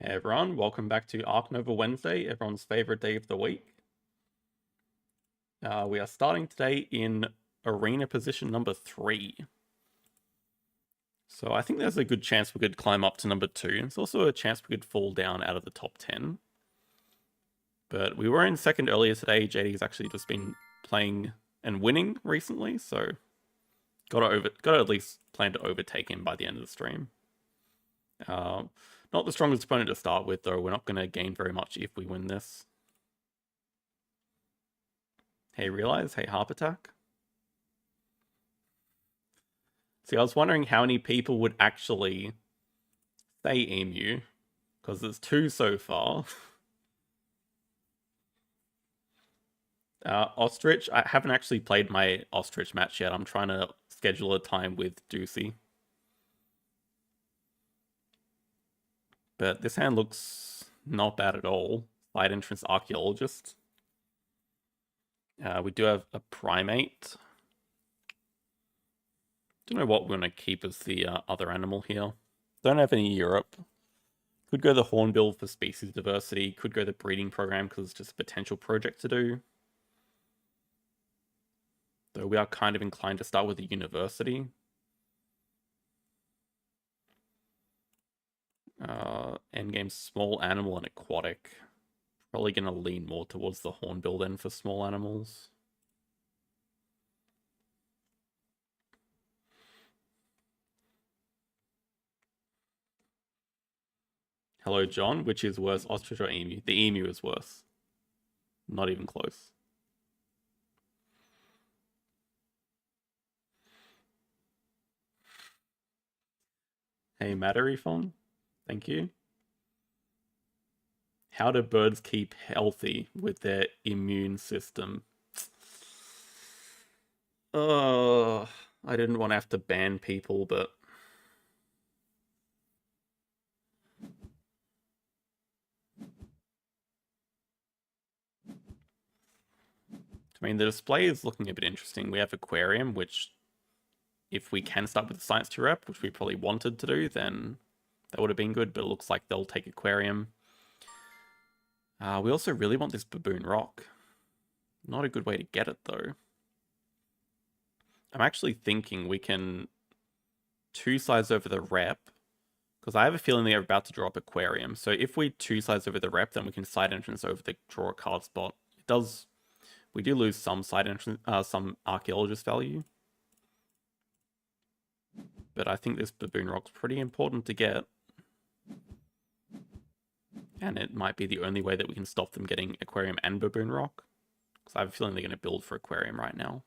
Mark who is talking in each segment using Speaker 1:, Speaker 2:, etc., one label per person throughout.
Speaker 1: Hey everyone, welcome back to Arc Nova Wednesday, everyone's favorite day of the week. We are starting today in arena position number 3. So I think there's a good chance we could climb up to number 2. There's also a chance we could fall down out of the top 10. But we were in second earlier today. JD's actually just been playing and winning recently, so gotta at least plan to overtake him by the end of the stream. Not the strongest opponent to start with, though. We're not going to gain very much if we win this. Hey, Realize? Hey, Harp Attack? See, I was wondering how many people would actually say Emu, because there's 2 so far. Ostrich, I haven't actually played my Ostrich match yet. I'm trying to schedule a time with Doocy. But this hand looks not bad at all. Side entrance Archaeologist. We do have a Primate. Don't know what we're going to keep as the other animal here. Don't have any Europe. Could go the Hornbill for species diversity. Could go the breeding program because it's just a potential project to do. Though we are kind of inclined to start with a university. Endgame small animal and aquatic. Probably going to lean more towards the Hornbill then for small animals. Hello, John. Which is worse, ostrich or emu? The emu is worse. Not even close. Hey, Matterifon. Thank you. How do birds keep healthy with their immune system? I didn't want to have to ban people, but I mean, the display is looking a bit interesting. We have aquarium, which if we can start with the science 2 rep, which we probably wanted to do, then that would have been good, but it looks like they'll take aquarium. We also really want this baboon rock. Not a good way to get it, though. I'm actually thinking we can 2 sides over the rep, because I have a feeling they're about to drop aquarium. So if we 2 sides over the rep, then we can side entrance over the draw a card spot. It does. We do lose some side entrance, some archaeologist value. But I think this baboon rock's pretty important to get. And it might be the only way that we can stop them getting aquarium and baboon rock. Because I have a feeling they're going to build for aquarium right now.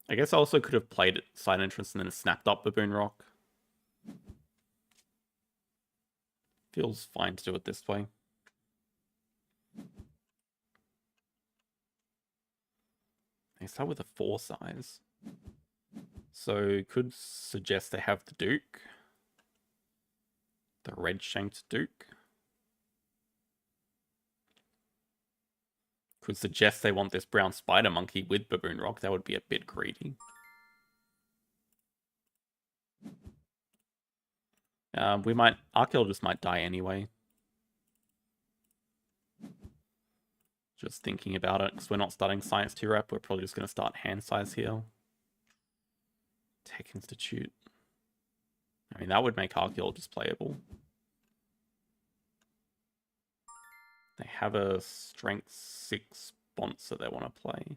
Speaker 1: I guess I also could have played side entrance and then snapped up baboon rock. Feels fine to do it this way. They start with a 4 size. So could suggest they have the Duke. The red shanked Duke. Could suggest they want this brown spider monkey with baboon rock. That would be a bit greedy. Archaeologist might die anyway. Just thinking about it, because we're not starting science 2 rep, we're probably just going to start hand size here. Tech Institute. I mean, that would make archaeologist playable. They have a strength 6 sponsor they want to play.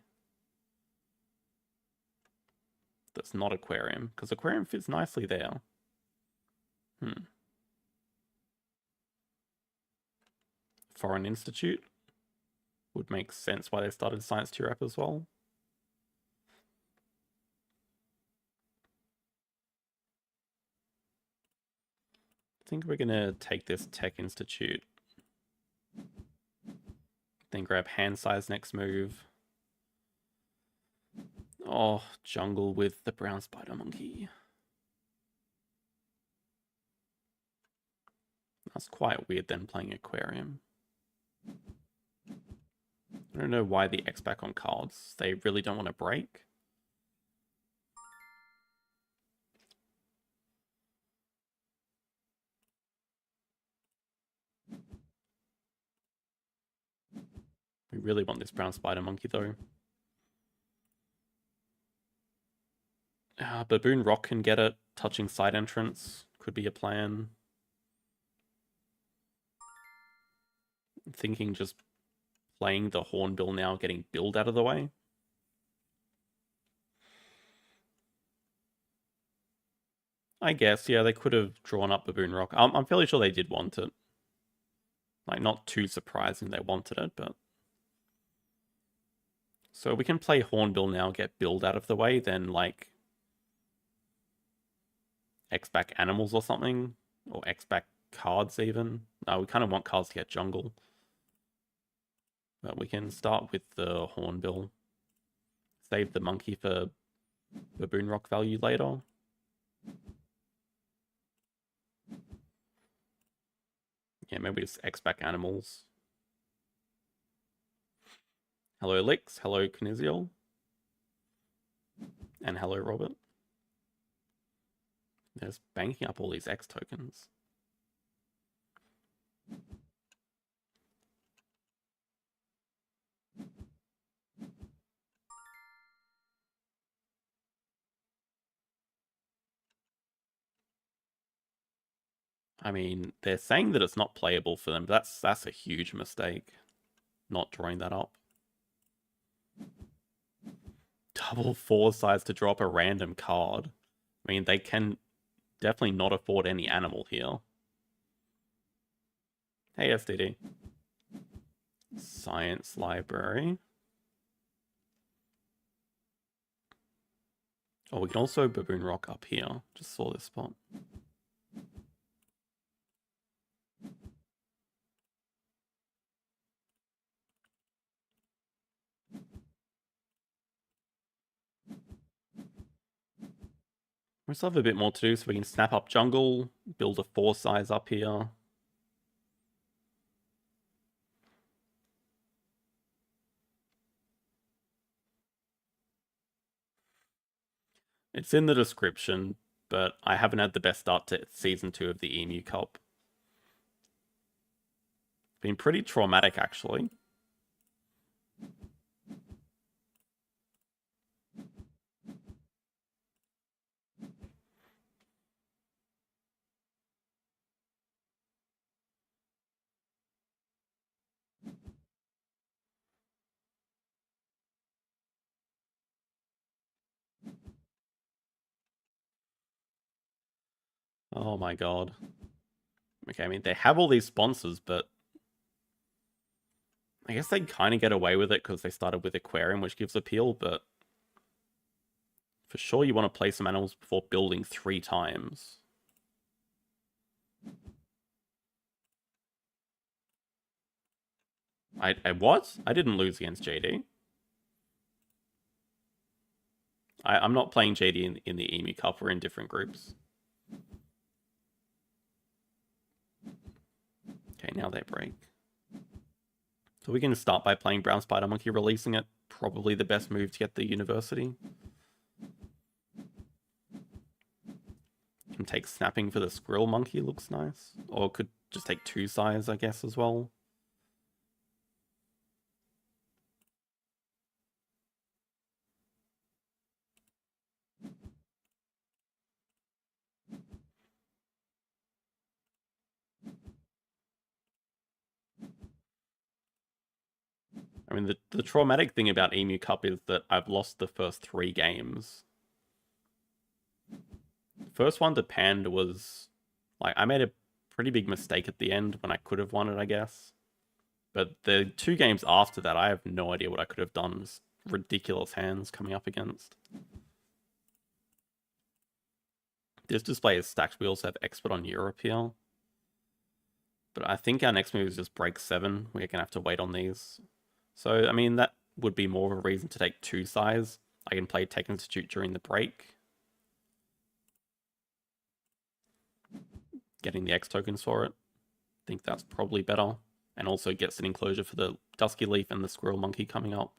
Speaker 1: That's not aquarium, because aquarium fits nicely there. Foreign Institute would make sense why they started science 2 rep as well. I think we're gonna take this Tech Institute. Then grab hand size next move. Oh, jungle with the brown spider monkey. That's quite weird then playing aquarium. I don't know why the X back on cards. They really don't want to break. We really want this brown spider monkey though. Baboon Rock can get it. Touching side entrance could be a plan. I'm thinking just playing the Hornbill now, getting Build out of the way. I guess, yeah, they could have drawn up Baboon Rock. I'm fairly sure they did want it. Like, not too surprising they wanted it, but... So we can play Hornbill now, get Build out of the way, then, like... X-back Animals or something. Or X-back cards, even. No, we kind of want cards to get Jungle. But we can start with the Hornbill. Save the monkey for Baboon Rock value later. Yeah, maybe just X-back Animals. Hello, Lix. Hello, Kniziel. And hello, Robert. They're just banking up all these X tokens. I mean, they're saying that it's not playable for them, but that's a huge mistake, not drawing that up. Double 4 size to drop a random card. I mean, they can definitely not afford any animal here. Hey, SDD. Science Library. Oh, we can also Baboon Rock up here. Just saw this spot. We still have a bit more to do, so we can snap up Jungle, build a 4 size up here. It's in the description, but I haven't had the best start to Season 2 of the Emu Cup. Been pretty traumatic, actually. Oh my god. Okay, I mean, they have all these sponsors, but I guess they kind of get away with it because they started with Aquarium, which gives appeal, but for sure you want to play some animals before building 3 times. I what? I didn't lose against JD. I'm not playing JD in the Emu Cup. We're in different groups. Okay, now they break. So we can start by playing Brown Spider Monkey, releasing it. Probably the best move to get the university. Can take Snapping for the Squirrel Monkey, looks nice. Or could just take 2 size, I guess, as well. I mean, the traumatic thing about Emu Cup is that I've lost the first 3 games. First one to Panda was... Like, I made a pretty big mistake at the end when I could have won it, I guess. But the 2 games after that, I have no idea what I could have done. It was ridiculous hands coming up against. This display is stacked. We also have Expert on Europe here. But I think our next move is just break 7. We're going to have to wait on these. So, I mean, that would be more of a reason to take 2 size. I can play Tech Institute during the break. Getting the X tokens for it. I think that's probably better. And also gets an enclosure for the Dusky Leaf and the Squirrel Monkey coming up.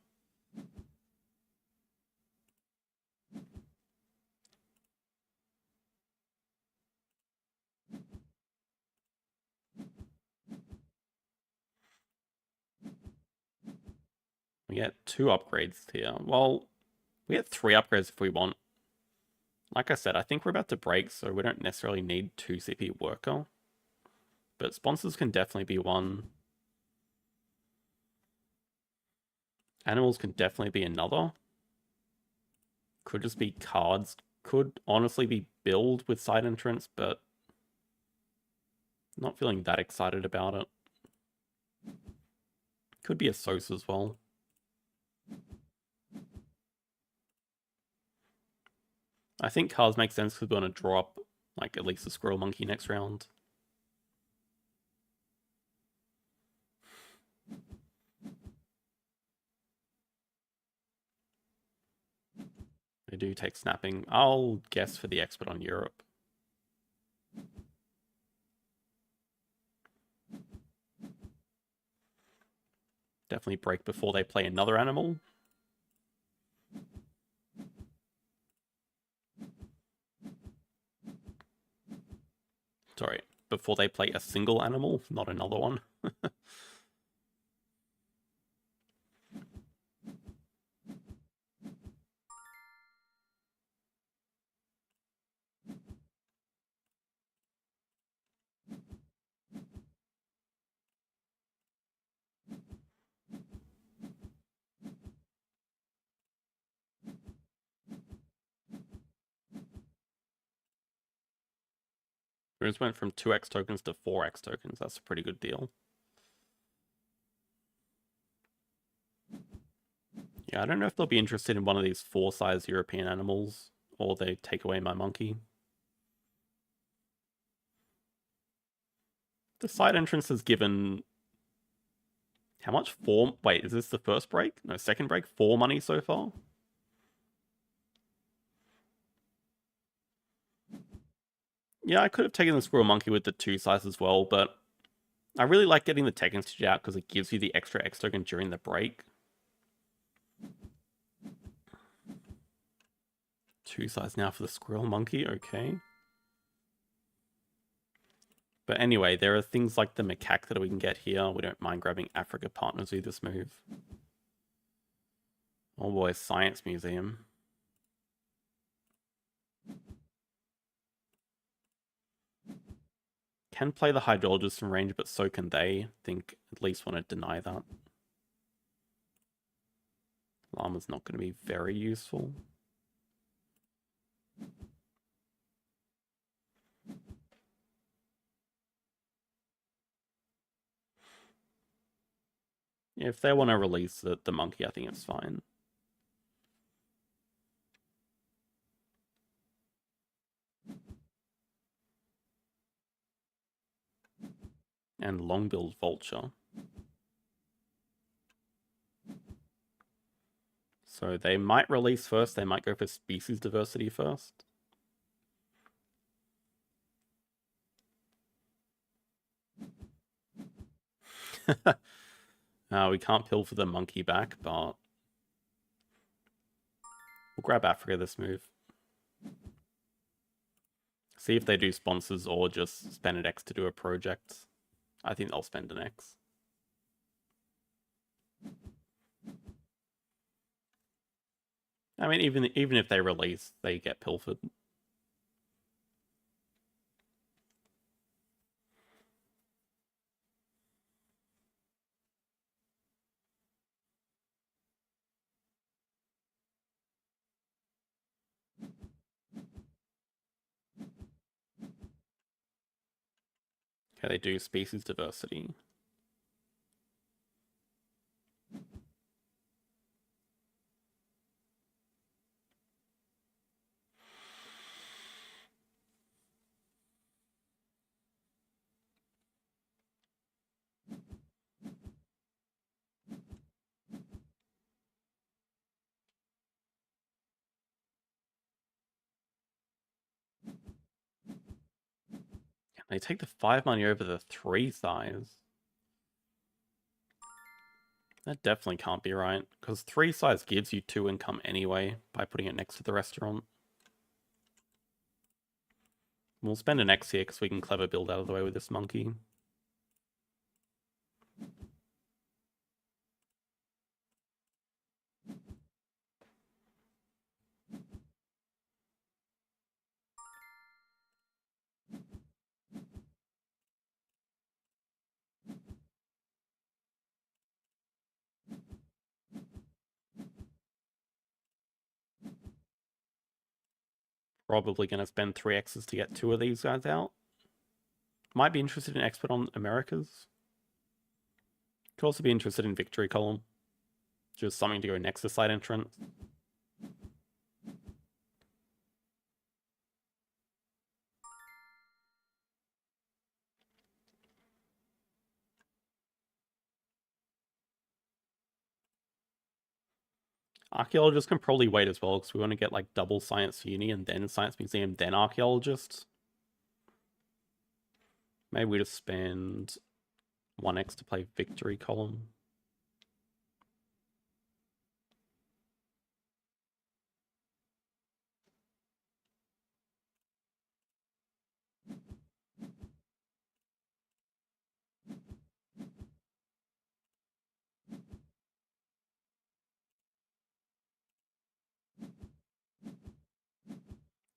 Speaker 1: We get 2 upgrades here. Well, we get 3 upgrades if we want. Like I said, I think we're about to break, so we don't necessarily need 2 CP worker. But sponsors can definitely be one. Animals can definitely be another. Could just be cards. Could honestly be build with side entrance, but not feeling that excited about it. Could be a Sos as well. I think cards make sense because we're going to draw up like at least a Squirrel Monkey next round. They do take snapping. I'll guess for the expert on Europe. Definitely break before they play another animal. Sorry, before they play a single animal, not another one. We just went from 2x tokens to 4x tokens. That's a pretty good deal. Yeah, I don't know if they'll be interested in one of these 4-size European animals, or they take away my monkey. The side entrance has given... How much? 4... Wait, is this the first break? No, second break? 4 money so far? Yeah, I could have taken the Squirrel Monkey with the 2 size as well, but I really like getting the Tech Institute out because it gives you the extra X token during the break. 2 size now for the Squirrel Monkey, okay. But anyway, there are things like the macaque that we can get here. We don't mind grabbing Africa Partners with this move. Oh boy, Science Museum. Can play the Hydrologist in range, but so can they. Think at least want to deny that. Llama's not going to be very useful. Yeah, if they want to release the monkey, I think it's fine. And long-billed vulture. So they might release first. They might go for species diversity first. We can't pill for the monkey back, but we'll grab Africa this move. See if they do sponsors or just spend an X to do a project. I think they'll spend an X. I mean, even if they release, they get pilfered. Okay, they do species diversity. They take the 5 money over the 3 size. That definitely can't be right, because 3 size gives you 2 income anyway by putting it next to the restaurant. We'll spend an X here because we can clever build out of the way with this monkey. Probably going to spend 3x's to get 2 of these guys out. Might be interested in expert on Americas. Could also be interested in victory column. Just something to go next to side entrance. Archaeologists can probably wait as well, because we want to get like double Science Uni and then Science Museum, then Archaeologists. Maybe we just spend 1x to play victory column.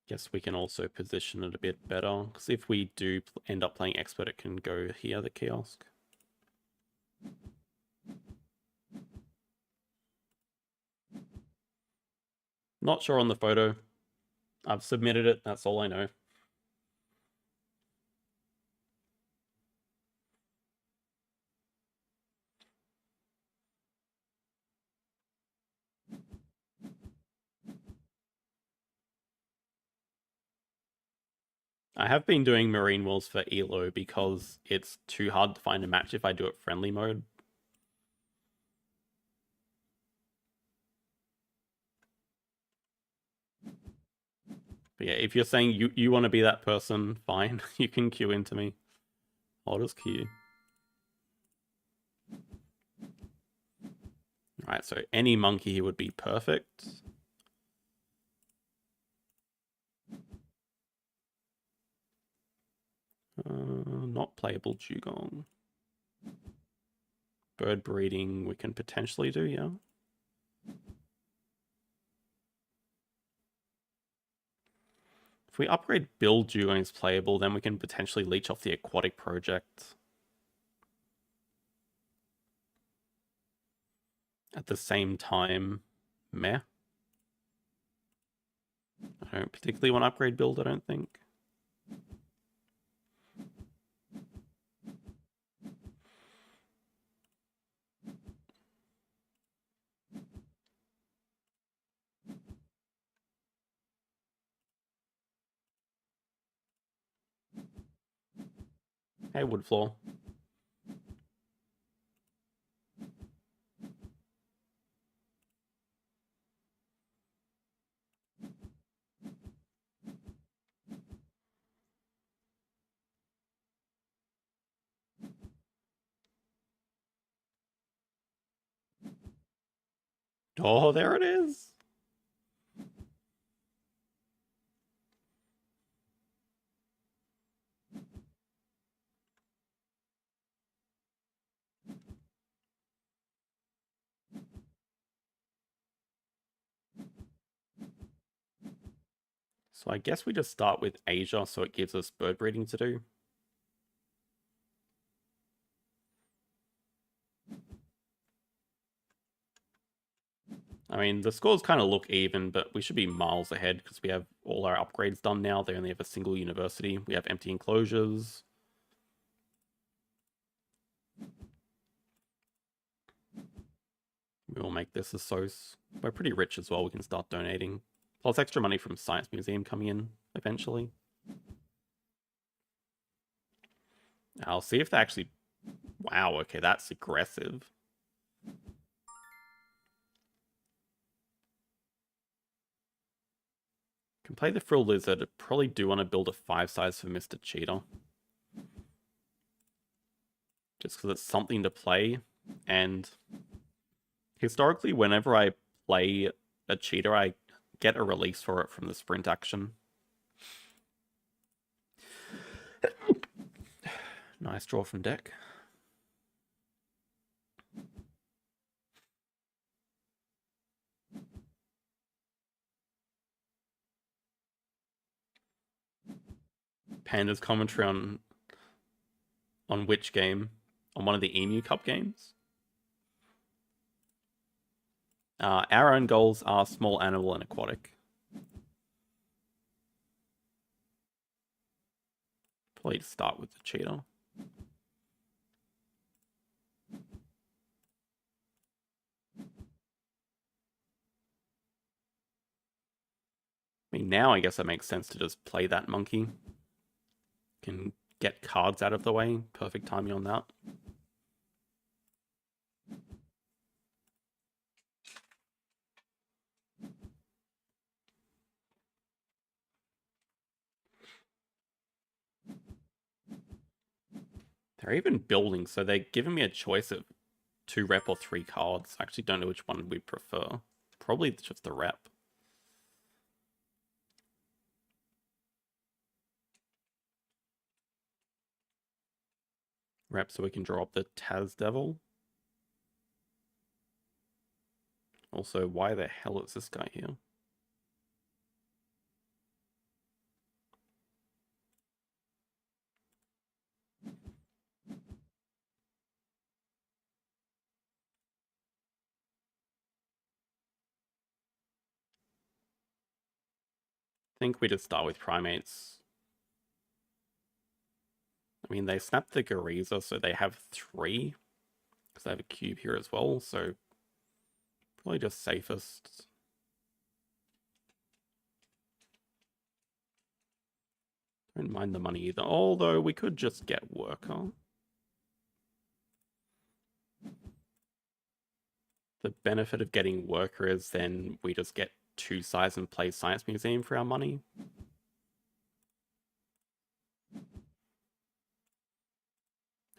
Speaker 1: Guess we can also position it a bit better, because if we do end up playing expert, it can go here, the kiosk. Not sure on the photo. I've submitted it, that's all I know. I have been doing Marine Wheels for ELO because it's too hard to find a match if I do it friendly mode. But yeah, if you're saying you want to be that person, fine. You can queue into me. I'll just queue. Alright, so any monkey here would be perfect. Not playable dugong. Bird breeding we can potentially do, yeah. If we upgrade build dugong as playable, then we can potentially leech off the aquatic project. At the same time, meh. I don't particularly want to upgrade build, I don't think. Hey, wood floor. Oh, there it is. So I guess we just start with Asia, so it gives us bird breeding to do. I mean, the scores kind of look even, but we should be miles ahead because we have all our upgrades done now. They only have a single university. We have empty enclosures. We will make this a SOS. We're pretty rich as well. We can start donating. Plus extra money from Science Museum coming in eventually. I'll see if they actually... Wow, okay, that's aggressive. Can play the Frill Lizard. Probably do want to build a 5 size for Mr. Cheetah. Just because it's something to play. And historically, whenever I play a cheetah, I get a release for it from the sprint action. Nice draw from deck. Panda's commentary on which game? On one of the Emu Cup games? Our own goals are small animal and aquatic. Probably start with the cheetah. I mean, now I guess it makes sense to just play that monkey. Can get cards out of the way. Perfect timing on that. They're even building, so they're giving me a choice of 2 rep or 3 cards. I actually don't know which one we prefer. Probably just the rep. Rep so we can draw up the Taz Devil. Also, why the hell is this guy here? I think we just start with primates. I mean, they snapped the Gariza, so they have 3. Because they have a cube here as well, so probably just safest. Don't mind the money either, although we could just get Worker. The benefit of getting Worker is then we just get 2 size and play Science Museum for our money.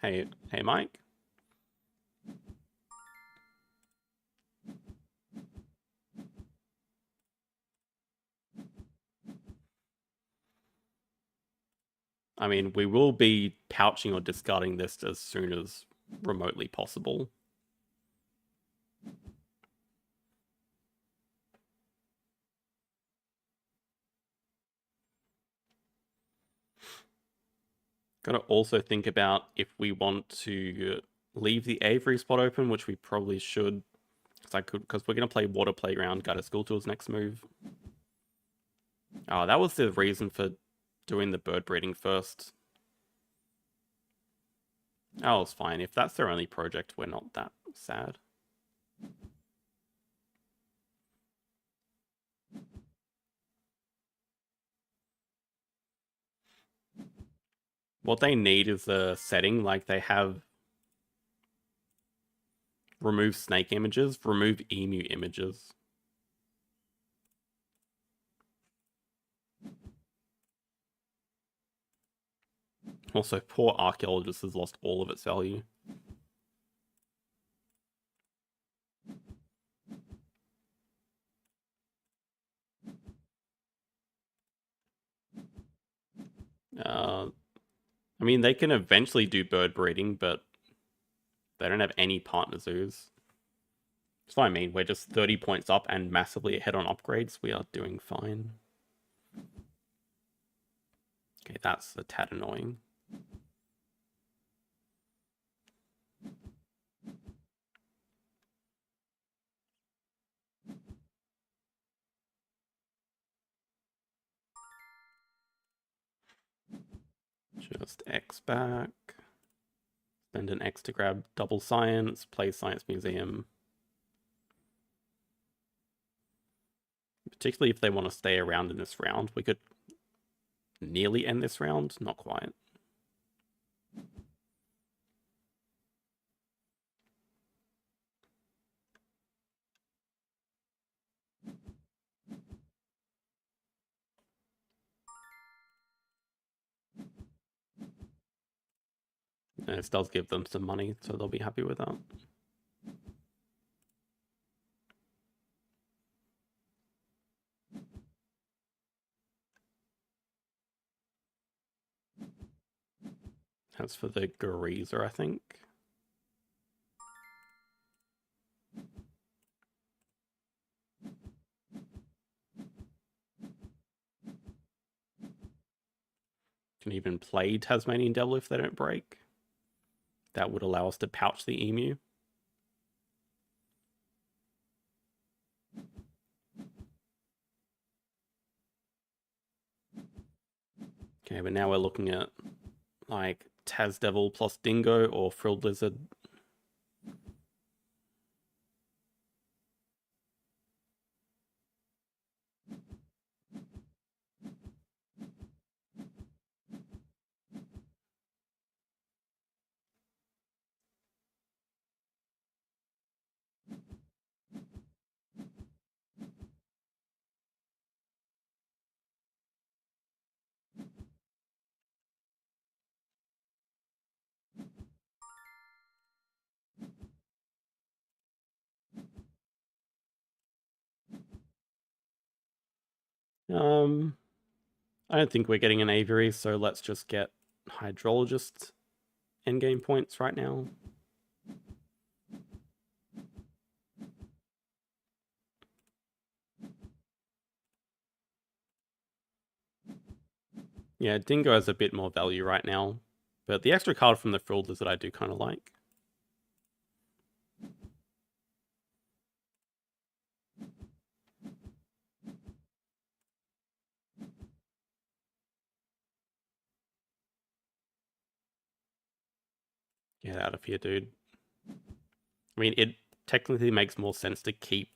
Speaker 1: Hey, Mike. I mean, we will be pouching or discarding this as soon as remotely possible. Got to also think about if we want to leave the Avery spot open, which we probably should, because we're going to play Water Playground, Guided School Tours next move. Oh, that was the reason for doing the bird breeding first. Oh, it's fine. If that's their only project, we're not that sad. What they need is a setting, like they have remove snake images, remove emu images. Also, poor archaeologist has lost all of its value. I mean, they can eventually do bird breeding, but they don't have any partner zoos. That's what I mean. We're just 30 points up and massively ahead on upgrades. We are doing fine. Okay, that's a tad annoying. Just X back. Spend an X to grab double science, play Science Museum. Particularly if they want to stay around in this round. We could nearly end this round, not quite. And it does give them some money, so they'll be happy with that. That's for the Gariza, I think. Can even play Tasmanian Devil if they don't break. That would allow us to pouch the Emu. Okay, but now we're looking at like Taz Devil plus Dingo or Frilled Lizard. I don't think we're getting an aviary, so let's just get hydrologist endgame points right now. Yeah, Dingo has a bit more value right now, but the extra card from the Frilled Lizard I do kind of like. Get out of here, dude. I mean, it technically makes more sense to keep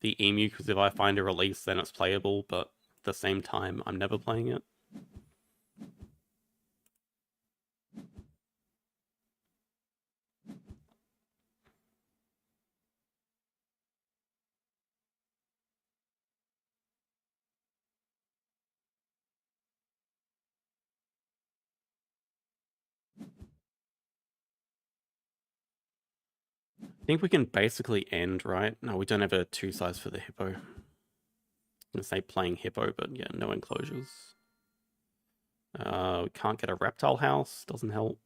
Speaker 1: the Emu, because if I find a release, then it's playable, but at the same time, I'm never playing it. I think we can basically end, right? No, we don't have a 2 size for the hippo. I'm gonna say playing hippo, but yeah, no enclosures. We can't get a reptile house, doesn't help.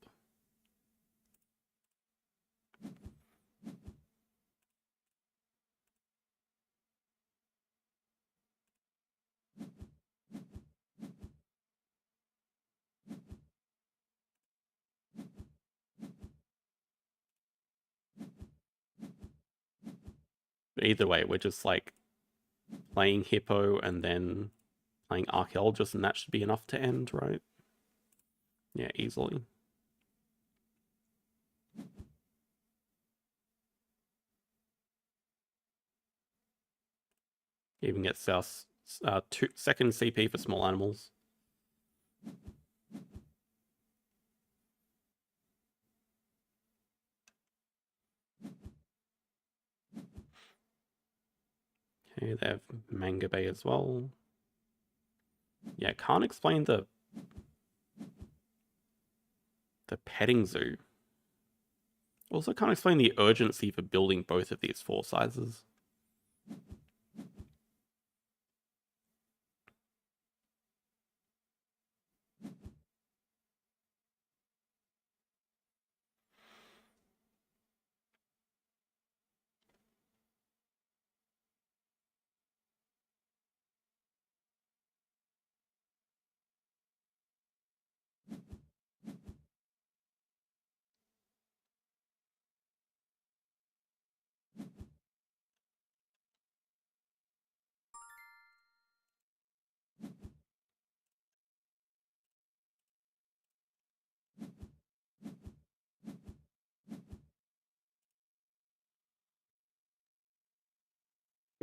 Speaker 1: But either way, we're just like playing hippo and then playing archaeologist, and that should be enough to end, right? Yeah, easily. Even gets our second CP for small animals. Okay, they have Manga Bay as well. Yeah, can't explain the petting zoo. Also can't explain the urgency for building both of these 4 sizes.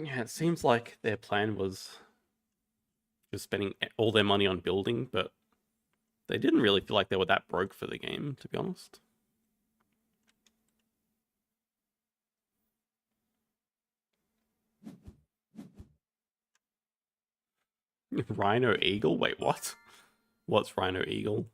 Speaker 1: Yeah, it seems like their plan was just spending all their money on building, but they didn't really feel like they were that broke for the game, to be honest. Rhino Eagle? Wait, what? What's Rhino Eagle?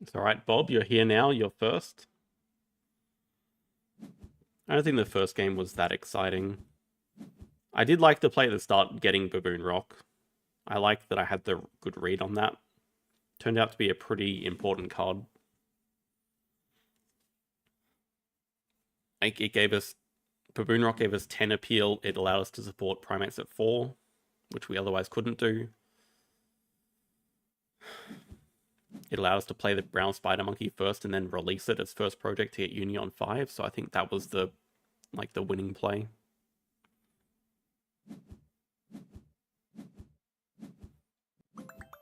Speaker 1: It's alright, Bob, you're here now, you're first. I don't think the first game was that exciting. I did like the play at the start getting Baboon Rock. I liked that I had the good read on that. Turned out to be a pretty important card. It gave us Baboon Rock gave us 10 appeal. It allowed us to support primates at 4. which we otherwise couldn't do. It allowed us to play the brown spider monkey first and then release it as first project to get uni on 5. So I think that was the winning play.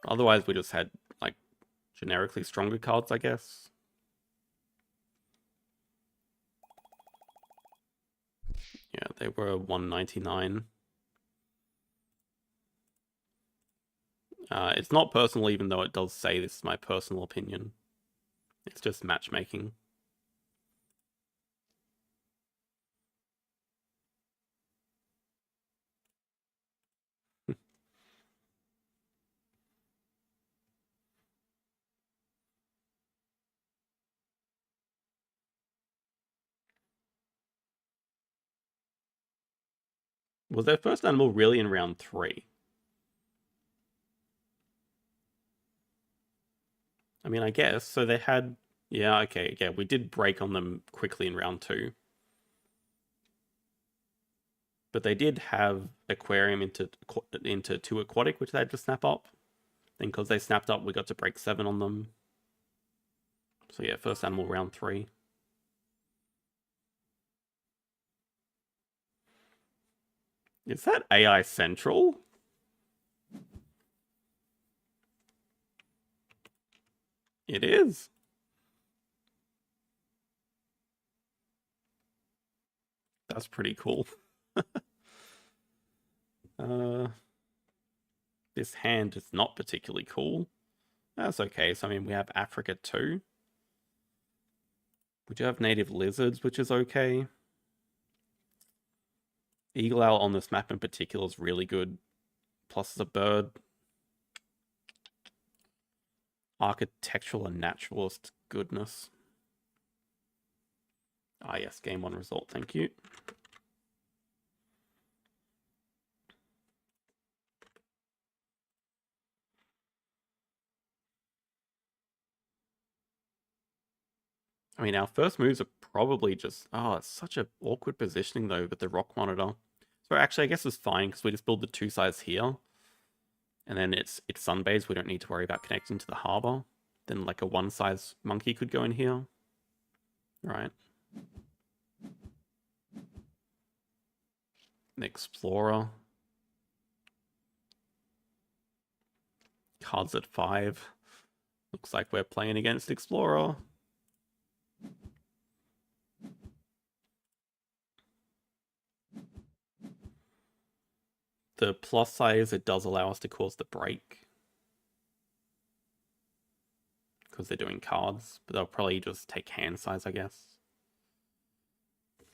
Speaker 1: Otherwise, we just had like generically stronger cards, I guess. Yeah, they were 199. It's not personal, even though it does say this is my personal opinion. It's just matchmaking. Was their first animal really in round 3? I mean, I guess. So they had... Yeah, okay. Yeah, we did break on them quickly in round 2. But they did have aquarium into 2 aquatic, which they had to snap up. Then because they snapped up, we got to break 7 on them. So yeah, first animal round 3. Is that AI Central? It is. That's pretty cool. This hand is not particularly cool. That's okay. So, I mean, we have Africa too. We do have native lizards, which is okay. Eagle owl on this map in particular is really good. Plus, it's a bird. Architectural and naturalist goodness. Ah, yes, game 1 result. Thank you. I mean, our first moves are probably just... Oh, it's such an awkward positioning, though, with the rock monitor. So actually, I guess it's fine, because we just build the 2 sides here. And then it's sunbathed. We don't need to worry about connecting to the harbor. Then, like, a one-size monkey could go in here. Right. An explorer. Cards at 5. Looks like we're playing against explorer. The plus side is it does allow us to cause the break. Because they're doing cards. But they'll probably just take hand size, I guess.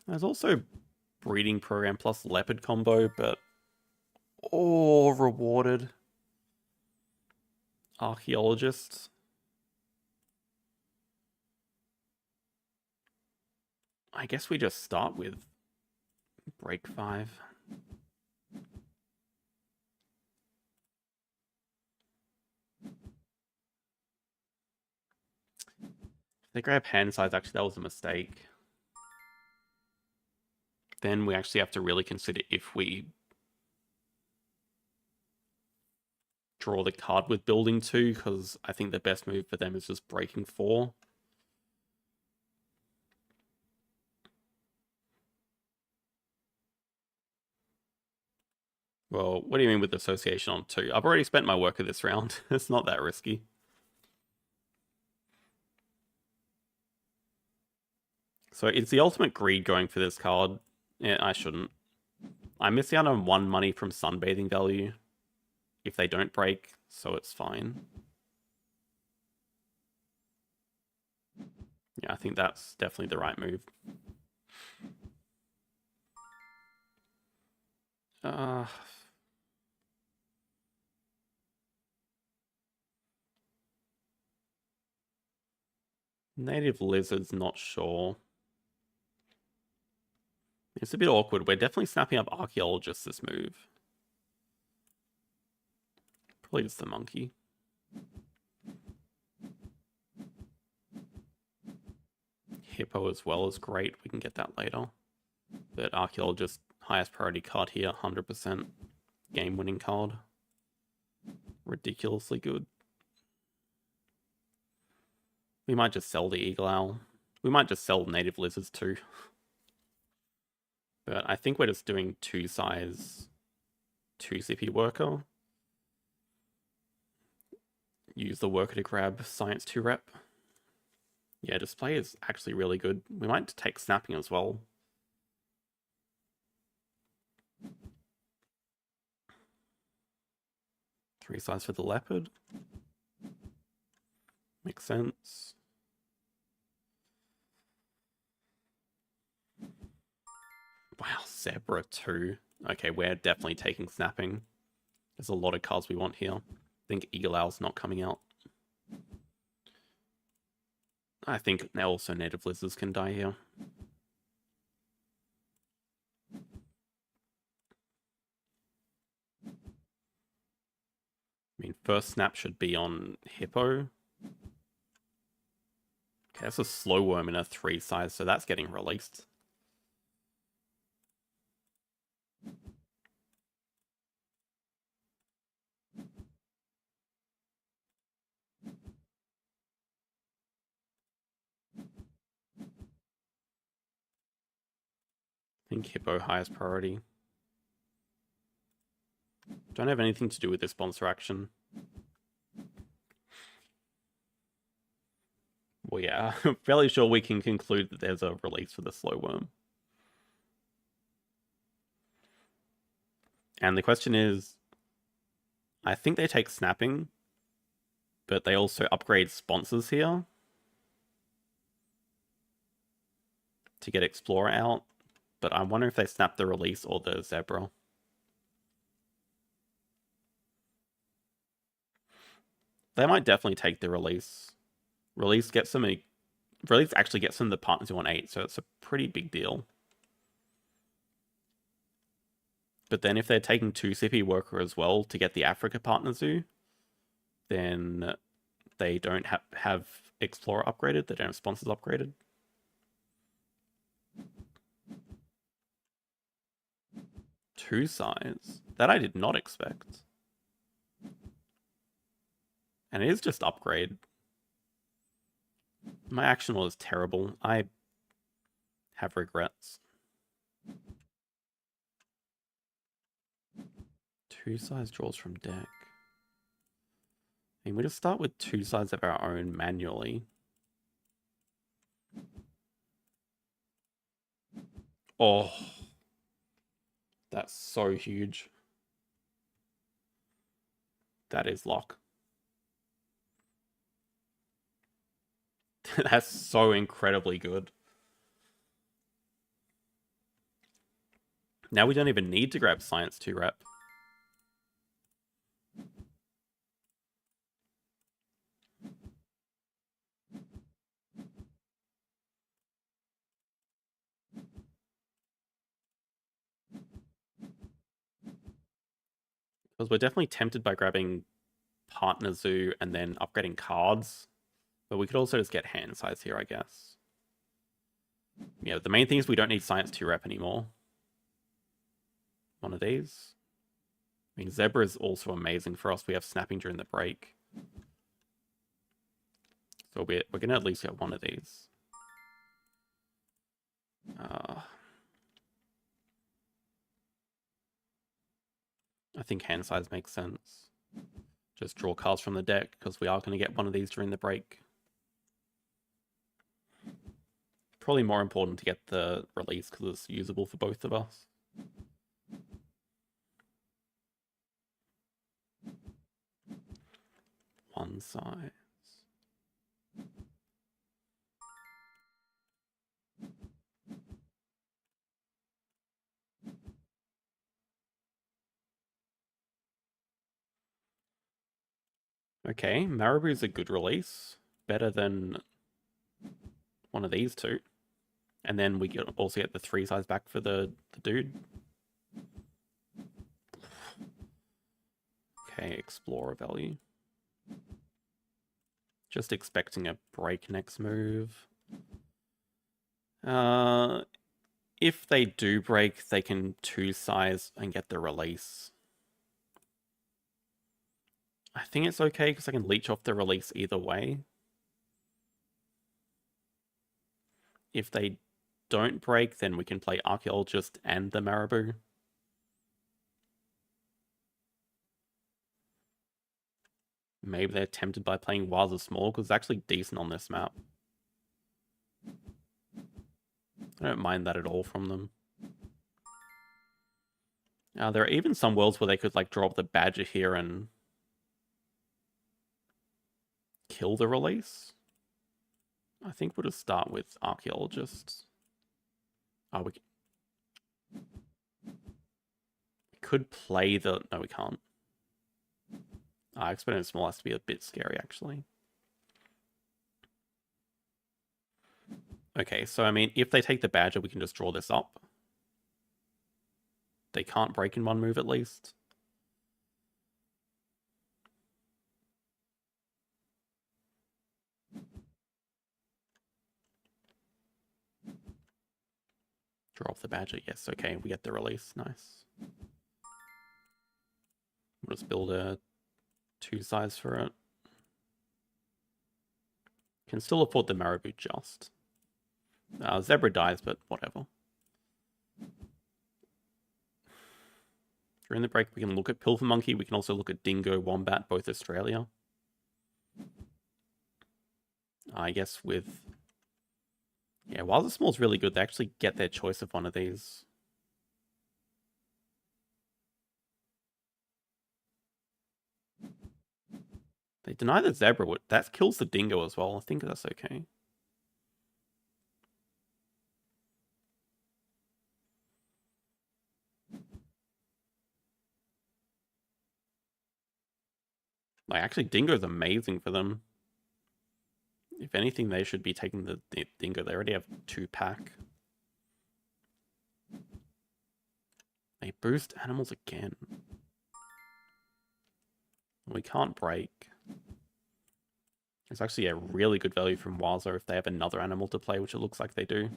Speaker 1: There's also breeding program plus leopard combo, but... Oh, rewarded. Archaeologists. I guess we just start with break 5. If they grab hand size, actually that was a mistake. Then we actually have to really consider if we draw the card with building 2, because I think the best move for them is just breaking 4. Well, what do you mean with association on 2? I've already spent my work of this round. It's not that risky. So it's the ultimate greed going for this card. Yeah, I shouldn't. I'm missing out on 1 money from sunbathing value if they don't break, so it's fine. Yeah, I think that's definitely the right move. Native lizards, not sure. It's a bit awkward. We're definitely snapping up archaeologists this move. Probably just the monkey. Hippo as well is great. We can get that later. But archaeologist, highest priority card here, 100%. game-winning card. Ridiculously good. We might just sell the Eagle Owl. We might just sell native lizards too. But I think we're just doing 2-size, 2-CP worker. Use the worker to grab science 2 rep. Yeah, display is actually really good. We might take snapping as well. Three size for the leopard. Makes sense. Wow, zebra too. Okay, we're definitely taking snapping. There's a lot of cards we want here. I think Eagle Owl's not coming out. I think now also native lizards can die here. I mean, first snap should be on Hippo. Okay, that's a slow worm in a 3-size, so that's getting released. I think Hippo highest priority. Don't have anything to do with this sponsor action. Well, yeah, fairly sure we can conclude that there's a release for the slow worm. And the question is, I think they take snapping, but they also upgrade sponsors here to get Explorer out. But I wonder if they snap the release or the zebra. They might definitely take the release. Release actually gets them the partners who want 8, so it's a pretty big deal. But then if they're taking 2 CP worker as well to get the Africa partner zoo, then they don't have Explorer upgraded, they don't have sponsors upgraded. Two size? That I did not expect. And it is just upgrade. My action was terrible. I have regrets. 2-size draws from deck. I mean, we just start with 2 sides of our own manually. Oh, that's so huge. That is lock. That's so incredibly good. Now we don't even need to grab Science 2 rep. Because we're definitely tempted by grabbing Partner Zoo and then upgrading cards. But we could also just get hand size here, I guess. Yeah, the main thing is we don't need Science 2 rep anymore. One of these. I mean, Zebra is also amazing for us. We have snapping during the break. So we're going to at least get one of these. I think hand size makes sense. Just draw cards from the deck, because we are going to get one of these during the break. Probably more important to get the release, because it's usable for both of us. One size. Okay, Marabou's a good release. Better than one of these two. And then we also get the 3 size back for the dude. Okay, Explorer value. Just expecting a break next move. If they do break, they can 2 size and get the release. I think it's okay because I can leech off the release either way. If they don't break, then we can play Archaeologist and the Marabou. Maybe they're tempted by playing Waza Small because it's actually decent on this map. I don't mind that at all from them. There are even some worlds where they could like drop the Badger here and kill the release. I think we'll just start with Archaeologists. Oh, we could play the... No, we can't. Exponent Small has to be a bit scary, actually. Okay, so I mean, if they take the Badger, we can just draw this up. They can't break in one move at least. Draw off the Badger. Yes, okay, we get the release. Nice. We'll just build a 2-size for it. Can still afford the Marabou just. Zebra dies, but whatever. During the break, we can look at Pilfer Monkey. We can also look at Dingo, Wombat, both Australia. I guess with... Yeah, Waza Small's really good. They actually get their choice of one of these. They deny the Zebra. That kills the Dingo as well. I think that's okay. Like, actually, Dingo's amazing for them. If anything, they should be taking the Dingo. They already have 2-pack. They boost animals again. We can't break. It's actually a really good value from Waza if they have another animal to play, which it looks like they do.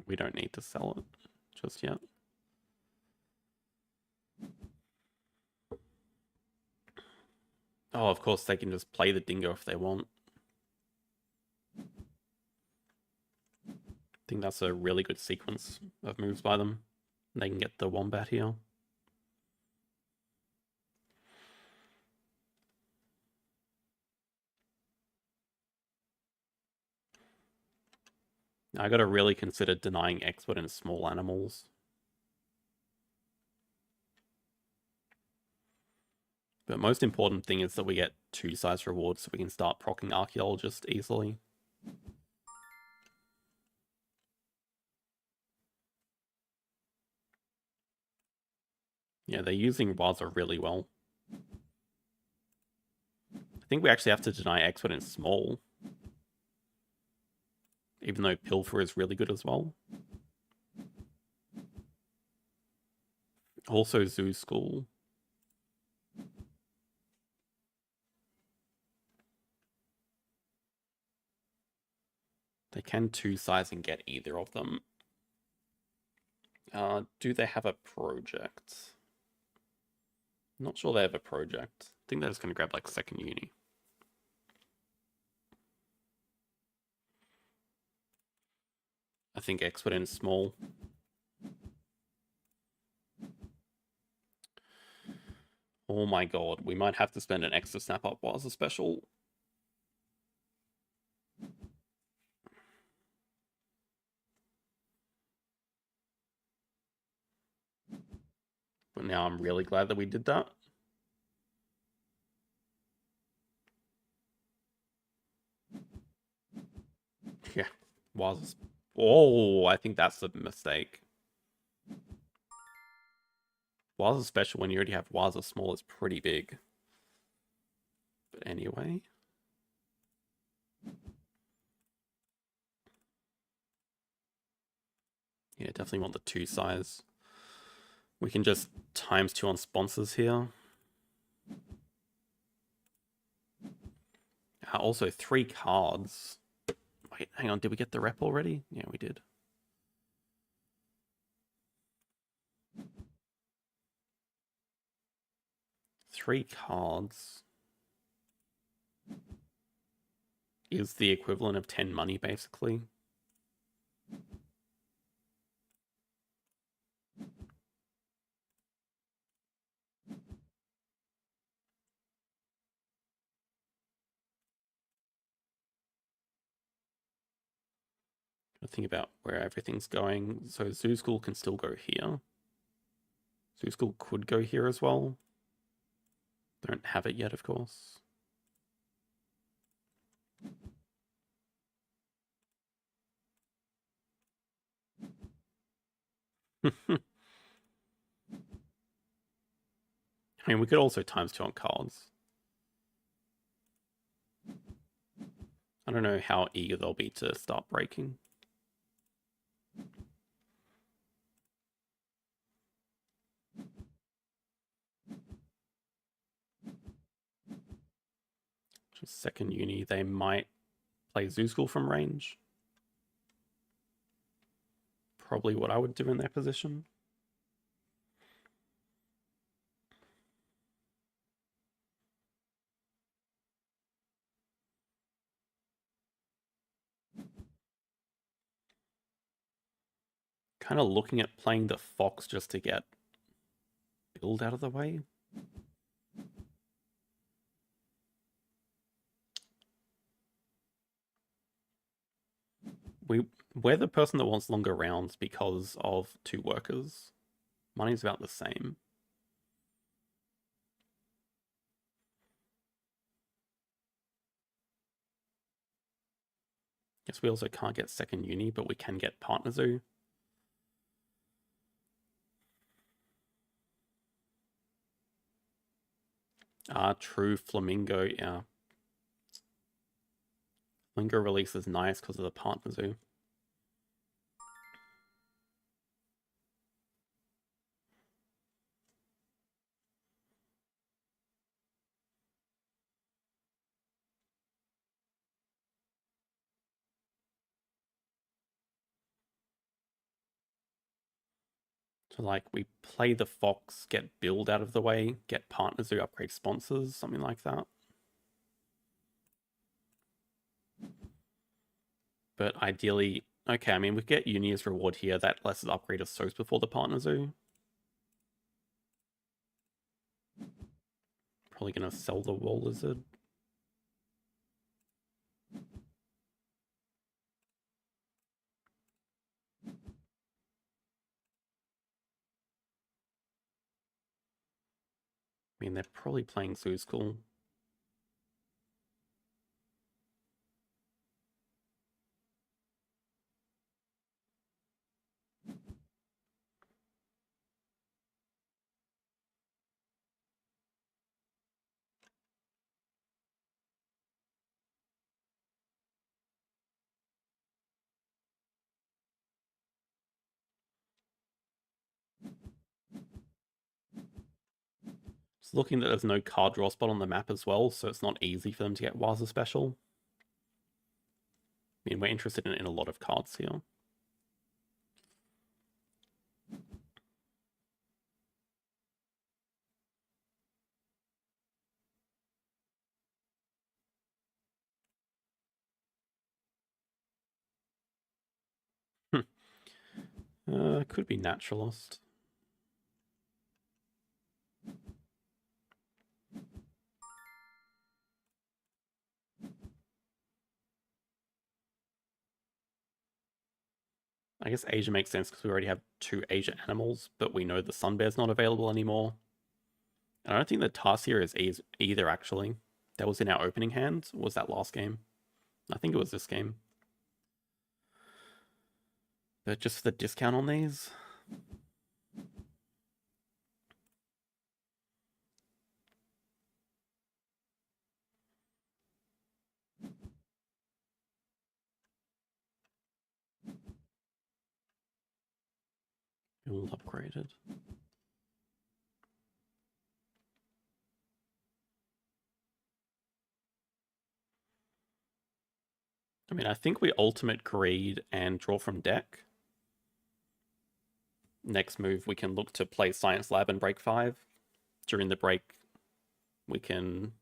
Speaker 1: We don't need to sell it just yet. Oh, of course, they can just play the Dingo if they want. I think that's a really good sequence of moves by them. They can get the Wombat here. I gotta really consider denying expert and small animals. But most important thing is that we get 2-size rewards so we can start proccing Archaeologist easily. Yeah, they're using Waza really well. I think we actually have to deny expert and small. Even though Pilfer is really good as well. Also Zoo School. They can 2-size and get either of them. Do they have a project? Not sure they have a project. I think they're just going to grab like second uni. I think expert and small. Oh my god, we might have to spend an extra snap up while it's a special. But now I'm really glad that we did that. Yeah, was. Oh, I think that's the mistake. Waza special when you already have Waza small is pretty big. But anyway. Yeah, definitely want the 2-size. We can just ×2 on sponsors here. Also 3 cards. My Wait, hang on. Did we get the rep already? Yeah, we did. Three cards is the equivalent of 10 money, basically. Think about where everything's going. So Zoo School can still go here. Zoo School could go here as well. Don't have it yet, of course. I mean, we could also times 2 on cards. I don't know how eager they'll be to start breaking. Just second uni, they might play Zoo School from range. Probably what I would do in their position. Kind of looking at playing the Fox just to get build out of the way. We're the person that wants longer rounds because of 2 workers. Money's about the same. Guess we also can't get second uni, but we can get partner zoo. True, Flamingo, yeah. Flamingo release is nice because of the partner zoo. So like we play the Fox, get build out of the way, get partners who upgrade sponsors, something like that. But ideally, okay, I mean, we get uni as reward here. That lets us upgrade a source before the partner zoo. Probably going to sell the wall lizard. I mean, they're probably playing Zoo School. Just looking that there's no card draw spot on the map as well, so it's not easy for them to get Waza special. I mean, we're interested in a lot of cards here. Could be Naturalist. I guess Asia makes sense because we already have 2 Asia animals, but we know the Sun Bear's not available anymore. And I don't think the Tarsier is either, actually. That was in our opening hand, or was that last game? I think it was this game. But just for the discount on these. All upgraded. I mean, I think we ultimate greed and draw from deck. Next move, we can look to play Science Lab and break 5. During the break, we can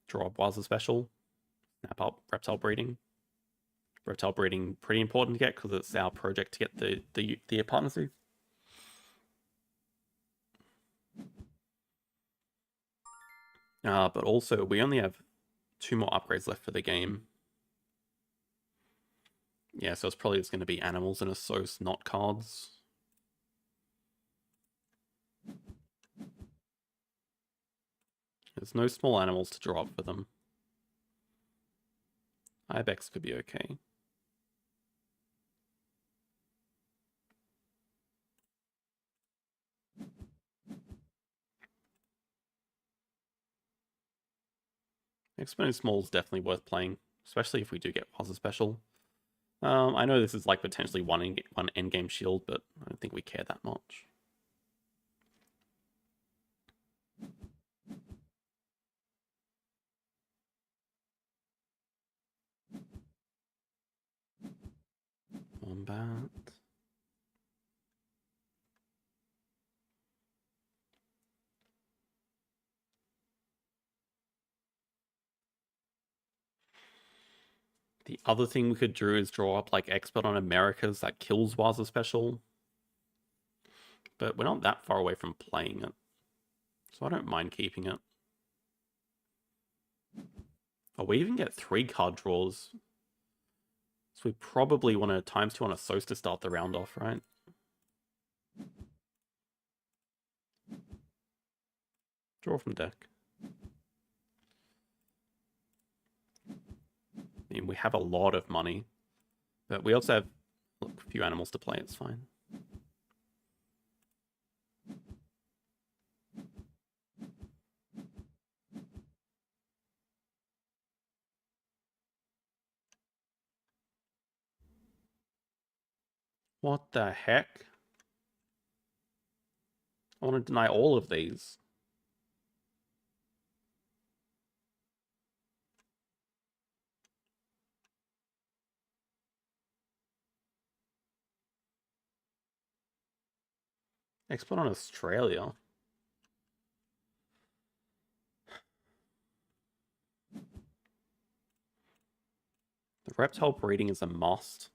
Speaker 1: draw up Waza Special, snap up Reptile Breeding. Reptile Breeding, pretty important to get because it's our project to get the partners. But also, we only have 2 more upgrades left for the game. Yeah, so it's probably just going to be animals and Assos, not cards. There's no small animals to draw up for them. Ibex could be okay. Exponent Small is definitely worth playing, especially if we do get Waza Special. I know this is like potentially one endgame shield, but I don't think we care that much. Wombat. The other thing we could do is draw up like Expert on Americas that kills Waza Special. But we're not that far away from playing it, so I don't mind keeping it. Oh, we even get 3 card draws. So we probably want to ×2 on a Sos to start the round off, right? Draw from deck. I mean, we have a lot of money, but we also have a few animals to play, it's fine. What the heck? I want to deny all of these. Export on Australia. The reptile breeding is a must.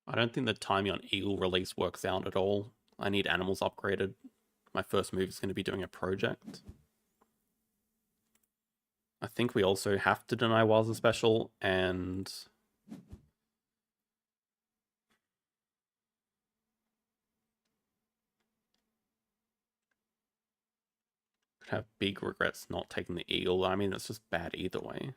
Speaker 1: I don't think the timing on Eagle release works out at all. I need animals upgraded. My first move is going to be doing a project. I think we also have to deny Waza Special and could have big regrets not taking the Eagle. I mean, it's just bad either way.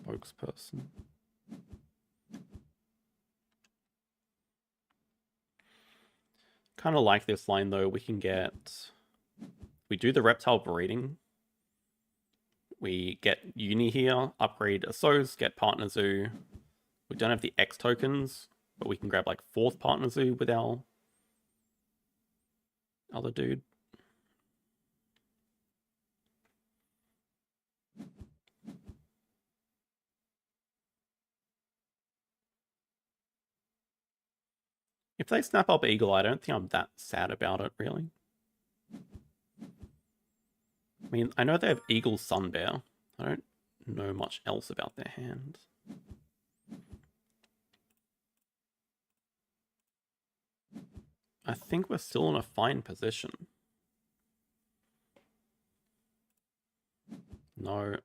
Speaker 1: Spokesperson. Kind of like this line though. We can get... We do the reptile breeding. We get Uni here, upgrade Assos, get Partner Zoo. We don't have the X tokens, but we can grab like 4th Partner Zoo with our other dude. If they snap up Eagle, I don't think I'm that sad about it, really. I mean, I know they have Eagle Sun Bear. I don't know much else about their hand. I think we're still in a fine position. No.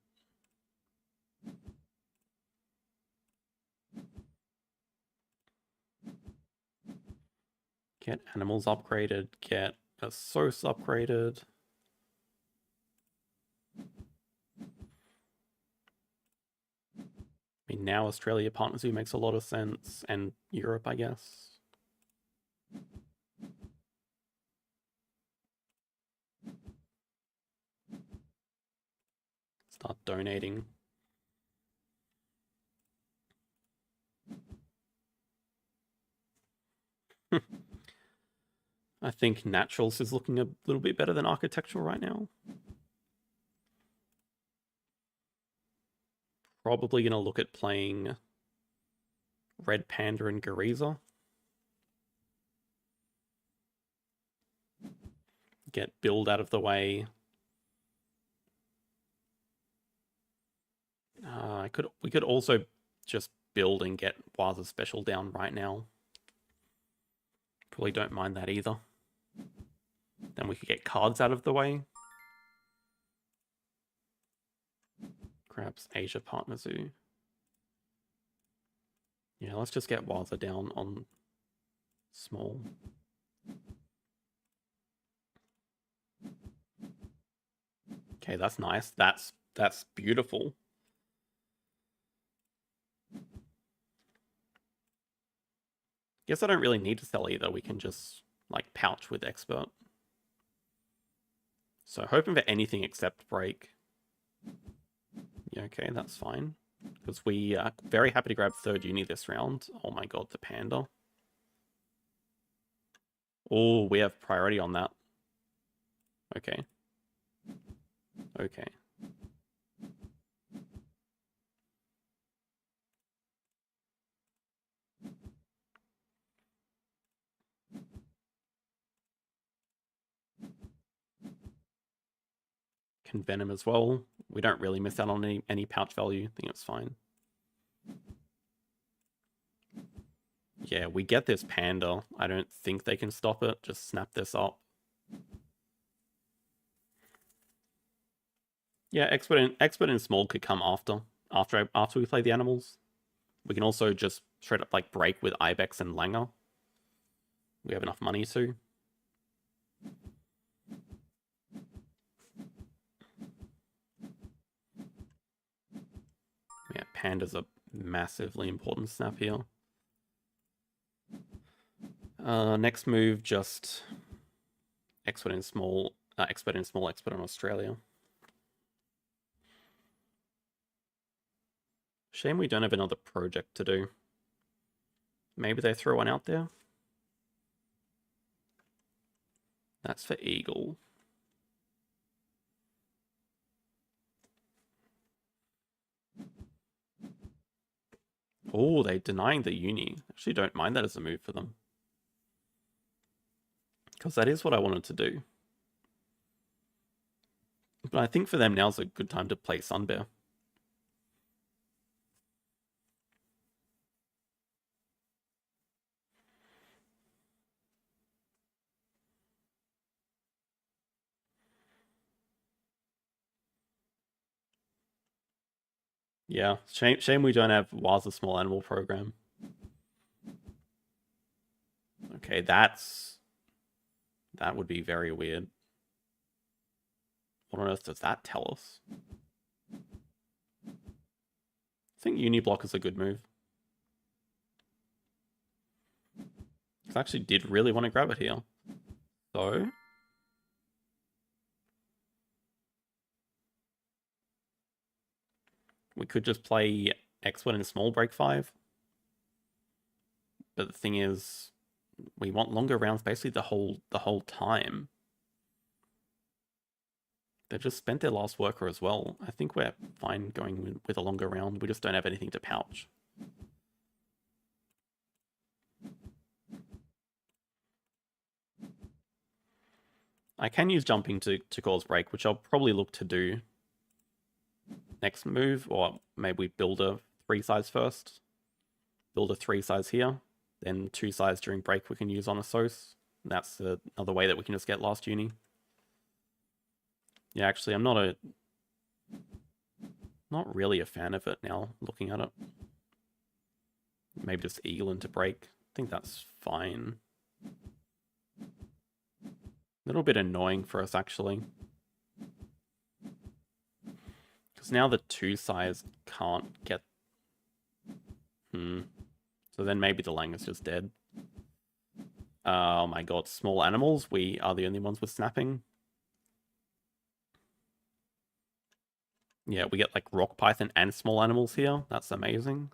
Speaker 1: Get animals upgraded, get a Sos upgraded. I mean, now Australia Partners Zoo makes a lot of sense, and Europe, I guess. Start donating. I think Naturals is looking a little bit better than Architectural right now. Probably going to look at playing Red Panda and Gariza. Get Build out of the way. We could also just build and get Waza Special down right now. Probably don't mind that either. Then we could get cards out of the way. Grabs Asia Partner Zoo. Yeah, let's just get Waza down on small. Okay, that's nice. That's beautiful. Guess I don't really need to sell either. We can just like pouch with Expert. So hoping for anything except break. Yeah, okay, that's fine. Because we are very happy to grab third uni this round. Oh my god, the panda. Oh, we have priority on that. Okay. Okay. Can Venom as well. We don't really miss out on any pouch value. I think it's fine. Yeah, we get this panda. I don't think they can stop it. Just snap this up. Yeah, expert and small could come after we play the animals. We can also just straight up like break with Ibex and Langer. We have enough money to. Yeah, panda's a massively important snap here. Next move, just expert in small, expert in Australia. Shame we don't have another project to do. Maybe they throw one out there. That's for Eagle. Oh, they're denying the uni. Actually, don't mind that as a move for them. Because that is what I wanted to do. But I think for them now's a good time to play Sunbear. Yeah, shame we don't have Waza Small Animal Program. Okay, that would be very weird. What on earth does that tell us? I think Uniblock is a good move. I actually did really want to grab it here. So... we could just play X1 and small break 5. But the thing is, we want longer rounds basically the whole time. They just spent their last worker as well. I think we're fine going with a longer round. We just don't have anything to pouch. I can use jumping to cause break, which I'll probably look to do next move, or maybe we build a 3 size first. Build a 3 size here, then 2 size during break we can use on a SOS. That's another way that we can just get last uni. Yeah, actually, I'm not really a fan of it now, looking at it. Maybe just Eagle into break. I think that's fine. A little bit annoying for us, actually. Because now the 2 size can't get... So then maybe the Lang is just dead. Oh my god, small animals. We are the only ones with snapping. Yeah, we get like rock python and small animals here. That's amazing.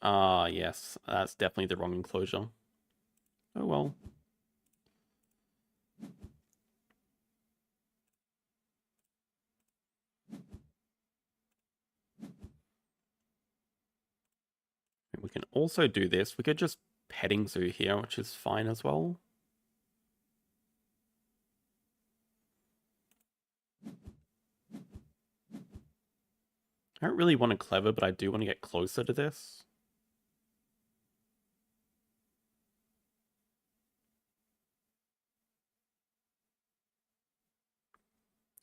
Speaker 1: Ah, yes. That's definitely the wrong enclosure. Oh well. We can also do this. We could just petting zoo here, which is fine as well. I don't really want a clever, but I do want to get closer to this.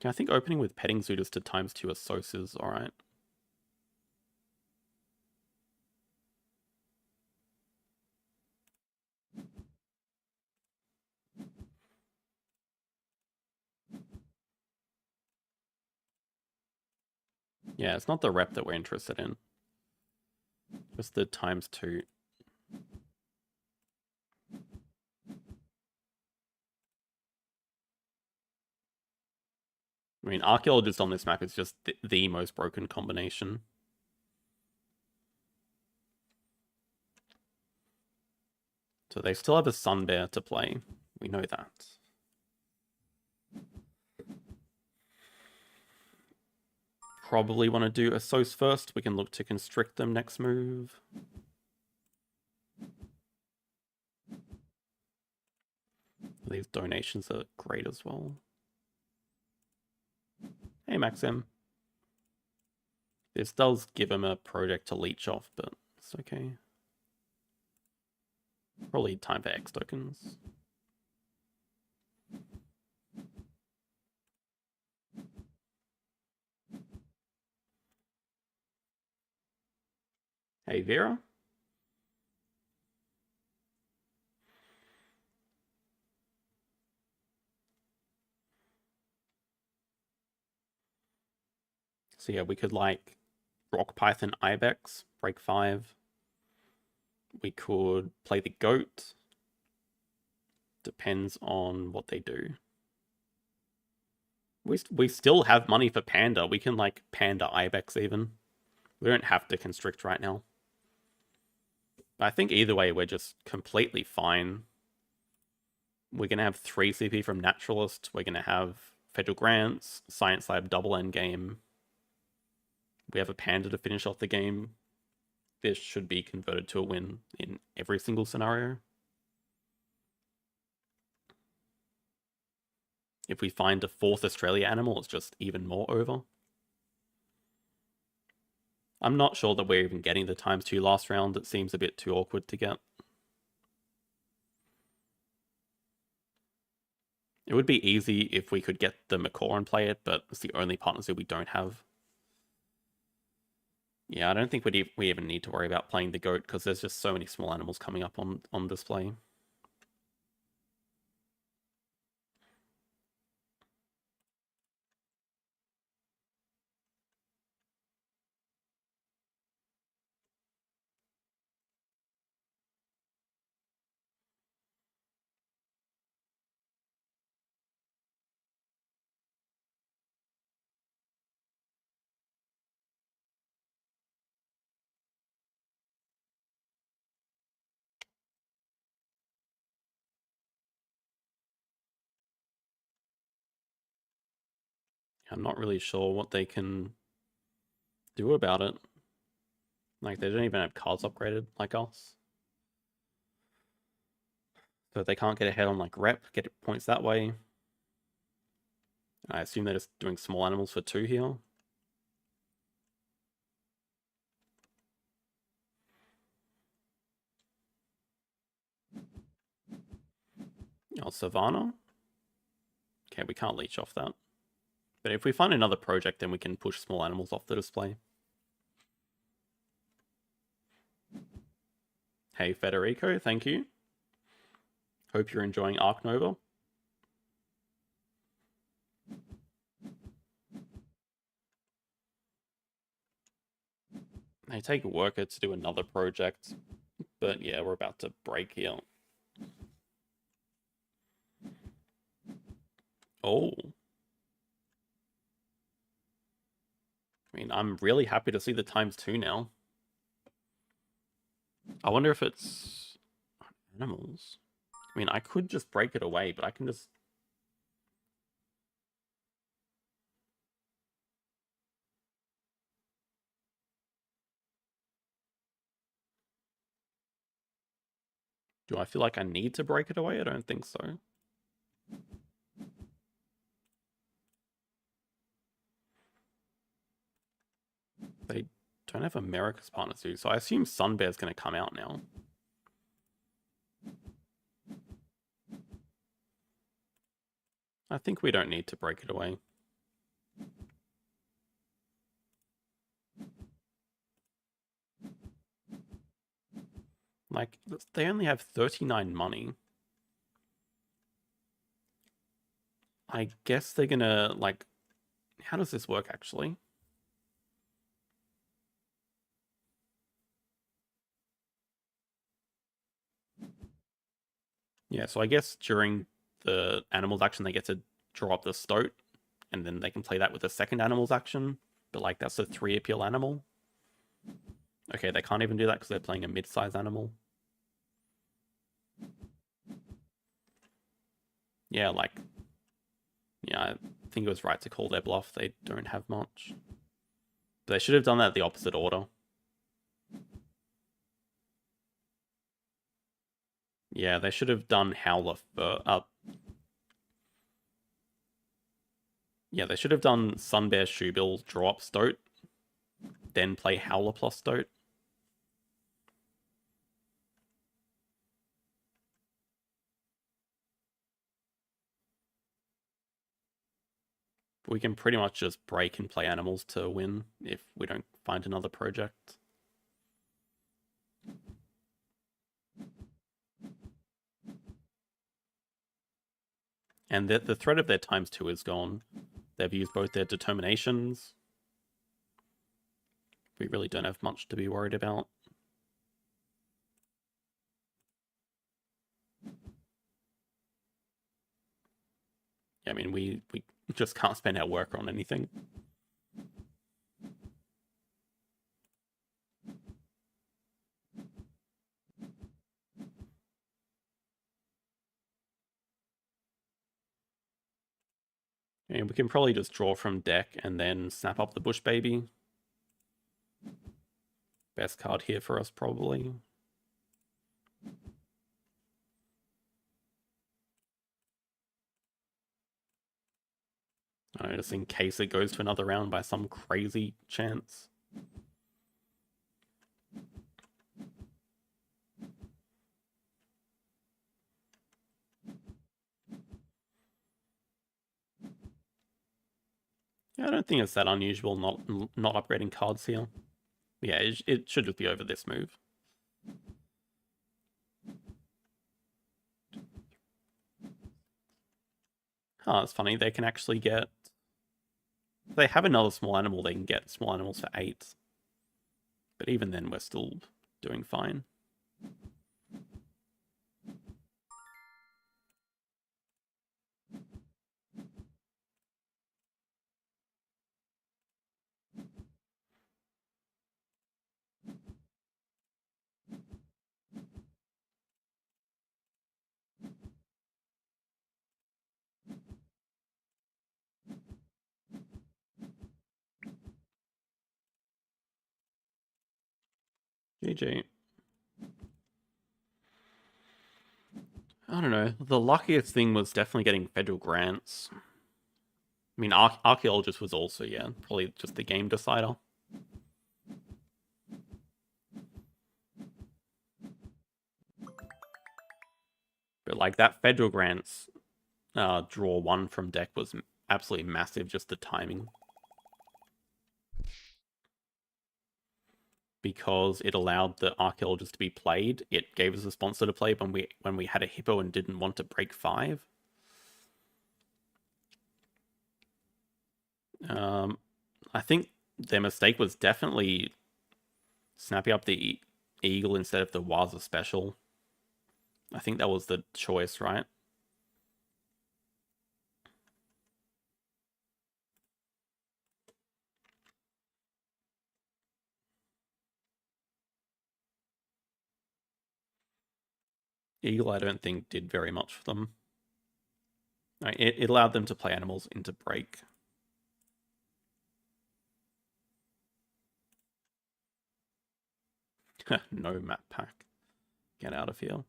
Speaker 1: I think opening with petting zoo just to ×2 Asos is alright. Yeah, it's not the rep that we're interested in. Just the ×2. I mean, Archaeologist on this map is just the most broken combination. So they still have a Sun Bear to play. We know that. Probably want to do Asos first. We can look to constrict them next move. These donations are great as well. Hey, Maxim. This does give him a project to leech off, but it's okay. Probably time for X tokens. Hey, Vera. So yeah, we could like Rock Python Ibex, break 5. We could play the goat. Depends on what they do. We still have money for Panda. We can like Panda Ibex even. We don't have to constrict right now. But I think either way, we're just completely fine. We're going to have 3 CP from Naturalist. We're going to have Federal Grants, Science Lab double end game. We have a Panda to finish off the game. This should be converted to a win in every single scenario. If we find a 4th Australia animal, it's just even more over. I'm not sure that we're even getting the ×2 last round. It seems a bit too awkward to get. It would be easy if we could get the Macaw and play it, but it's the only partners that we don't have. Yeah, I don't think we even need to worry about playing the goat because there's just so many small animals coming up on display. I'm not really sure what they can do about it. Like, they don't even have cards upgraded like us. So they can't get ahead on, like, rep, get points that way. I assume they're just doing small animals for 2 here. Oh, Savannah? Okay, we can't leech off that. But if we find another project, then we can push small animals off the display. Hey, Federico, thank you. Hope you're enjoying Ark Nova. They take a worker to do another project. But yeah, we're about to break here. Oh. I mean, I'm really happy to see the ×2 now. I wonder if it's animals. I mean, I could just break it away, but I can just... Do I feel like I need to break it away? I don't think so. They don't have America's partner too, so I assume Sunbear's going to come out now. I think we don't need to break it away. Like, they only have 39 money. I guess they're gonna, like... How does this work, actually? Yeah, so I guess during the animals action, they get to draw up the stoat, and then they can play that with the second animals action. But, like, that's a 3 appeal animal. Okay, they can't even do that because they're playing a mid-size animal. Yeah, like... Yeah, I think it was right to call their bluff. They don't have much. But they should have done that the opposite order. Yeah, they should have done Howler yeah, they should have done Sunbear, Shoebill, draw up Stoat, then play Howler plus Stoat. We can pretty much just break and play animals to win if we don't find another project. And the threat of their ×2 is gone. They've used both their determinations. We really don't have much to be worried about. I mean, we just can't spend our worker on anything. And we can probably just draw from deck and then snap up the Bush Baby. Best card here for us, probably. Just in case it goes to another round by some crazy chance. Yeah, I don't think it's that unusual not upgrading cards here. Yeah, it should just be over this move. Oh, it's funny. They can actually get... If they have another small animal, they can get small animals for 8. But even then, we're still doing fine. GG. I don't know. The luckiest thing was definitely getting federal grants. I mean, Archaeologist was also, yeah, probably just the game decider. But, like, that federal grants draw 1 from deck was absolutely massive, just the timing. Because it allowed the Archaeologist to be played. It gave us a sponsor to play when we had a Hippo and didn't want to break 5. I think their mistake was definitely Snapping up the eagle instead of the Waza special. I think that was the choice, right? Eagle, I don't think, did very much for them. It allowed them to play animals into break. No map pack. Get out of here.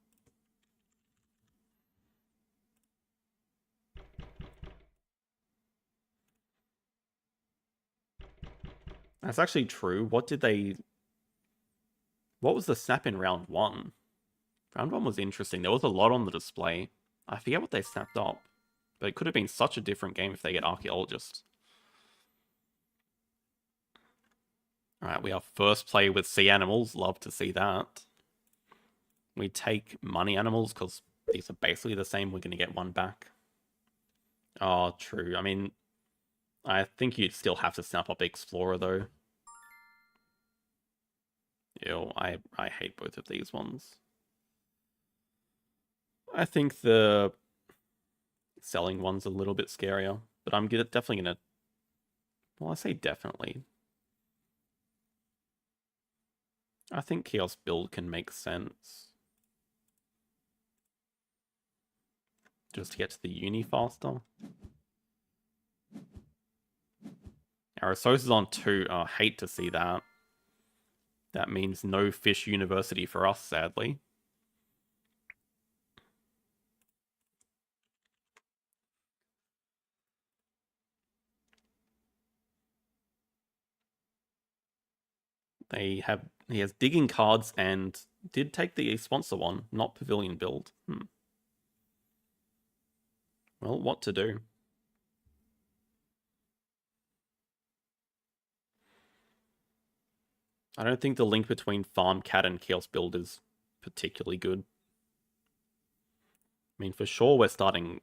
Speaker 1: That's actually true. What was the snap in round 1? Round 1 was interesting. There was a lot on the display. I forget what they snapped up. But it could have been such a different game if they get Archaeologist. Alright, we are first play with sea animals. Love to see that. We take money animals because these are basically the same. We're going to get one back. Oh, true. I mean, I think you'd still have to snap up Explorer, though. Ew, I hate both of these ones. I think the selling one's a little bit scarier, but I'm definitely going to... Well, I say definitely. I think Chaos build can make sense. Just to get to the uni faster. Our resource is on 2. I hate to see that. That means no fish university for us, sadly. He has digging cards and did take the sponsor one, not pavilion build. Well, what to do? I don't think the link between Farm Cat and Chaos Build is particularly good. I mean, for sure we're starting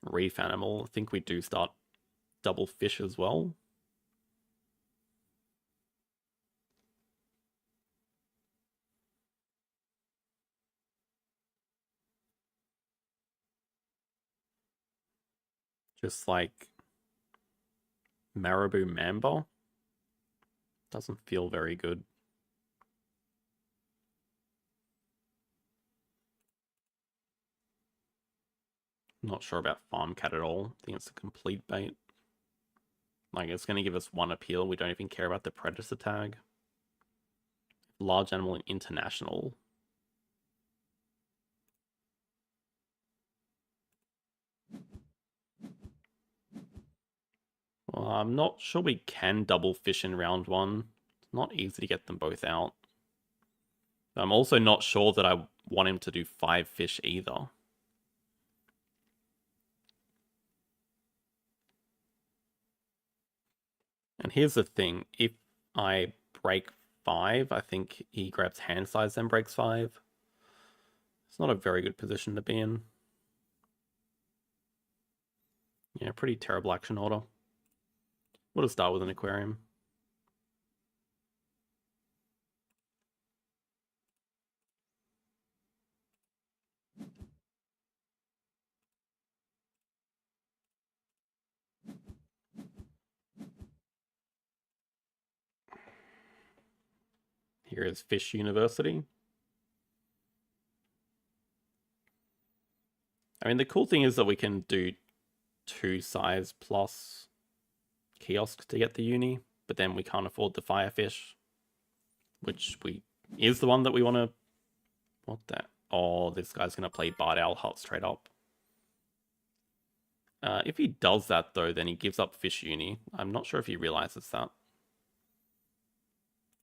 Speaker 1: Reef Animal. I think we do start Double Fish as well. Just like Marabou Mamba. Doesn't feel very good. Not sure about Farm Cat at all. I think it's a complete bait. Like, it's going to give us 1 appeal. We don't even care about the Predator tag. Large Animal and International. Well, I'm not sure we can double fish in round 1. It's not easy to get them both out. I'm also not sure that I want him to do 5 fish either. And here's the thing. If I break 5, I think he grabs hand size and breaks 5. It's not a very good position to be in. Yeah, pretty terrible action order. We'll just start with an aquarium. Here is Fish University. I mean, the cool thing is that we can do 2 size plus kiosk to get the uni, but then we can't afford the firefish, which is the one that we want to... What the... Oh, this guy's going to play Bard Owl Hut straight up. If he does that, though, then he gives up Fish Uni. I'm not sure if he realizes that.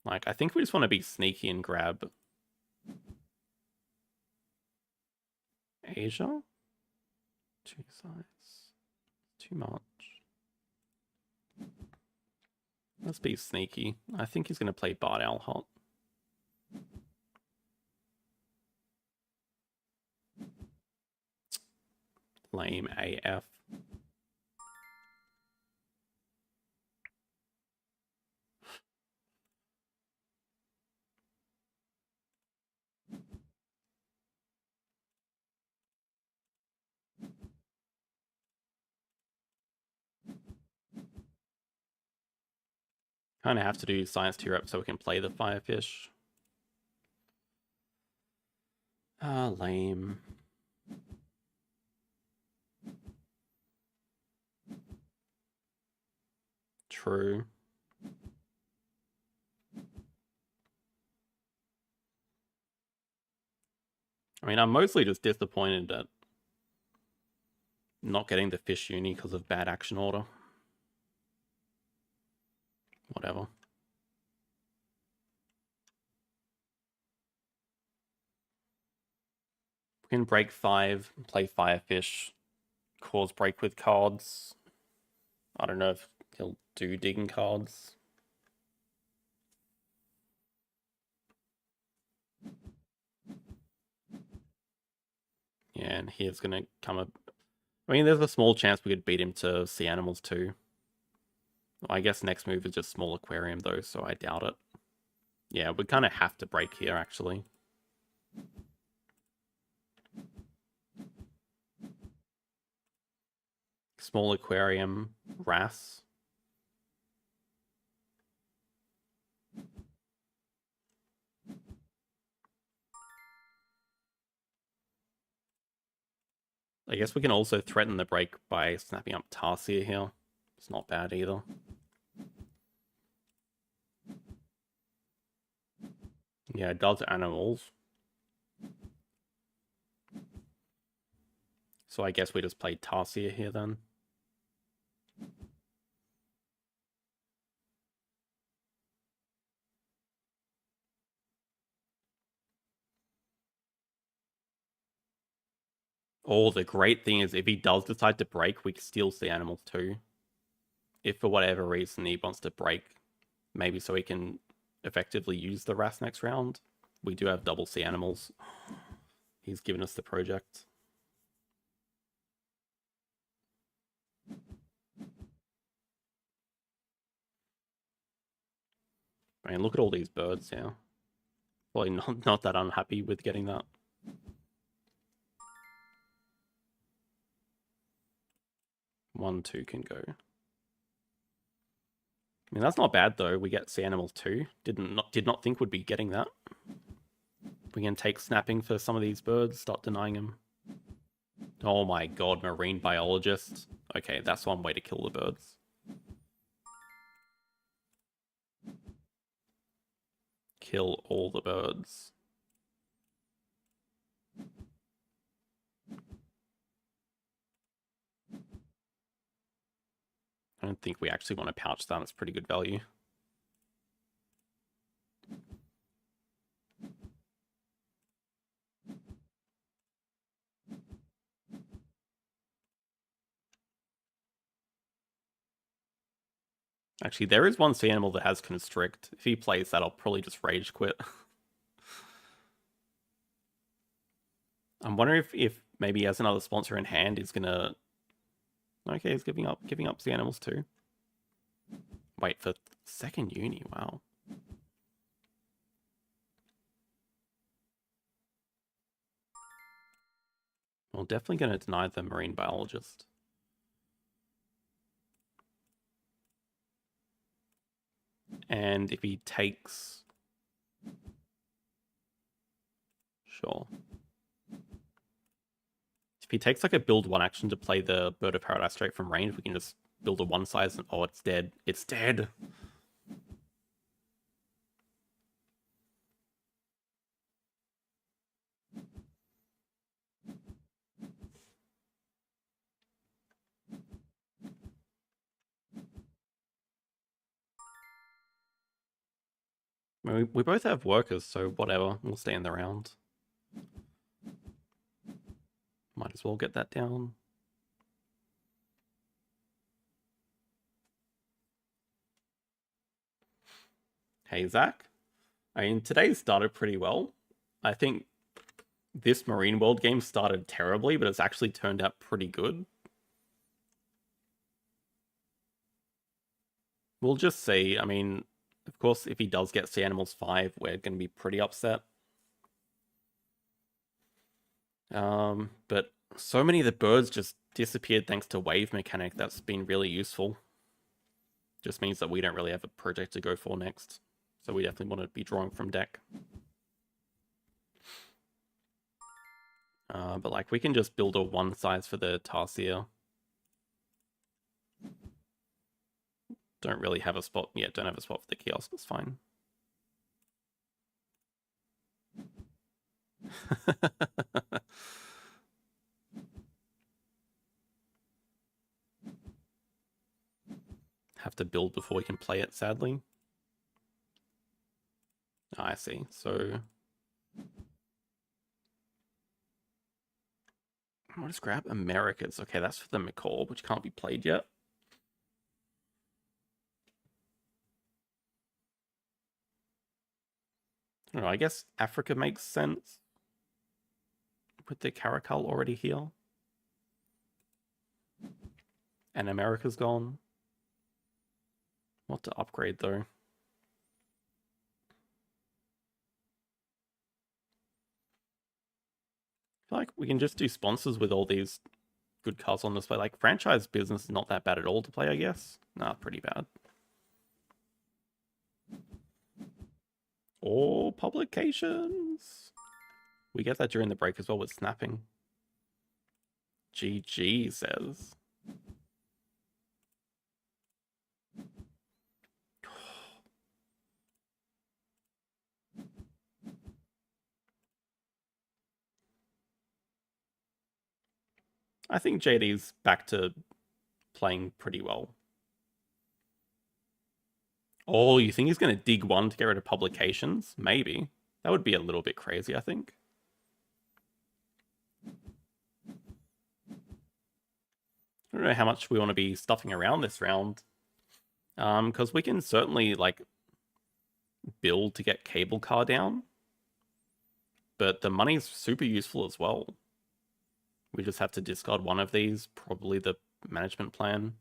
Speaker 1: Like, I think we just want to be sneaky and grab Asia. 2 size. Too much. Let's be sneaky. I think he's going to play Bard Owl Hot. Lame AF. Kind of have to do science tier up so we can play the firefish. Ah, lame. True. I mean, I'm mostly just disappointed at not getting the fish uni because of bad action order. Whatever. We can break 5, play firefish, cause break with cards. I don't know if he'll do digging cards. Yeah, and here's gonna come up. I mean, there's a small chance we could beat him to sea animals too. Well, I guess next move is just small aquarium though, so I doubt it. Yeah, we kind of have to break here actually. Small aquarium, wrasse. I guess we can also threaten the break by snapping up Tarsier here. It's not bad either. Yeah, it does animals. So I guess we just play Tarsier here then. Oh, the great thing is if he does decide to break, we can still see animals too. If for whatever reason he wants to break, maybe so he can effectively use the wrasse next round. We do have double sea animals. He's given us the project. I mean, look at all these birds here. Probably not that unhappy with getting that. One, two can go. I mean, that's not bad though. We get sea animals too. Did not think would be getting that. We can take snapping for some of these birds. Start denying them. Oh my god, marine biologist. Okay, that's one way to kill the birds. Kill all the birds. I don't think we actually want to pouch that. It's pretty good value. Actually, there is one sea animal that has constrict. If he plays that, I'll probably just rage quit. I'm wondering if maybe he has another sponsor in hand, he's gonna. Okay, he's giving up sea animals too. Wait for second uni. Wow. Well, definitely gonna deny the marine biologist. And if he takes, sure. If he takes like a build one action to play the Bird of Paradise straight from range, we can just build a one size and oh, it's dead. It's dead. I mean, we both have workers, so whatever. We'll stay in the round. Might as well get that down. Hey, Zach. I mean, today started pretty well. I think this Marine World game started terribly, but it's actually turned out pretty good. We'll just see. I mean, of course, if he does get Sea Animals 5, we're going to be pretty upset. But so many of the birds just disappeared thanks to wave mechanic. That's been really useful. Just means that we don't really have a project to go for next. So we definitely want to be drawing from deck. But like we can just build a one size for the Tarsier. Don't really have a spot yet. Don't have a spot for the kiosk. It's fine. Have to build before we can play it, sadly. Oh, I see. So I'll just grab Americas. Okay, that's for the McCall, which can't be played yet. I don't know, I guess Africa makes sense. With the Caracal already here. And America's gone. What to upgrade though? I feel like we can just do sponsors with all these good cards on display. Like franchise business is not that bad at all to play, I guess. Nah, pretty bad. Or publications. We get that during the break as well with snapping. GG says. I think JD's back to playing pretty well. Oh, you think he's going to dig one to get rid of publications? Maybe. That would be a little bit crazy, I think. I don't know how much we want to be stuffing around this round. Because we can certainly, like, build to get cable car down. But the money's super useful as well. We just have to discard one of these, probably the management plan.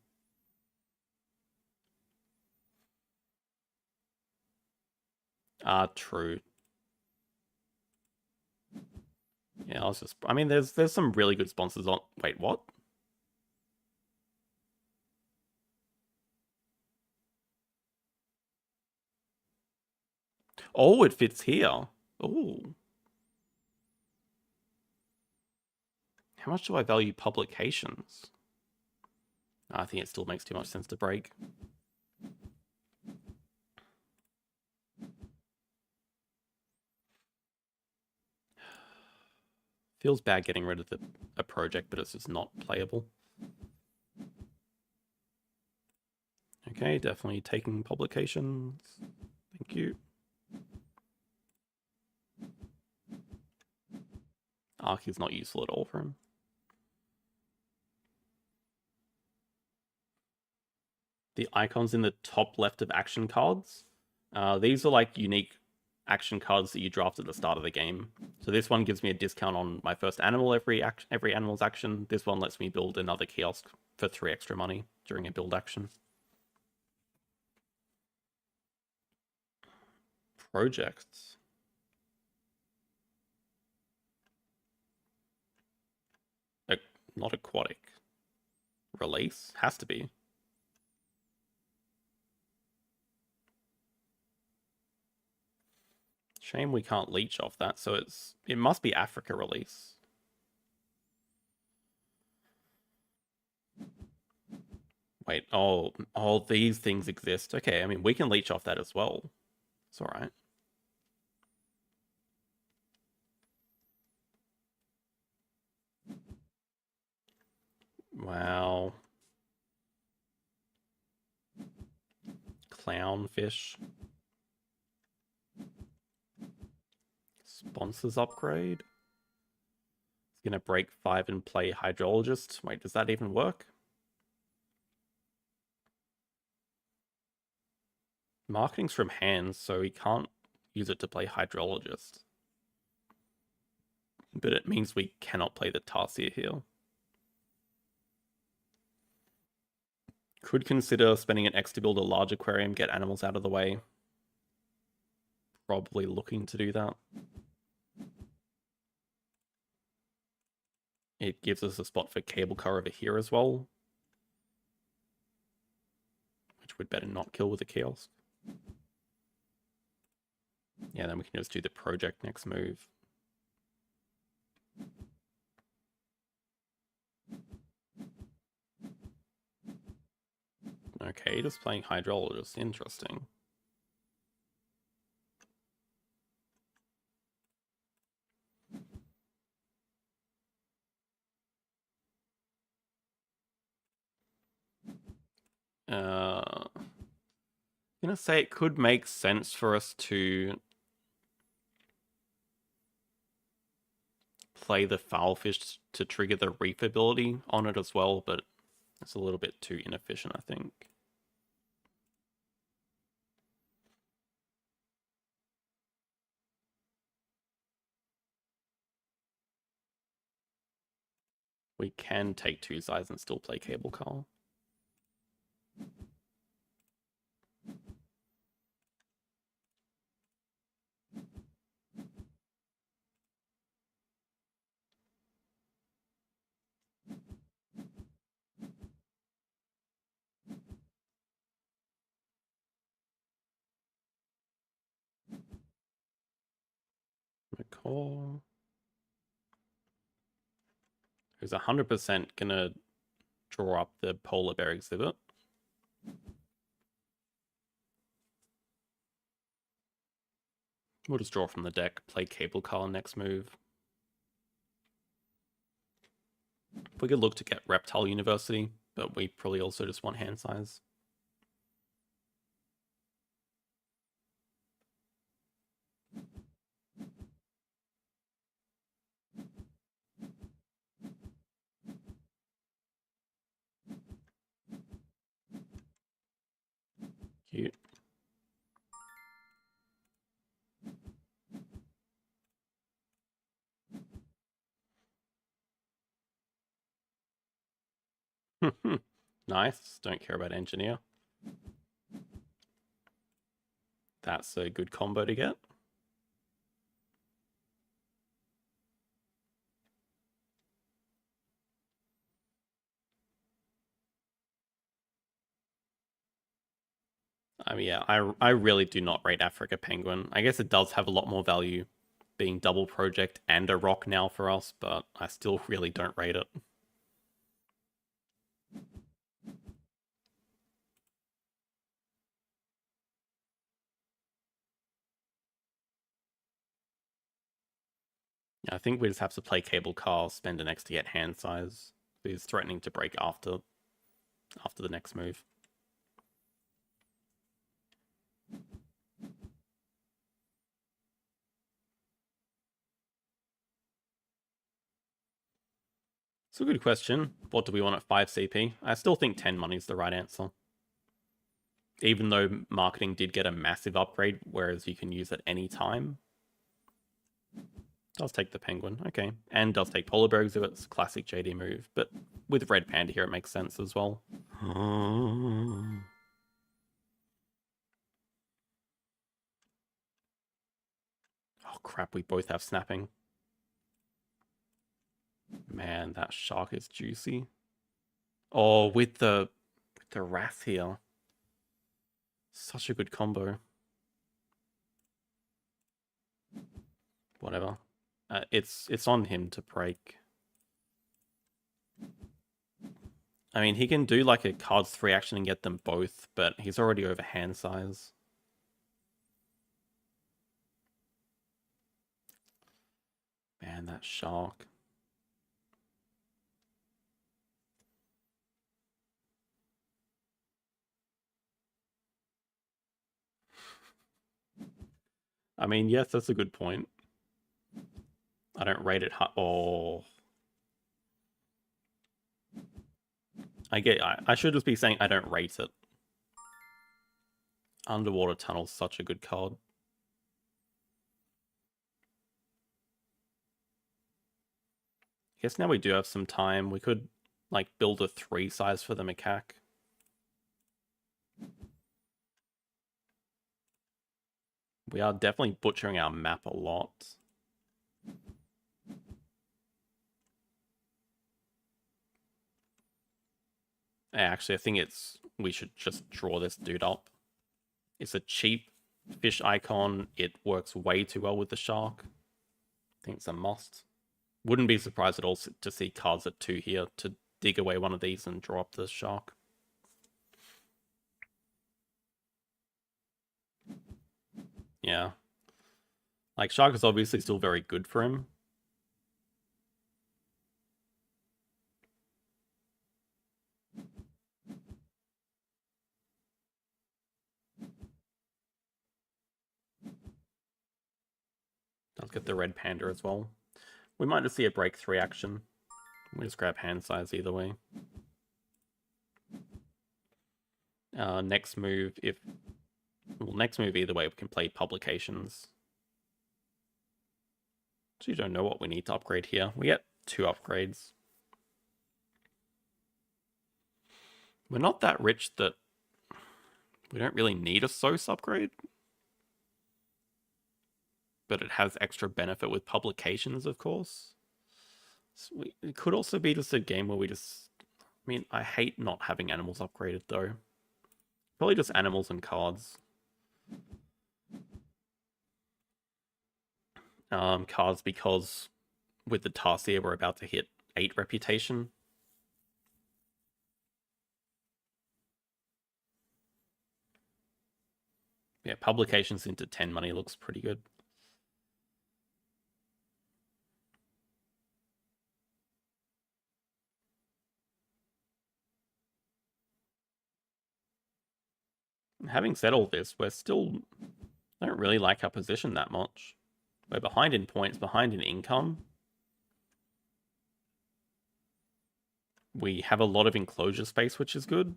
Speaker 1: True. Yeah, I mean, there's some really good sponsors on. Wait, what? Oh, it fits here. Oh. How much do I value publications? I think it still makes too much sense to break. Feels bad getting rid of a project, but it's just not playable. Okay, definitely taking publications. Thank you. Arc is not useful at all for him. The icons in the top left of action cards. These are like unique action cards that you draft at the start of the game. So this one gives me a discount on my first animal every animal's action. This one lets me build another kiosk for 3 extra money during a build action. Projects. Not aquatic. Release? Has to be. Shame we can't leech off that, so it must be Africa release. Wait, oh, these things exist. Okay, I mean, we can leech off that as well. It's alright. Wow. Clownfish. Sponsors upgrade. It's gonna break 5 and play hydrologist. Wait, does that even work? Marketing's from hands, so he can't use it to play hydrologist. But it means we cannot play the Tarsier here. Could consider spending an X to build a large aquarium, get animals out of the way. Probably looking to do that. It gives us a spot for cable car over here as well. Which we'd better not kill with a kiosk. Yeah, then we can just do the project next move. Okay, just playing hydrologist. Interesting. I'm gonna say it could make sense for us to play the Foulfish to trigger the Reef ability on it as well, but it's a little bit too inefficient, I think. We can take 2 sides and still play Cable Car. McCall. Who's 100% gonna draw up the polar bear exhibit. We'll just draw from the deck, play Cable Car next move. We could look to get Reptile University, but we probably also just want hand size. Cute. Nice. Don't care about engineer. That's a good combo to get. I mean, yeah, I really do not rate Africa Penguin. I guess it does have a lot more value being double project and a rock now for us, but I still really don't rate it. I think we just have to play Cable Car, spend an X to get hand size. He's threatening to break after the next move. It's a good question. What do we want at 5 CP? I still think 10 money is the right answer. Even though marketing did get a massive upgrade, whereas you can use it any time. Does take the penguin, okay. And does take polar bear exhibits, classic JD move. But with red panda here, it makes sense as well. Oh crap, we both have snapping. Man, that shark is juicy. Oh, with the wrath here. Such a good combo. Whatever. It's on him to break. I mean, he can do like a cards 3 action and get them both, but he's already over hand size. Man, that shark. I mean, yes, that's a good point. I don't rate it. Oh. I should just be saying I don't rate it. Underwater Tunnel's such a good card. I guess now we do have some time. We could, like, build a 3 size for the macaque. We are definitely butchering our map a lot. Actually, I think it's we should just draw this dude up. It's a cheap fish icon. It works way too well with the shark. I think it's a must. Wouldn't be surprised at all to see cards at 2 here to dig away one of these and draw up the shark. Yeah. Like, shark is obviously still very good for him. Let's get the red panda as well. We might just see a break 3 action. We just grab hand size either way. Next move, next move either way, we can play publications. So you don't know what we need to upgrade here. We get 2 upgrades. We're not that rich that we don't really need a SOS upgrade. But it has extra benefit with publications, of course. So it could also be just a game where we just... I mean, I hate not having animals upgraded, though. Probably just animals and cards. Cards because with the Tarsier, we're about to hit 8 reputation. Yeah, publications into 10 money looks pretty good. Having said all this, we're still... I don't really like our position that much. We're behind in points, behind in income. We have a lot of enclosure space, which is good.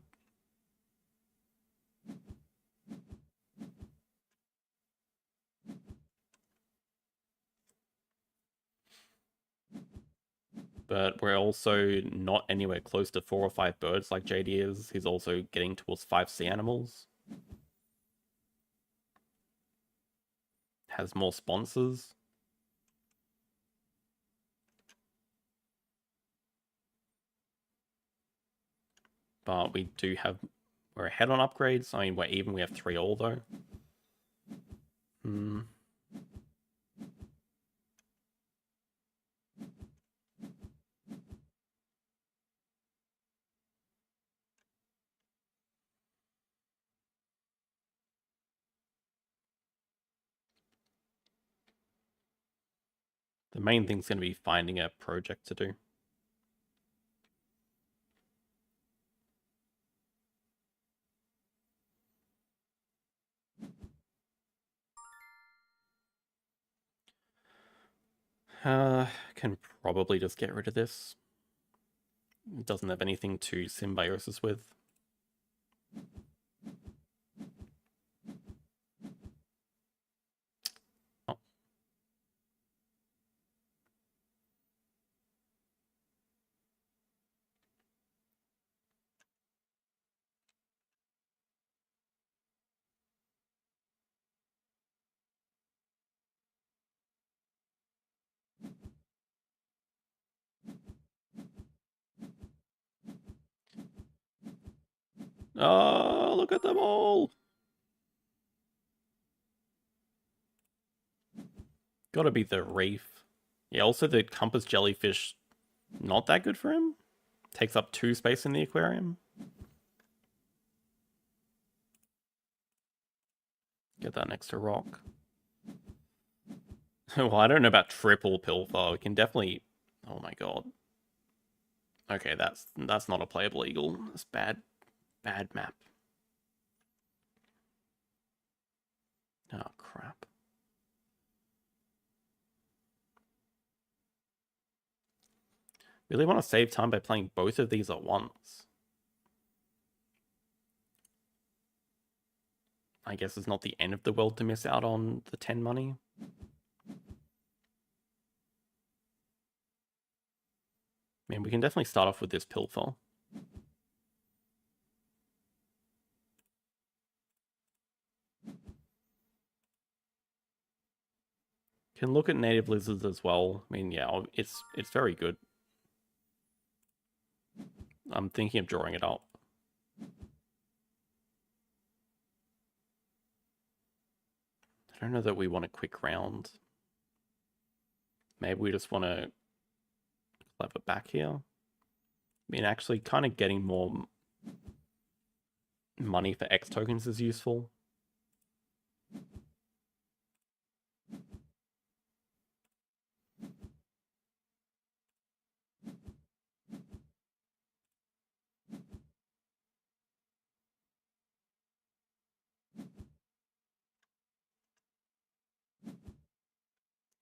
Speaker 1: But we're also not anywhere close to 4 or 5 birds like JD is. He's also getting towards 5 sea animals. Has more sponsors. But we do have... We're ahead on upgrades. I mean, we're even. We have 3 all, though. The main thing's going to be finding a project to do. Can probably just get rid of this. It doesn't have anything to symbiosis with. Oh. Oh, look at them all! Gotta be the reef. Yeah, also the compass jellyfish, not that good for him. Takes up 2 space in the aquarium. Get that next to rock. Well, I don't know about triple pilfer. We can definitely... Oh my god. Okay, that's not a playable eagle. That's bad. Bad map. Oh, crap. Really want to save time by playing both of these at once. I guess it's not the end of the world to miss out on the 10 money. I mean, we can definitely start off with this pilfer. Can look at native lizards as well. I mean, yeah, it's very good. I'm thinking of drawing it up. don't know that we want a quick round. Maybe we just want to clever back here. I mean, actually kind of getting more money for X tokens is useful.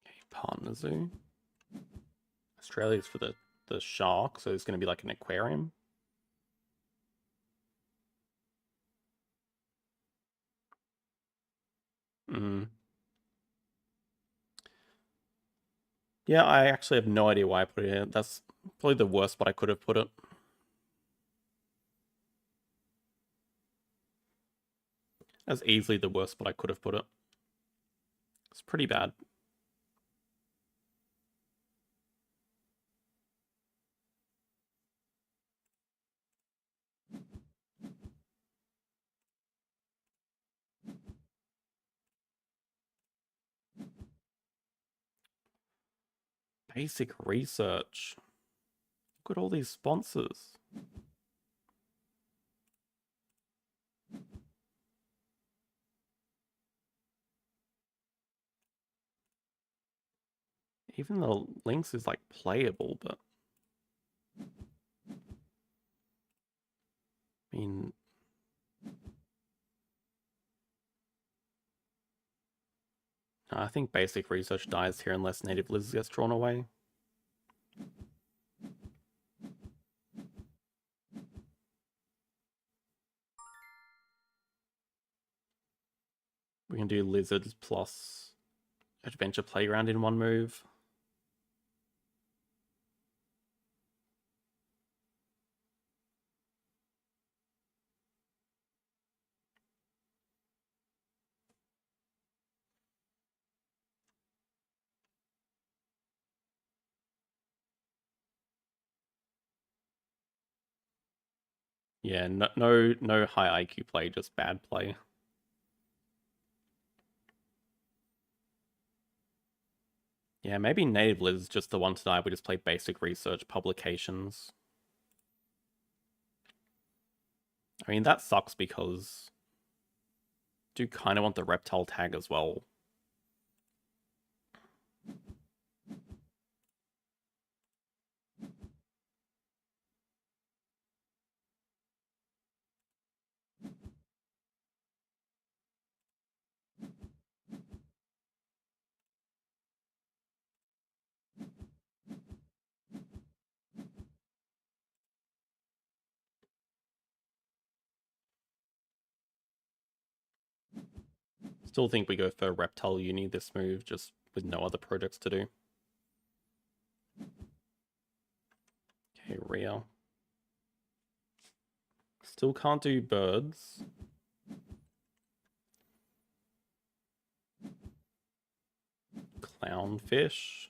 Speaker 1: Okay, partner zoo. Australia's for the shark, so it's going to be like an aquarium. Mm. Yeah, I actually have no idea why I put it here. That's probably the worst spot I could have put it. That's easily the worst spot I could have put it. It's pretty bad. Basic research. Look at all these sponsors. Even the links is like playable, but I mean, I think basic research dies here unless native lizards gets drawn away. We can do lizards plus adventure playground in one move. Yeah, no high IQ play, just bad play. Yeah, maybe native lizard's just the one to die. We just play basic research publications. I mean, that sucks because I do kind of want the reptile tag as well. Still think we go for reptile uni this move, just with no other projects to do. Okay, Rio. Still can't do birds. Clownfish.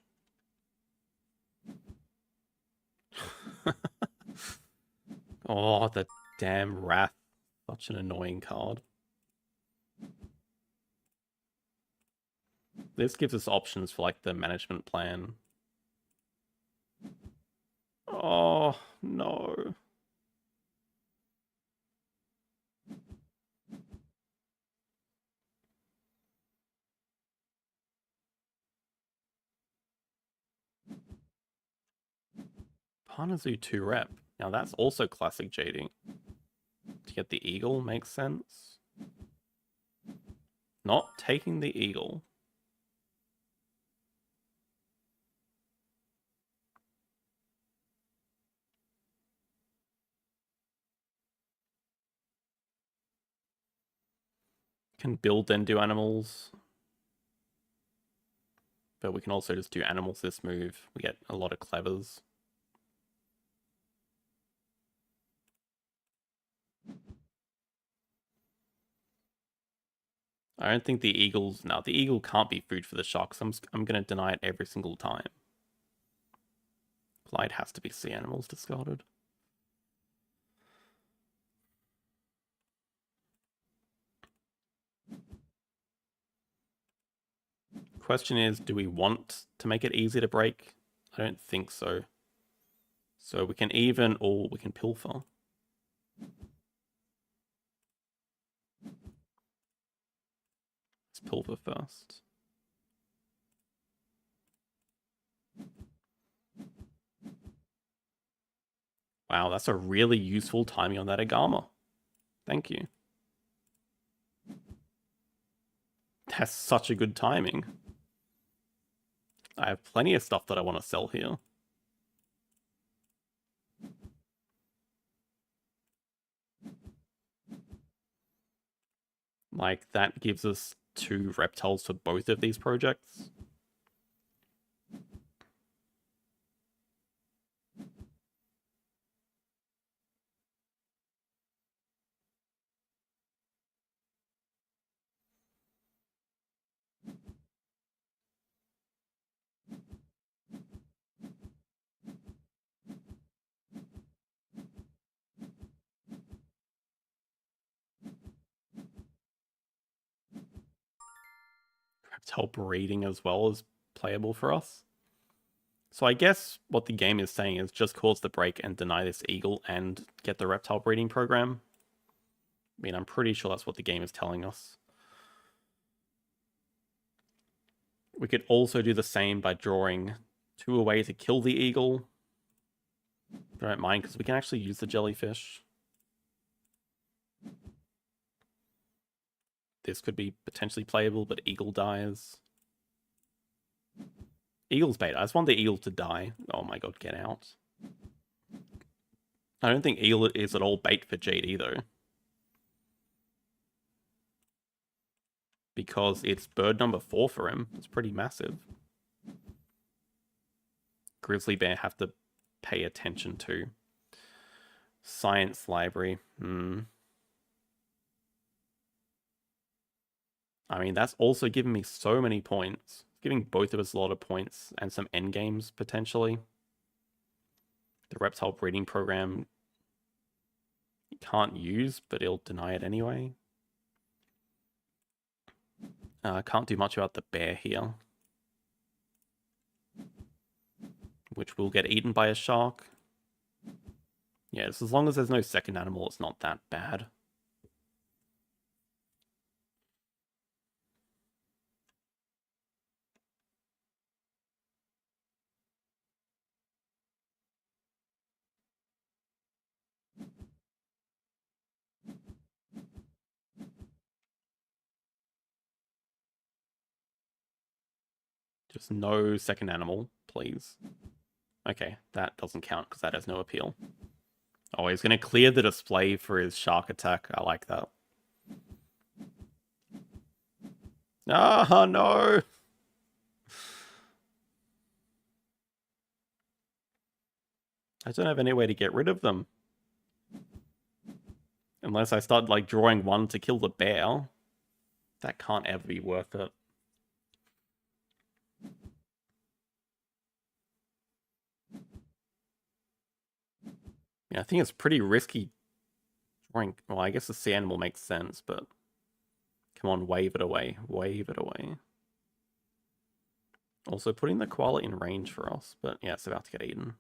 Speaker 1: Oh, the damn wrath. Such an annoying card. This gives us options for like the management plan. Oh, no. Parnazu 2 rep. Now that's also classic JD. To get the eagle makes sense. Not taking the eagle. Can build then do animals. But we can also just do animals this move. We get a lot of clevers. I don't think the eagles... No, the eagle can't be food for the sharks. I'm going to deny it every single time. Glide has to be sea animals discarded. Question is, do we want to make it easy to break? I don't think so. So we can even or we can pilfer. Let's pilfer first. Wow, that's a really useful timing on that Agama. Thank you. That's such a good timing. I have plenty of stuff that I want to sell here. Like, that gives us 2 reptiles for both of these projects. Reptile breeding as well is playable for us. So I guess what the game is saying is just cause the break and deny this eagle and get the reptile breeding program. I mean, I'm pretty sure that's what the game is telling us. We could also do the same by drawing 2 away to kill the eagle. I don't mind, because we can actually use the jellyfish. This could be potentially playable, but eagle dies. Eagle's bait. I just want the eagle to die. Oh my god, get out. I don't think eagle is at all bait for Jade either. Because it's bird number 4 for him. It's pretty massive. Grizzly bear have to pay attention to. Science library. I mean, that's also giving me so many points. It's giving both of us a lot of points and some end games potentially. The reptile breeding program you can't use, but it'll deny it anyway. Can't do much about the bear here, which will get eaten by a shark. Yes, as long as there's no second animal, it's not that bad. Just no second animal, please. Okay, that doesn't count because that has no appeal. Oh, he's going to clear the display for his shark attack. I like that. Ah, no! I don't have any way to get rid of them. Unless I start, like, drawing 1 to kill the bear. That can't ever be worth it. Yeah, I think it's pretty risky drawing. Well, I guess the sea animal makes sense, but come on, wave it away. Wave it away. Also, putting the koala in range for us, but yeah, it's about to get eaten.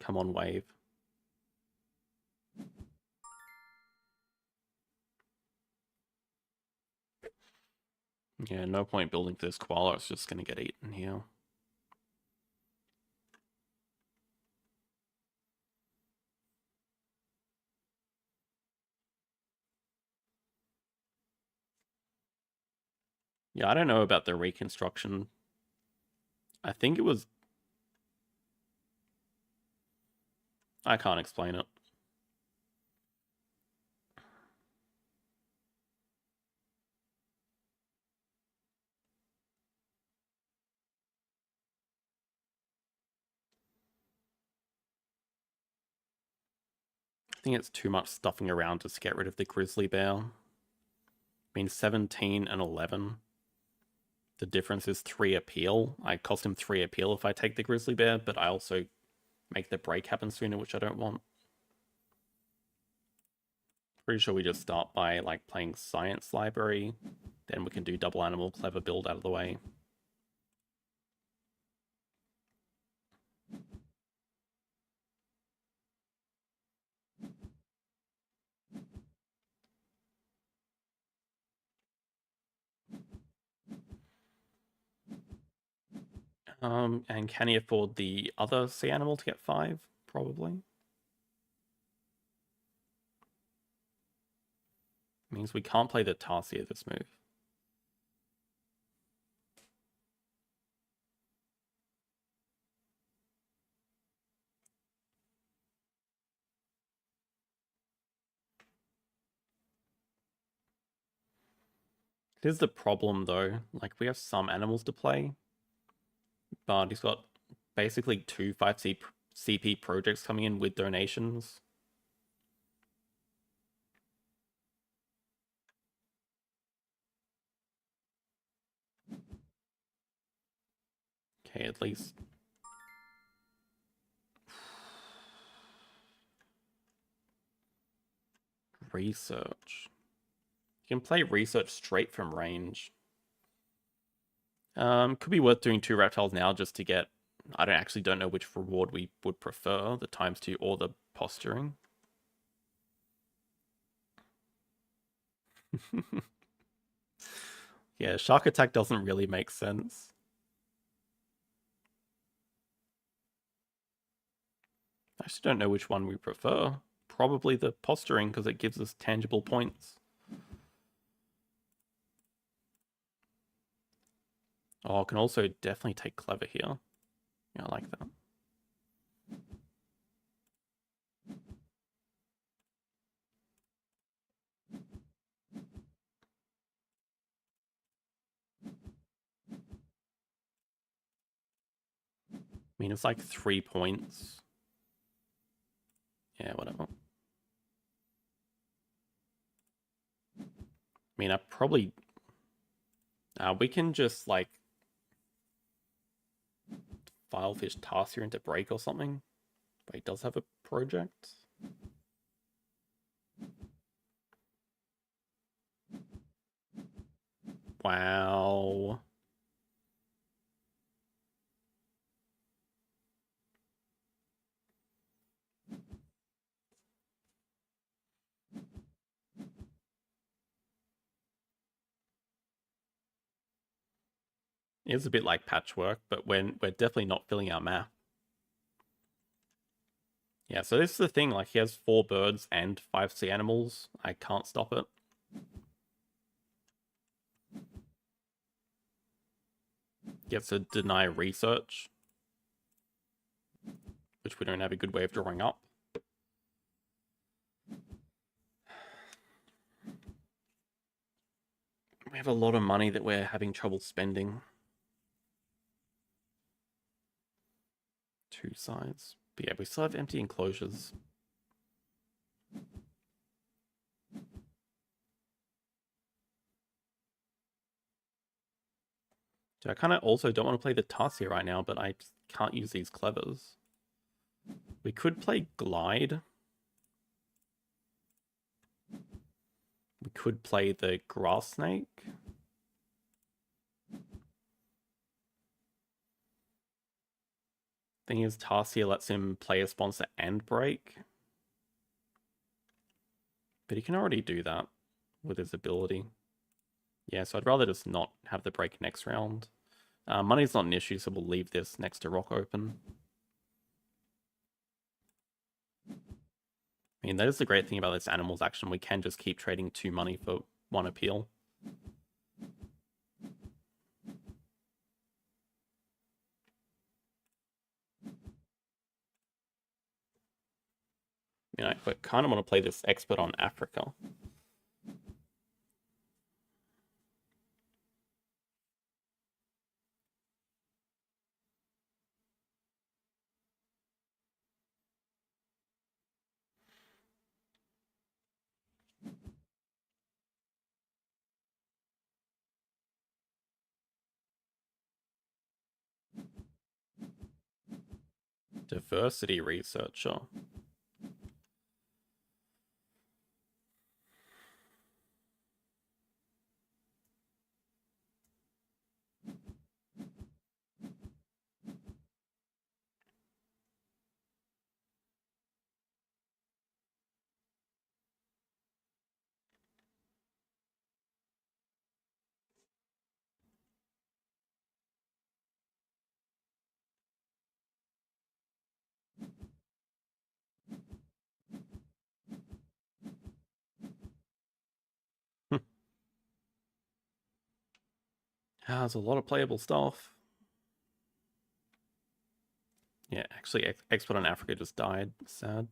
Speaker 1: Come on, wave. Yeah, no point building for this koala, it's just going to get eaten here. Yeah, I don't know about the reconstruction. I think it was... I can't explain it. I think it's too much stuffing around just to get rid of the grizzly bear. I mean, 17 and 11. The difference is 3 appeal. I cost him 3 appeal if I take the grizzly bear, but I also make the break happen sooner, which I don't want. Pretty sure we just start by like playing science library. Then we can do double animal clever build out of the way. And can he afford the other sea animal to get 5? Probably. Means we can't play the Tarsier this move. Here's the problem though. Like, we have some animals to play, but he's got basically two 5CP projects coming in with donations. Okay, at least. Research. You can play research straight from range. Could be worth doing 2 reptiles now just to get. I don't know which reward we would prefer, the ×2 or the posturing. Yeah, shark attack doesn't really make sense. I actually don't know which one we prefer. Probably the posturing because it gives us tangible points. Oh, I can also definitely take clever here. Yeah, I like that. I mean, it's like 3 points. Yeah, whatever. I mean, I probably... we can just, like, Filefish Tarsier into break or something. But he does have a project. Wow. It is a bit like patchwork, but when we're definitely not filling our map. Yeah, so this is the thing, like he has 4 birds and 5 sea animals. I can't stop it. Gets to deny research, which we don't have a good way of drawing up. We have a lot of money that we're having trouble spending. 2 sides. But yeah, we still have empty enclosures. So I kind of also don't want to play the Tarsier right now, but I can't use these clevers. We could play Glide. We could play the Grass Snake. Thing is, Tarsier lets him play a sponsor and break. But he can already do that with his ability. Yeah, so I'd rather just not have the break next round. Money's not an issue, so we'll leave this next to Rock open. I mean, that is the great thing about this animals action. We can just keep trading 2 money for 1 appeal. You know, I kind of want to play this expert on Africa. Diversity researcher. There's a lot of playable stuff. Yeah, actually, Expert on Africa just died. Sad.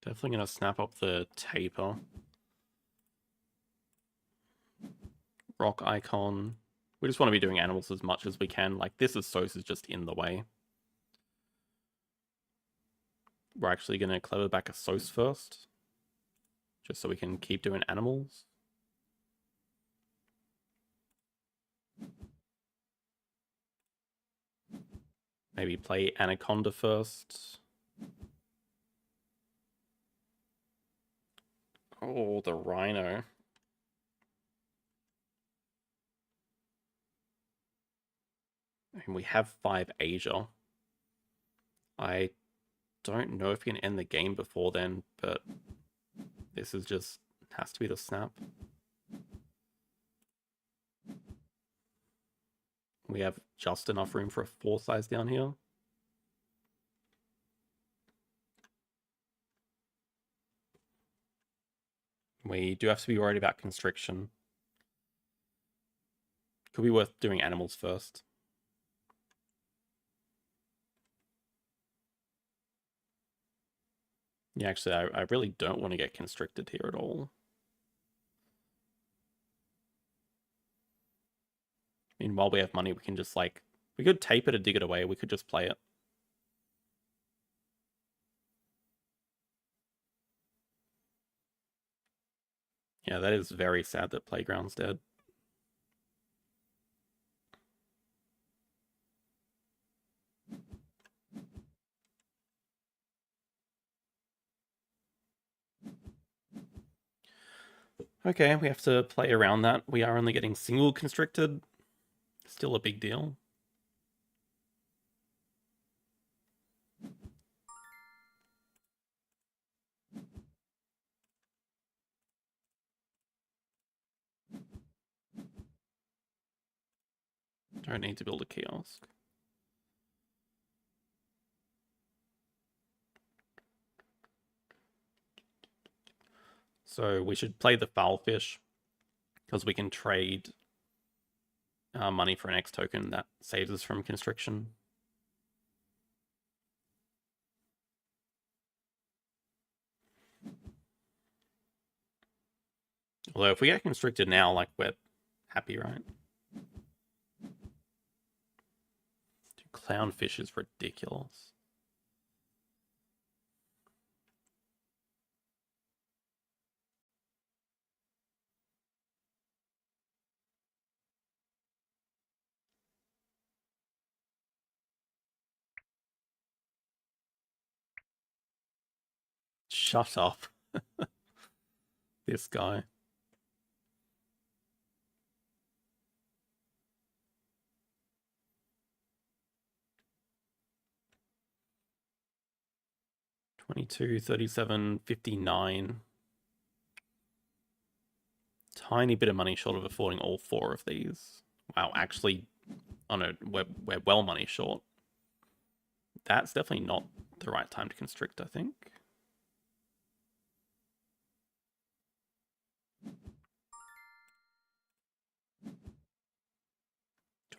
Speaker 1: Definitely gonna snap up the taper. Rock icon. We just want to be doing animals as much as we can. Like, this is Sos is just in the way. We're actually gonna clever back a Sos first. Just so we can keep doing animals. Maybe play Anaconda first. Oh, the Rhino. And we have 5 Asia. I don't know if we can end the game before then, but this is just has to be the snap. We have just enough room for a 4 size down here. We do have to be worried about constriction. Could be worth doing animals first. Yeah, actually, I really don't want to get constricted here at all. I mean, while we have money, we can just, like, we could tape it or dig it away. We could just play it. Yeah, that is very sad that Playground's dead. Okay, we have to play around that. We are only getting single constricted. Still a big deal. Don't need to build a kiosk. So we should play the foul fish because we can trade money for an X token that saves us from constriction. Although if we get constricted now, like, we're happy, right? Dude, clownfish is ridiculous. Shut up. This guy. $22, $37, $59. Tiny bit of money short of affording all 4 of these. Wow, actually, oh no, we're well money short. That's definitely not the right time to constrict, I think.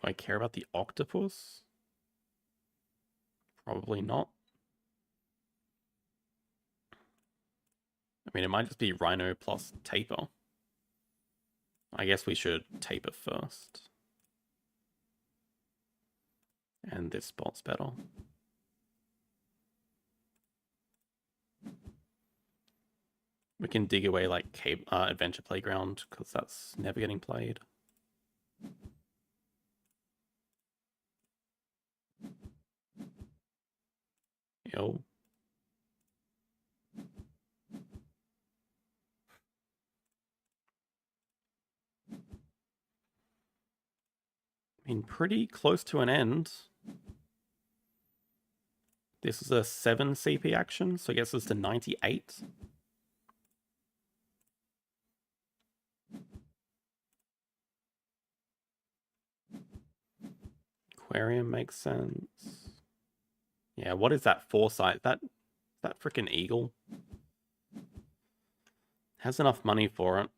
Speaker 1: Do I care about the octopus? Probably not. I mean, it might just be Rhino plus Taper. I guess we should Taper first. And this spot's better. We can dig away like Adventure Playground, because that's never getting played. Yo. I mean, pretty close to an end. This is a 7 CP action, so I guess it's to 98. Aquarium makes sense. Yeah, what is that foresight? That freaking eagle. Has enough money for it.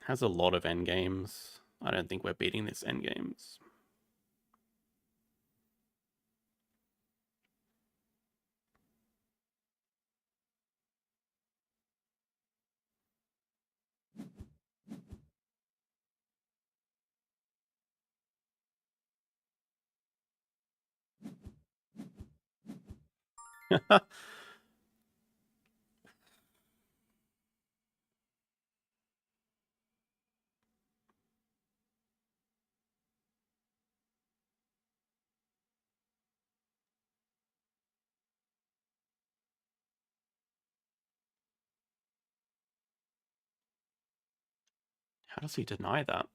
Speaker 1: Has a lot of endgames. I don't think we're beating this endgames. How does he deny that?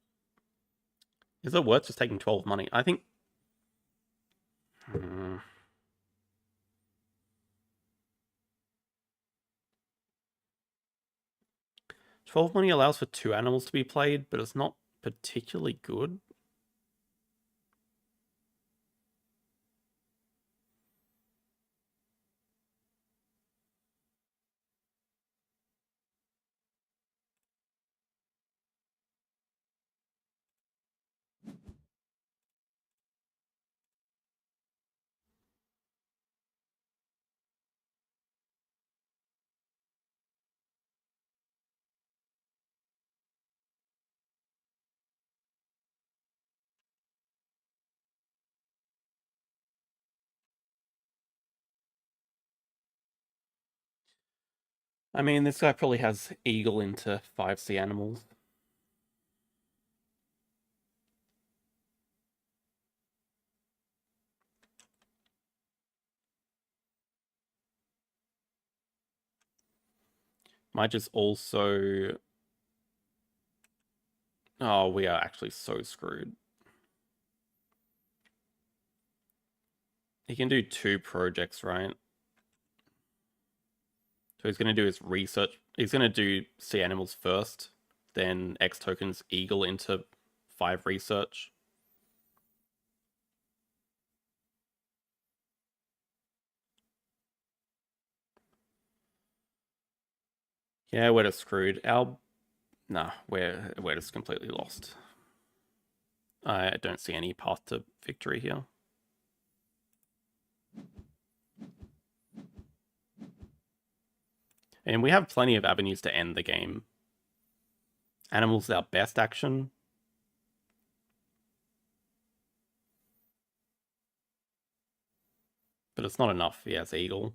Speaker 1: Is it worth just taking 12 money? I think... 12 money allows for 2 animals to be played, but it's not particularly good. I mean, this guy probably has eagle into 5C animals. Might just also... Oh, we are actually so screwed. He can do 2 projects, right? So he's going to do his research. He's going to do sea animals first, then X tokens eagle into 5 research. Yeah, we're just screwed. Nah, we're just completely lost. I don't see any path to victory here. And we have plenty of avenues to end the game. Animals is our best action. But it's not enough. He has eagle.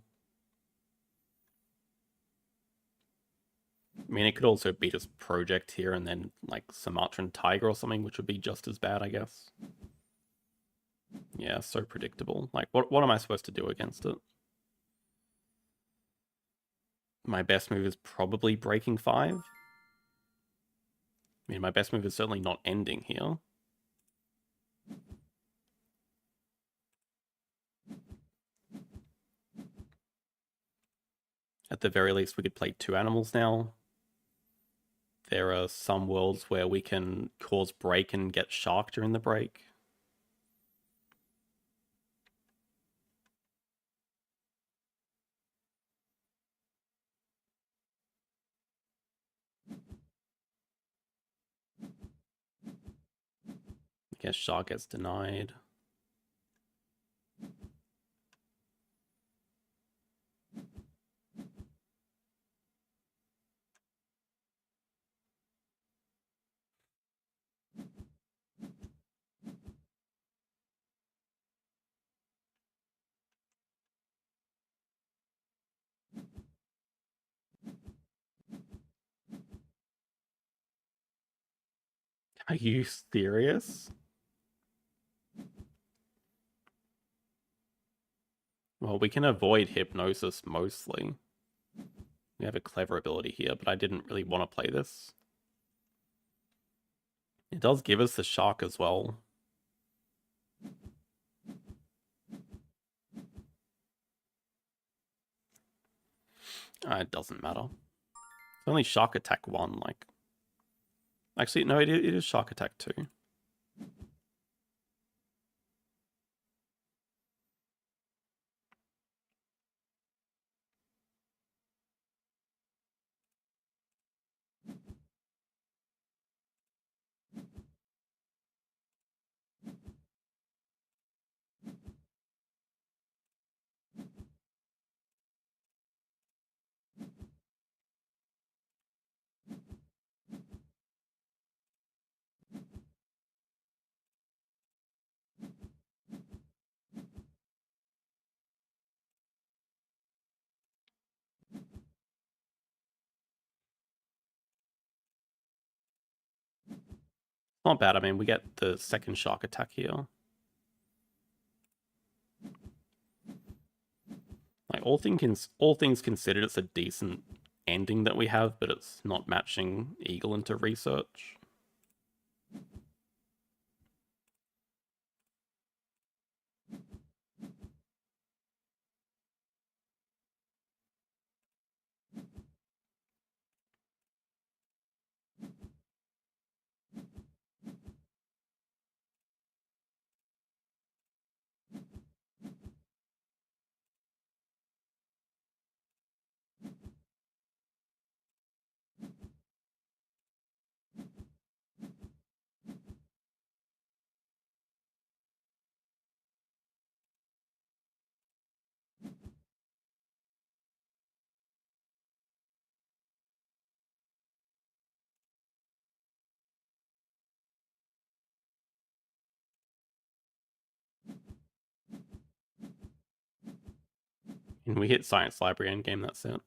Speaker 1: I mean, it could also beat his project here and then like Sumatran tiger or something, which would be just as bad, I guess. Yeah, so predictable. Like, what am I supposed to do against it? My best move is probably breaking 5. I mean, my best move is certainly not ending here. At the very least, we could play 2 animals now. There are some worlds where we can cause break and get shark during the break. I guess shark gets denied. Are you serious? Well, we can avoid hypnosis mostly. We have a clever ability here, but I didn't really want to play this. It does give us the shark as well. It doesn't matter. It's only shark attack 1, like... Actually, no, it is shark attack 2. Not bad. I mean, we get the second shark attack here. Like all things considered, it's a decent ending that we have, but it's not matching Eagle into research. And we hit Science Library endgame, that's it.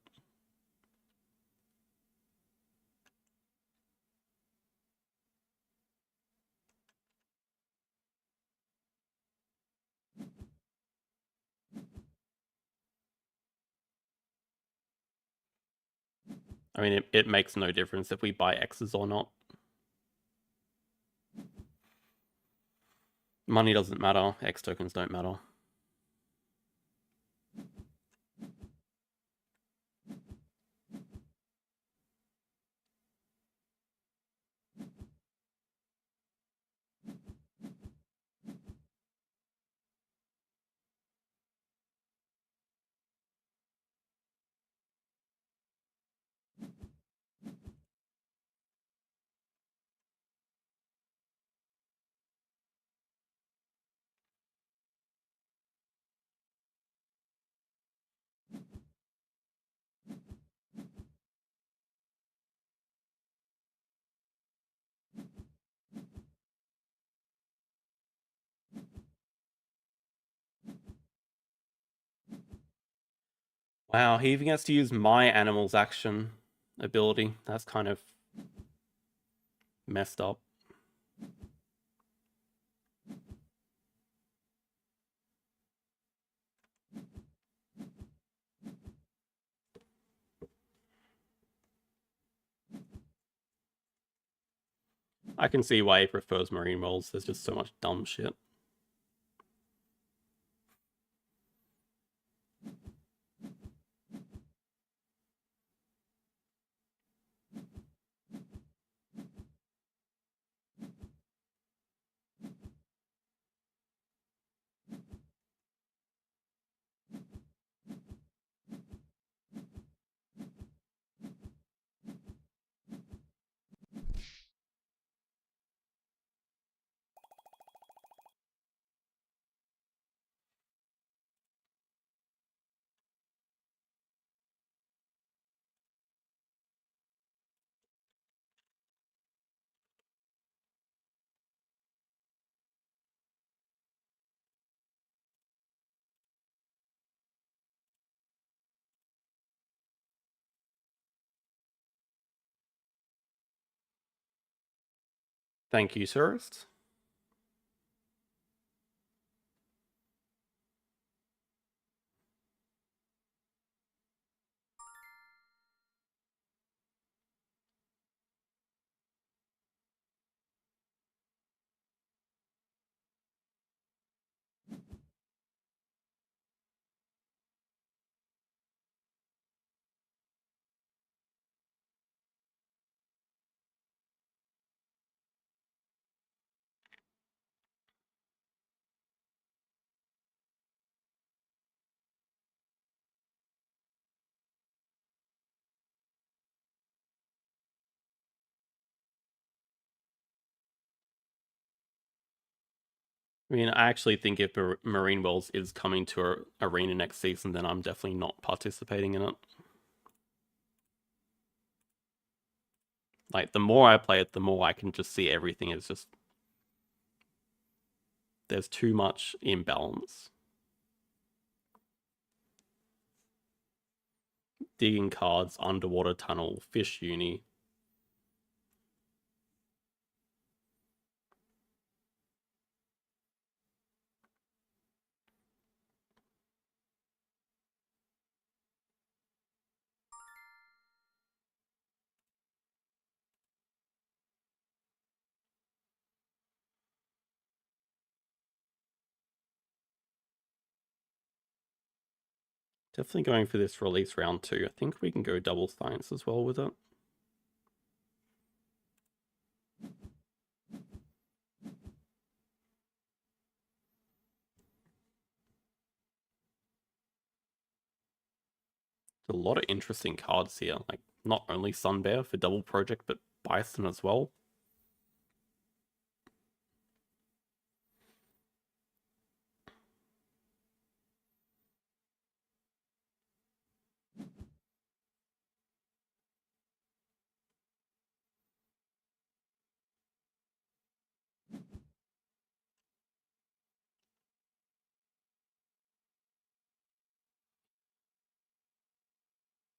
Speaker 1: I mean, it makes no difference if we buy X's or not. Money doesn't matter. X tokens don't matter. Wow, he even gets to use my animal's action ability. That's kind of messed up. I can see why he prefers marine rolls. There's just so much dumb shit. Thank you, tourist. I mean, I actually think if Marine Worlds is coming to a arena next season, then I'm definitely not participating in it. Like, the more I play it, the more I can just see everything is just... There's too much imbalance. Digging cards, underwater tunnel, fish uni. Definitely going for this release round 2. I think we can go double science as well with it. A lot of interesting cards here, like not only Sun Bear for double project, but Bison as well.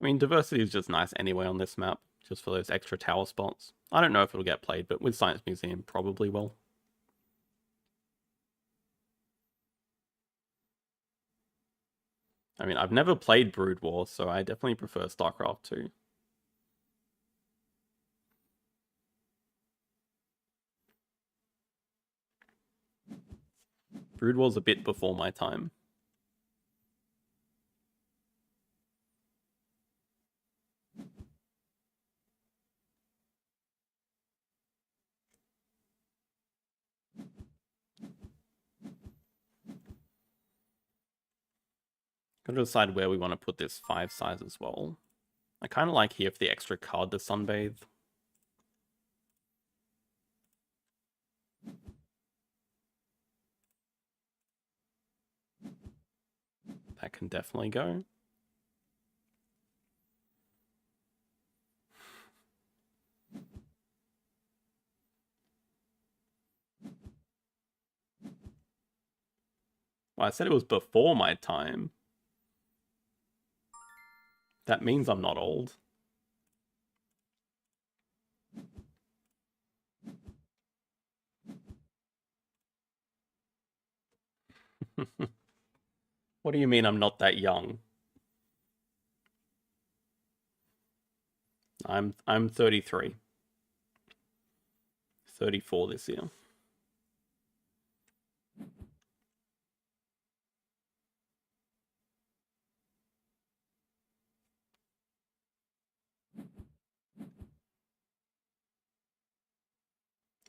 Speaker 1: I mean, diversity is just nice anyway on this map, just for those extra tower spots. I don't know if it'll get played, but with Science Museum, probably will. I mean, I've never played Brood War, so I definitely prefer StarCraft 2. Brood War's a bit before my time. Gotta decide where we want to put this 5 size as well. I kind of like here for the extra card to Sunbathe. That can definitely go. Well, I said it was before my time. That means I'm not old. What do you mean I'm not that young? I'm 33. 34 this year.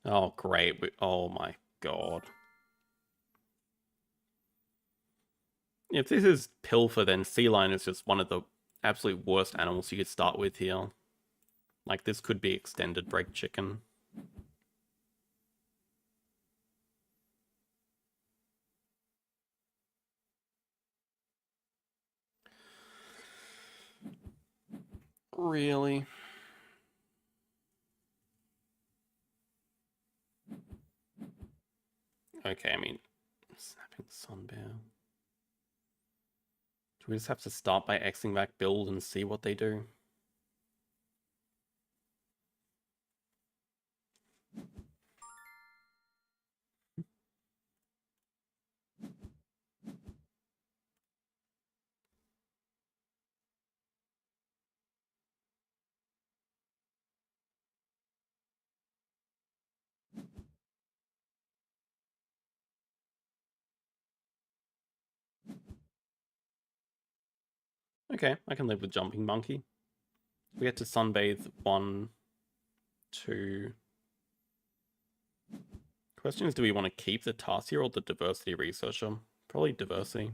Speaker 1: Oh, great. Oh my god. If this is Pilfer, then Sea Lion is just one of the absolute worst animals you could start with here. Like, this could be extended break chicken. Really? Okay, I mean, Snapping Sunbear. Do we just have to start by Xing back build and see what they do? Okay, I can live with Jumping Monkey. We get to Sunbathe 1, 2. Question is, do we want to keep the Tarsier or the Diversity Researcher? Probably Diversity.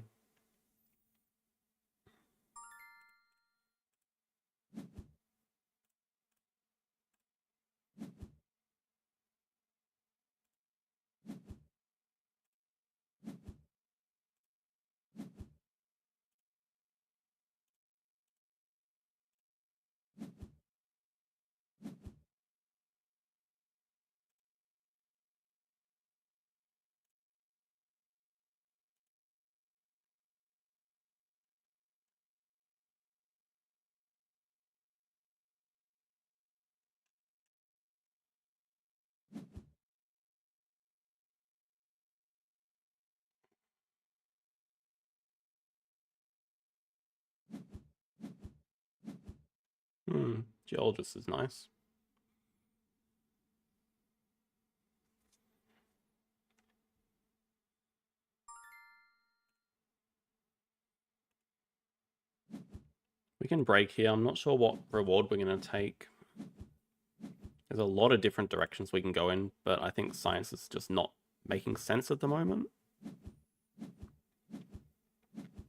Speaker 1: Geologist is nice. We can break here. I'm not sure what reward we're going to take. There's a lot of different directions we can go in, but I think science is just not making sense at the moment.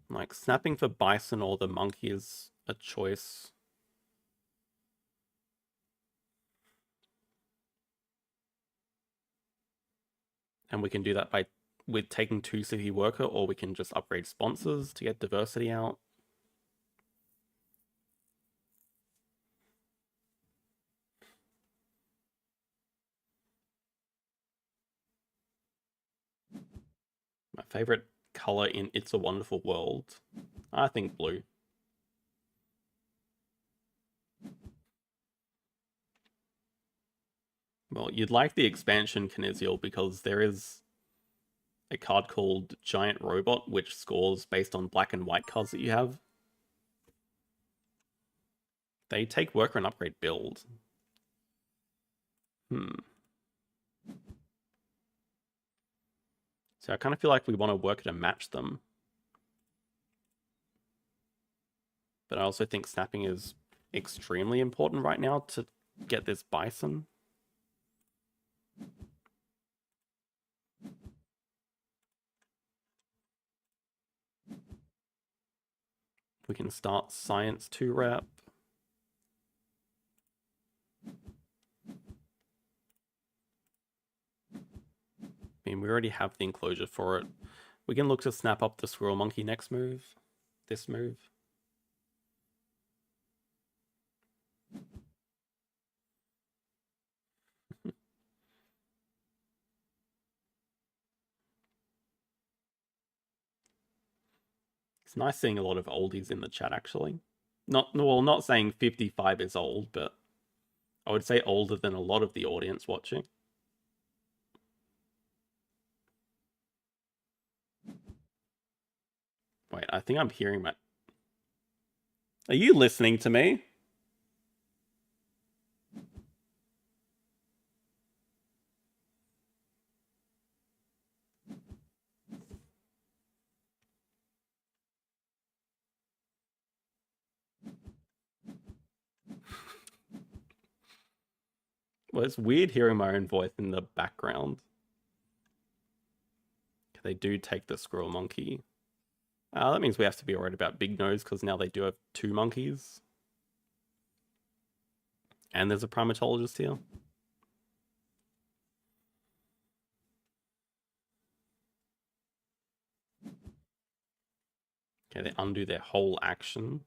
Speaker 1: Like, snapping for bison or the monkey is a choice. And we can do that with taking 2 city worker, or we can just upgrade sponsors to get diversity out. My favorite color in It's a Wonderful World, I think blue. Well, you'd like the expansion, Kinesial, because there is a card called Giant Robot, which scores based on black and white cards that you have. They take worker and upgrade build. So I kind of feel like we want to work to match them. But I also think snapping is extremely important right now to get this bison. We can start science 2 rep. I mean, we already have the enclosure for it. We can look to snap up the squirrel monkey next move. This move. It's nice seeing a lot of oldies in the chat, actually. Not saying 55 is old, but I would say older than a lot of the audience watching. Wait, I think I'm hearing my... Are you listening to me? Well, it's weird hearing my own voice in the background. They do take the squirrel monkey. That means we have to be worried about Big Nose, because now they do have 2 monkeys. And there's a primatologist here. Okay, they undo their whole action.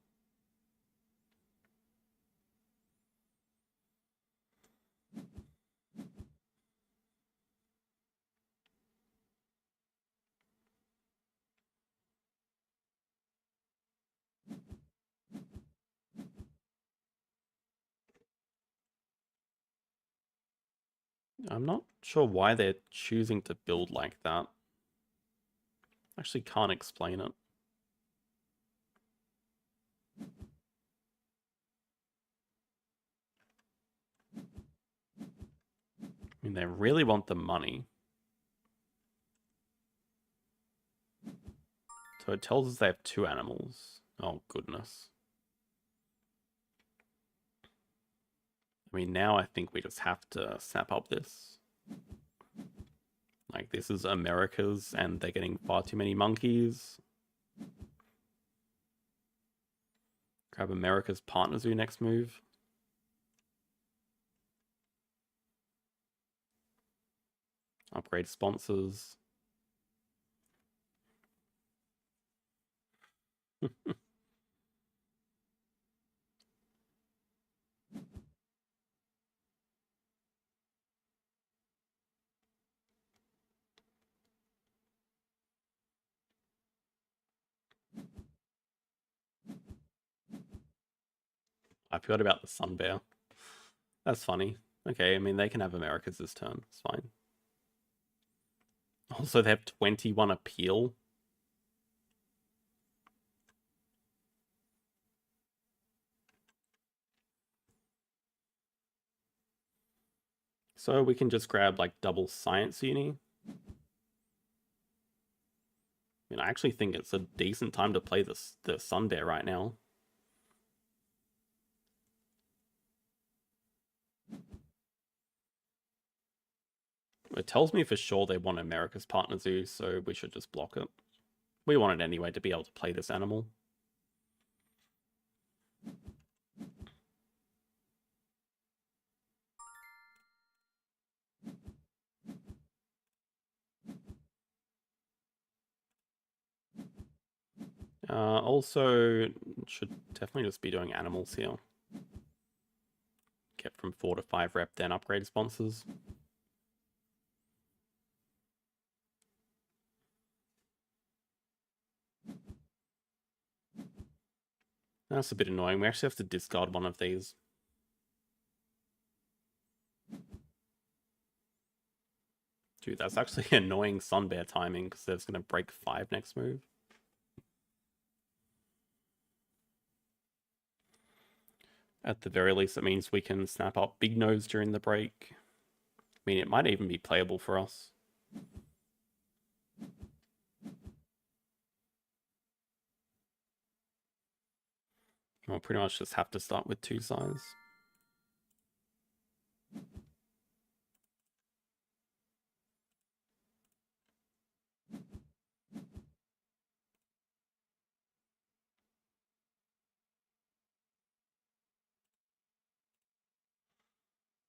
Speaker 1: I'm not sure why they're choosing to build like that. Actually can't explain it. I mean, they really want the money. So it tells us they have 2 animals. Oh, goodness. I mean, now I think we just have to snap up this. Like, this is America's, and they're getting far too many monkeys. Grab America's Partner Zoo next move. Upgrade sponsors. I forgot about the Sun Bear. That's funny. Okay, I mean, they can have America's this turn. It's fine. Also, they have 21 appeal. So we can just grab, like, double Science Uni. I mean, I actually think it's a decent time to play the Sun Bear right now. It tells me for sure they want America's partner zoo, so we should just block it. We want it anyway to be able to play this animal. Also, should definitely just be doing animals here. Get from 4 to 5 rep, then upgrade sponsors. That's a bit annoying. We actually have to discard one of these. Dude, that's actually annoying Sun Bear timing because there's going to break 5 next move. At the very least, it means we can snap up Big Nose during the break. I mean, it might even be playable for us. We'll pretty much just have to start with 2 size.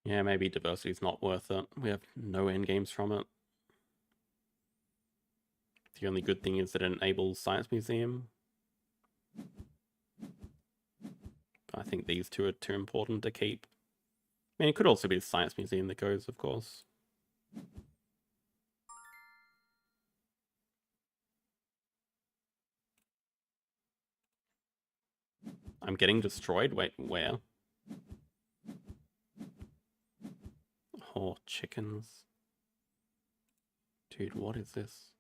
Speaker 1: Yeah, maybe diversity's not worth it. We have no endgames from it. The only good thing is that it enables Science Museum. I think these two are too important to keep. I mean, it could also be the Science Museum that goes, of course. I'm getting destroyed? Wait, where? Oh, chickens. Dude, what is this?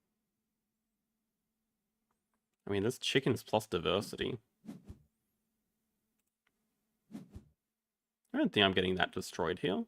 Speaker 1: I mean, there's chickens plus diversity. I don't think I'm getting that destroyed here.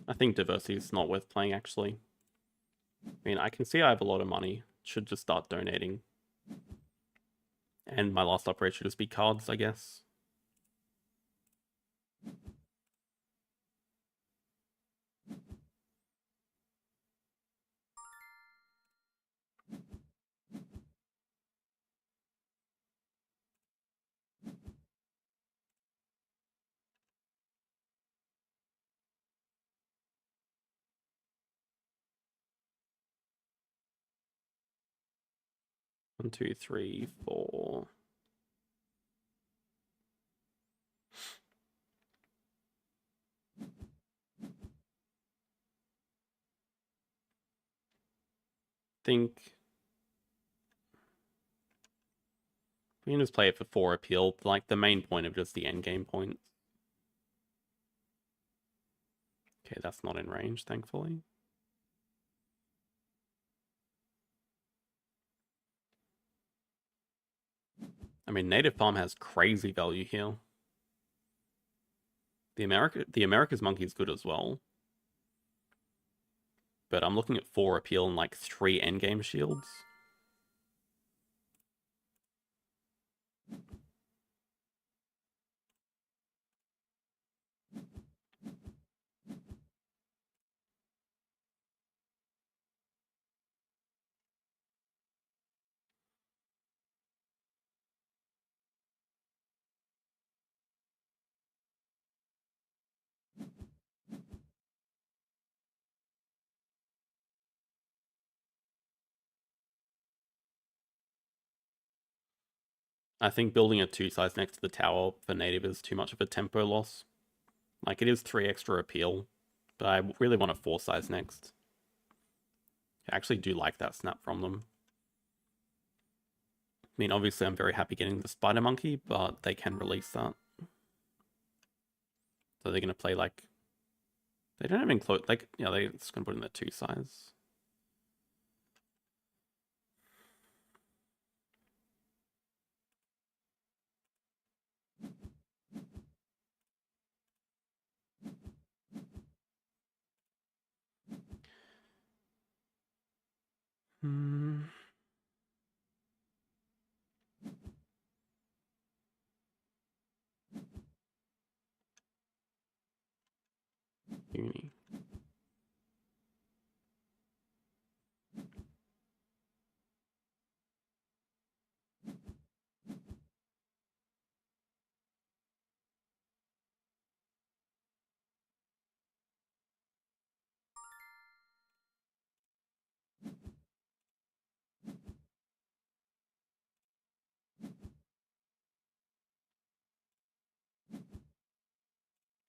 Speaker 1: I think diversity is not worth playing, actually. I mean, I can see I have a lot of money. Should just start donating. And my last upgrade should just be cards, I guess. One, two, three, four. Think we can just play it for 4 appeal, like the main point of just the end game points. Okay, that's not in range, thankfully. I mean, Native Farm has crazy value here. The America's Monkey is good as well. But I'm looking at 4 appeal and like 3 endgame shields. I think building a 2 size next to the tower for native is too much of a tempo loss. Like, it is 3 extra appeal, but I really want a 4 size next. I actually do like that snap from them. I mean, obviously I'm very happy getting the spider monkey, but they can release that. So they're going to play like... They don't even close... Like, yeah, they're just going to put in the 2 size. Hmm. Uni.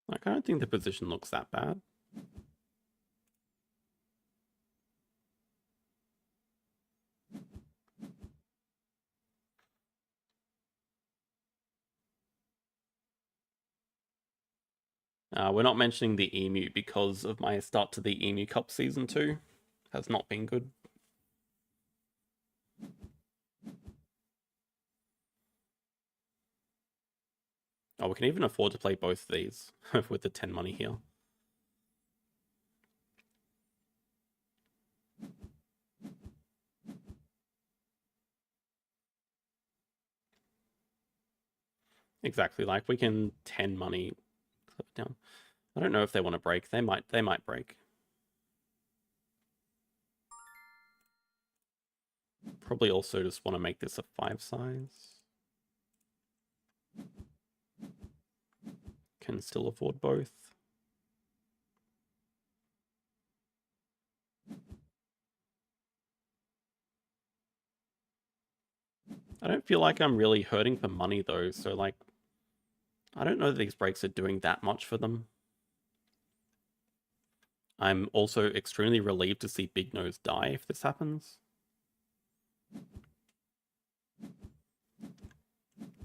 Speaker 1: Like, I don't think the position looks that bad. We're not mentioning the Emu because of my start to the Emu Cup Season 2. Has not been good. Oh, we can even afford to play both of these with the 10 money here. Exactly, like we can 10 money clip it down. I don't know if they want to break. They might break. Probably also just want to make this a 5 size. Can still afford both. I don't feel like I'm really hurting for money though, so like I don't know that these breaks are doing that much for them. I'm also extremely relieved to see Big Nose die if this happens.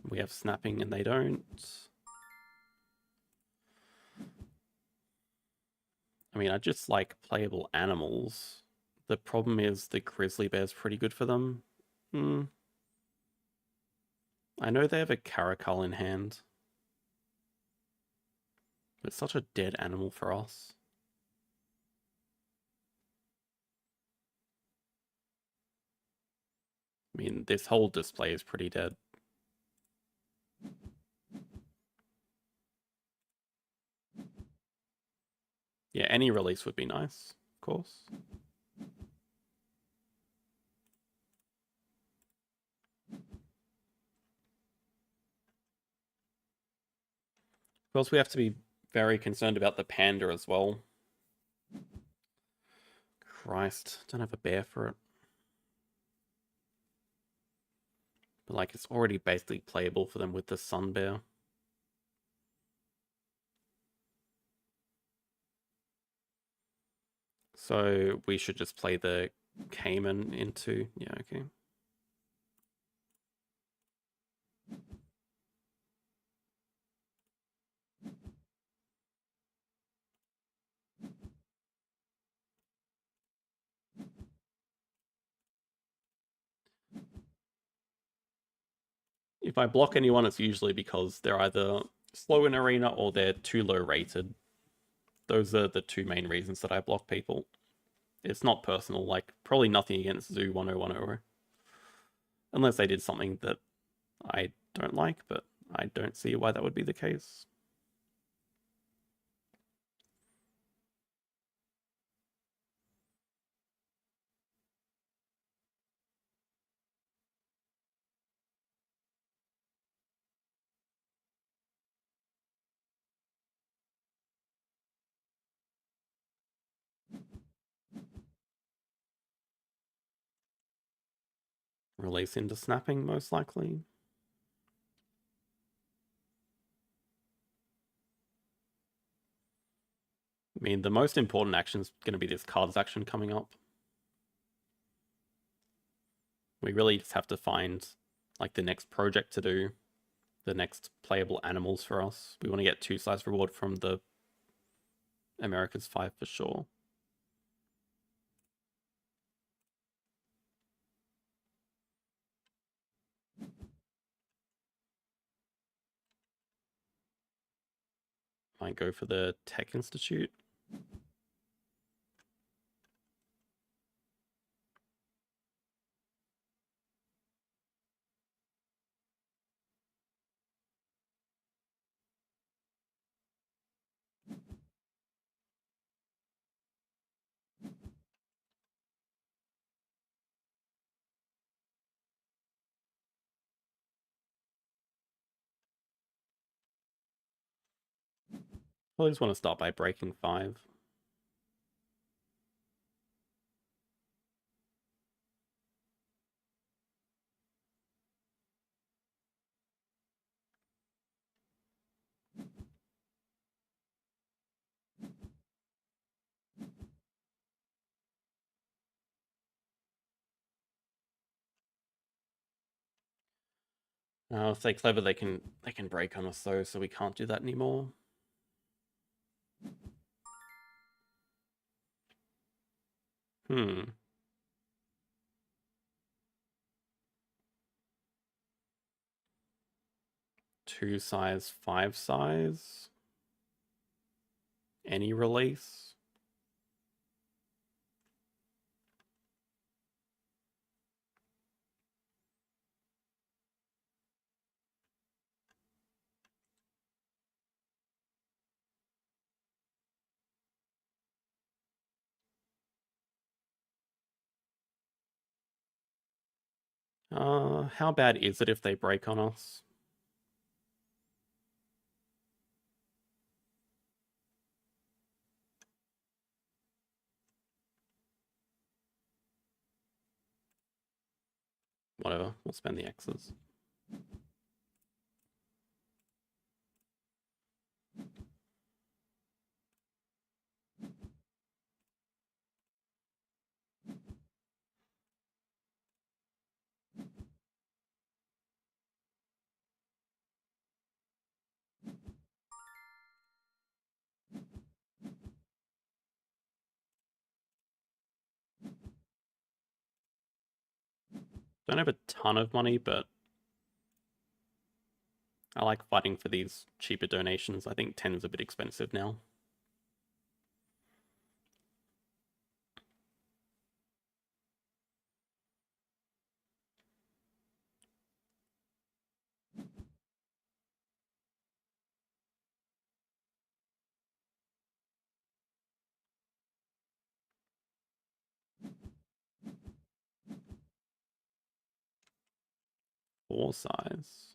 Speaker 1: We have snapping and they don't. I mean, I just like playable animals. The problem is the grizzly bear's pretty good for them. I know they have a caracal in hand. It's such a dead animal for us. I mean, this whole display is pretty dead. Yeah, any release would be nice, of course. Of course, we have to be very concerned about the panda as well. Christ, don't have a bear for it. But like, it's already basically playable for them with the sun bear. So we should just play the caiman into... Yeah, okay. If I block anyone, it's usually because they're either slow in arena or they're too low rated. Those are the two main reasons that I block people. It's not personal, like probably nothing against Zoo 1010. Unless they did something that I don't like, but I don't see why that would be the case. Release into snapping, most likely. I mean, the most important action is going to be this cards action coming up. We really just have to find like the next project to do, the next playable animals for us. We want to get 2 size reward from the America's 5 for sure. Might go for the Tech Institute. I just want to start by breaking 5. If they're clever, they can break on us though, so we can't do that anymore. Hmm. 2 size, 5 size. Any release. How bad is it if they break on us? Whatever, we'll spend the X's. Don't have a ton of money, but I like fighting for these cheaper donations. I think 10 is a bit expensive now. Four size.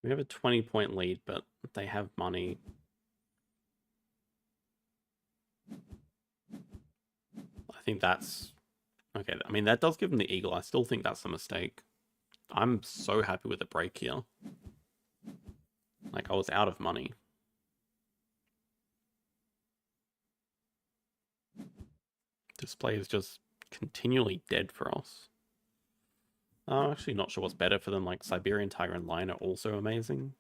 Speaker 1: We have a 20-point lead, but they have money. I think that's... Okay, I mean, that does give them the eagle. I still think that's a mistake. I'm so happy with the break here. Like, I was out of money. Display is just continually dead for us. I'm actually not sure what's better for them. Like, Siberian Tiger and Lion are also amazing.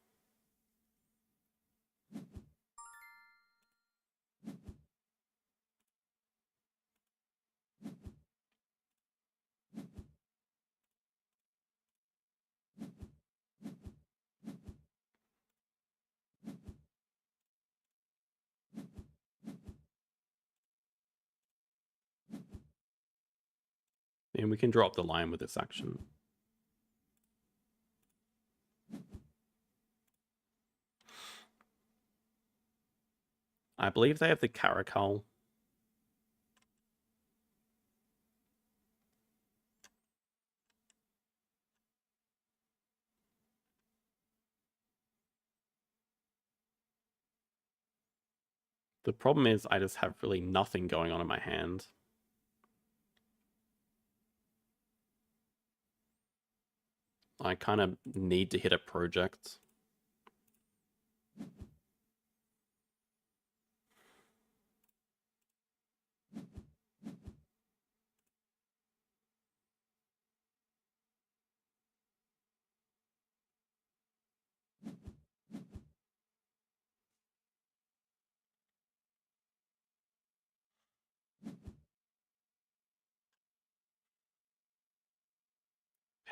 Speaker 1: And we can drop the Lion with this action. I believe they have the Caracal. The problem is I just have really nothing going on in my hand. I kind of need to hit a project.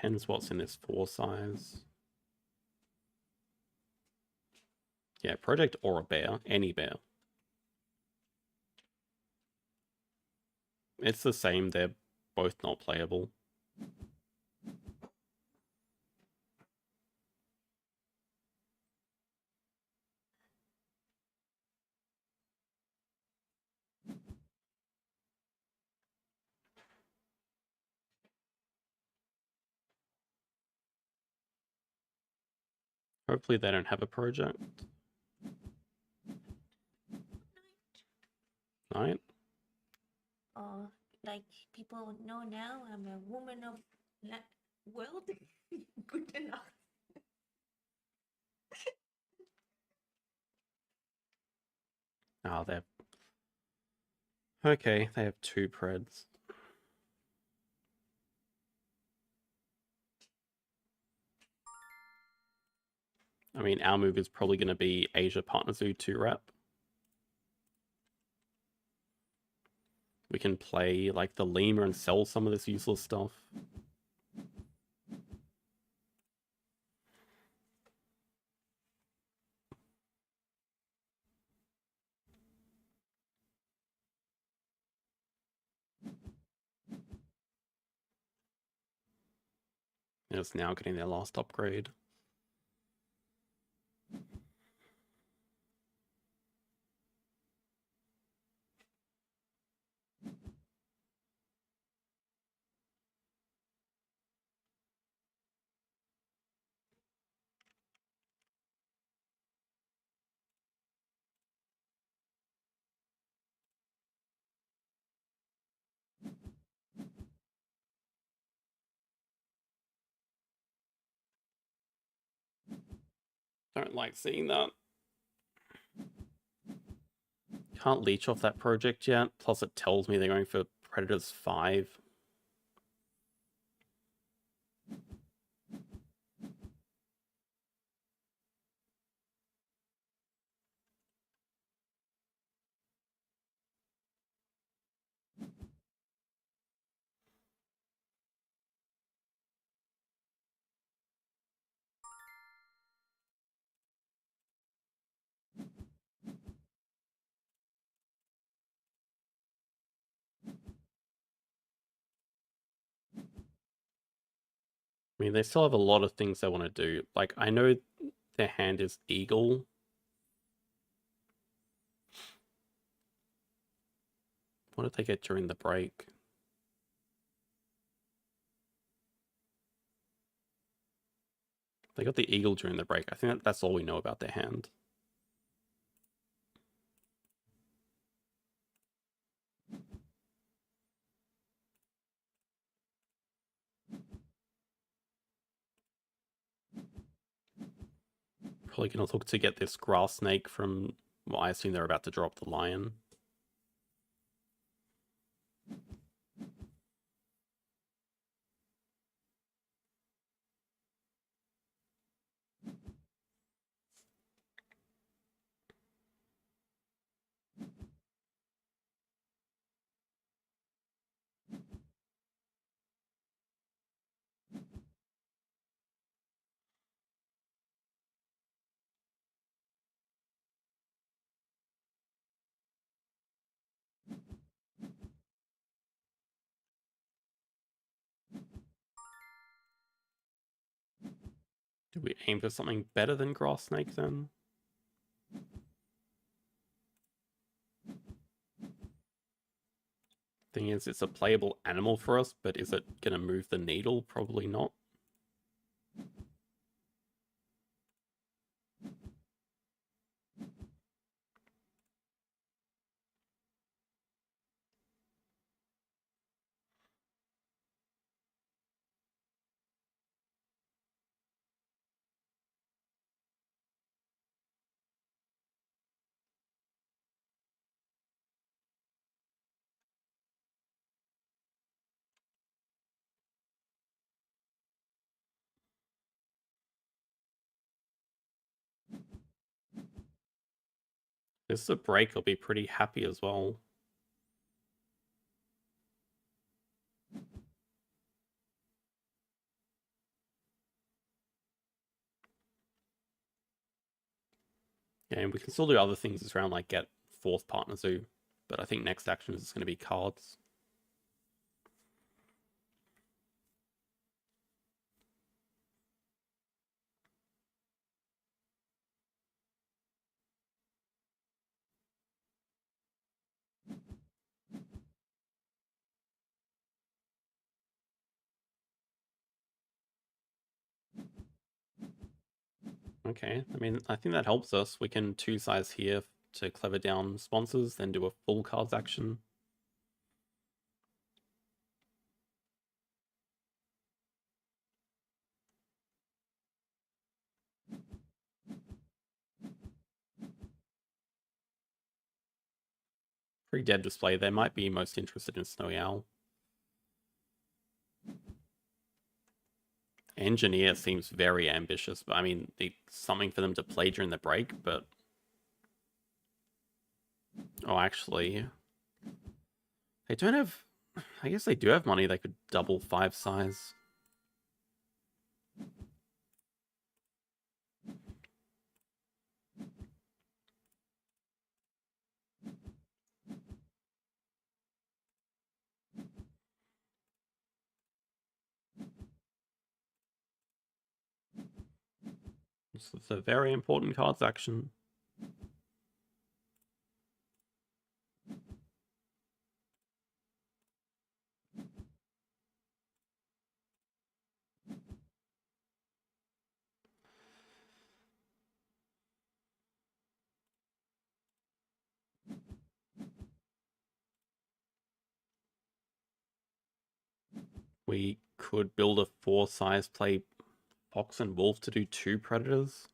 Speaker 2: Depends what's in this 4 size. Yeah, project or a bear. Any bear. It's the same. They're both not playable. Hopefully they don't have a project. Right?
Speaker 3: Like people know now, I'm a woman of world. Good enough.
Speaker 2: Oh, they're... Okay, they have 2 Preds. I mean, our move is probably going to be Asia Partner Zoo 2 Rep. We can play like the lemur and sell some of this useless stuff. And it's now getting their last upgrade. Don't like seeing that. Can't leech off that project yet. Plus it tells me they're going for Predators 5. I mean, they still have a lot of things they want to do. Like, I know their hand is Eagle. What did they get during the break? They got the Eagle during the break. I think that's all we know about their hand. Probably going to look to get this grass snake from... Well, I assume they're about to drop the lion. Do we aim for something better than grass snake then? Thing is, it's a playable animal for us, but is it going to move the needle? Probably not. This is a break, I'll be pretty happy as well. Yeah, and we can still do other things this round, like get 4th partner zoo. But I think next action is going to be cards. Okay, I mean, I think that helps us. We can 2-size here to clever down sponsors, then do a full cards action. Pretty dead display. They might be most interested in Snowy Owl. Engineer seems very ambitious, but I mean, it's something for them to play during the break, but... Oh, actually... They don't have... I guess they do have money. They could double 5-size. This is a very important cards action. We could build a 4-size, play Fox and Wolf to do 2 predators.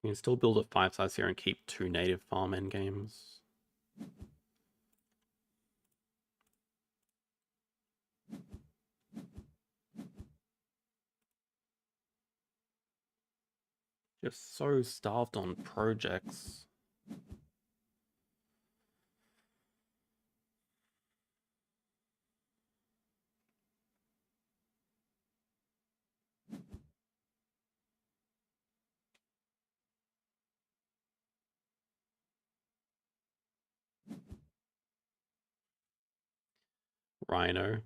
Speaker 2: We can still build a 5-size here and keep 2 native farm endgames. Just so starved on projects. Rhino.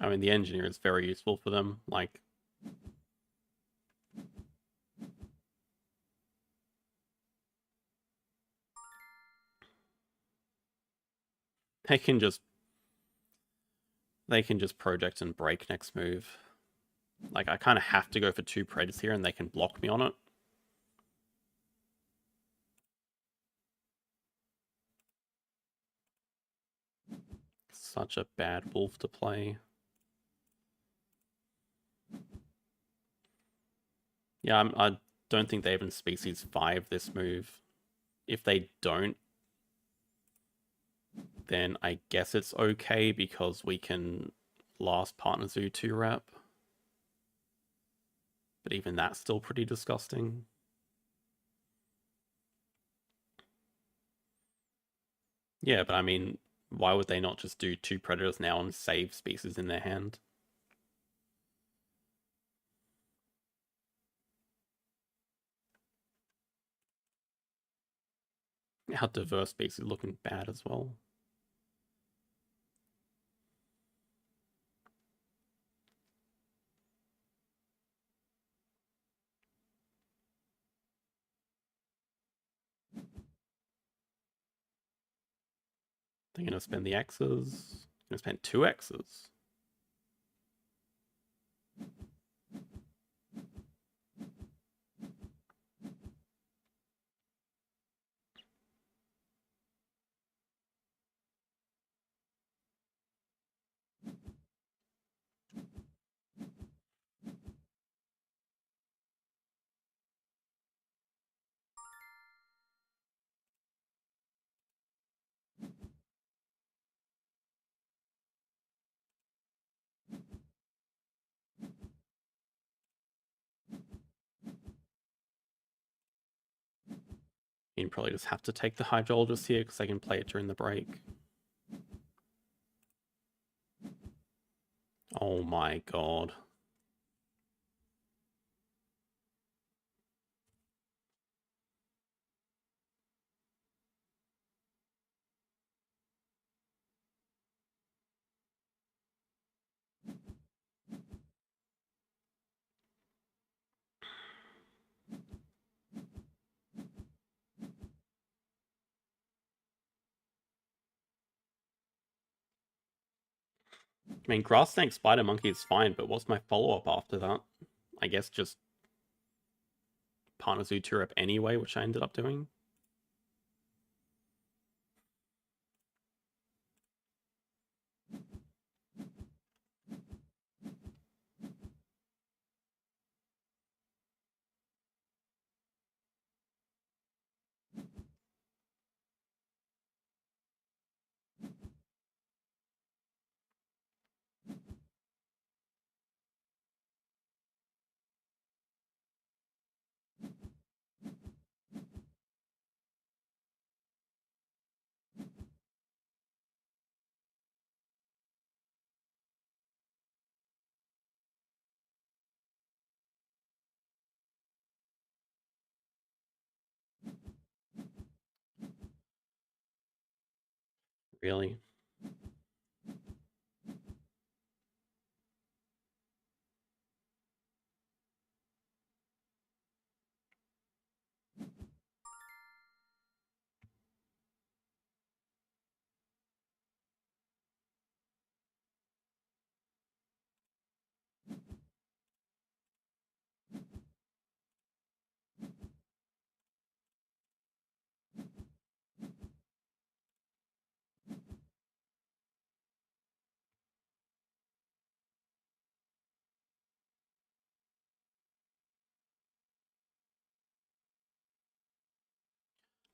Speaker 2: I mean, the engineer is very useful for them. Like, they can just project and break next move. Like, I kind of have to go for 2 predators here and they can block me on it. Such a bad wolf to play. Yeah, I don't think they even species 5 this move. If they don't, then I guess it's okay because we can last partner zoo 2 rep. But even that's still pretty disgusting. Yeah, but I mean, why would they not just do 2 predators now and save species in their hand? Our diverse species looking bad as well. They're going to spend the X's. Going to spend 2 X's.
Speaker 1: You'd probably just have to take the hydrologist here because they can play it during the break. Oh my god. I mean, Grass Snake Spider Monkey is fine, but what's my follow-up after that? I guess just Partner Zoo Tour Up anyway, which I ended up doing. Really?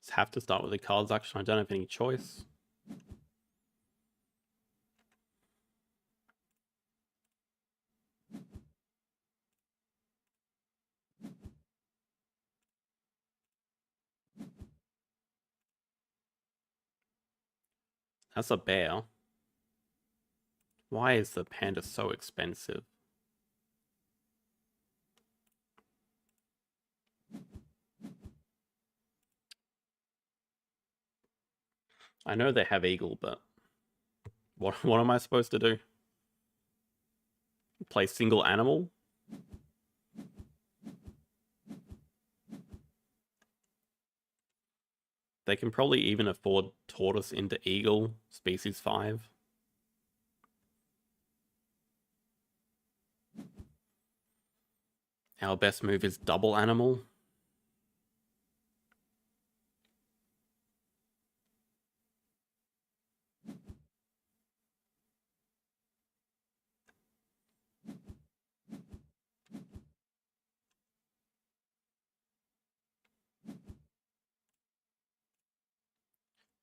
Speaker 1: Just have to start with the cards action. I don't have any choice. That's a bear. Why is the panda so expensive? I know they have eagle, but what am I supposed to do? Play single animal? They can probably even afford tortoise into eagle, species 5. Our best move is double animal.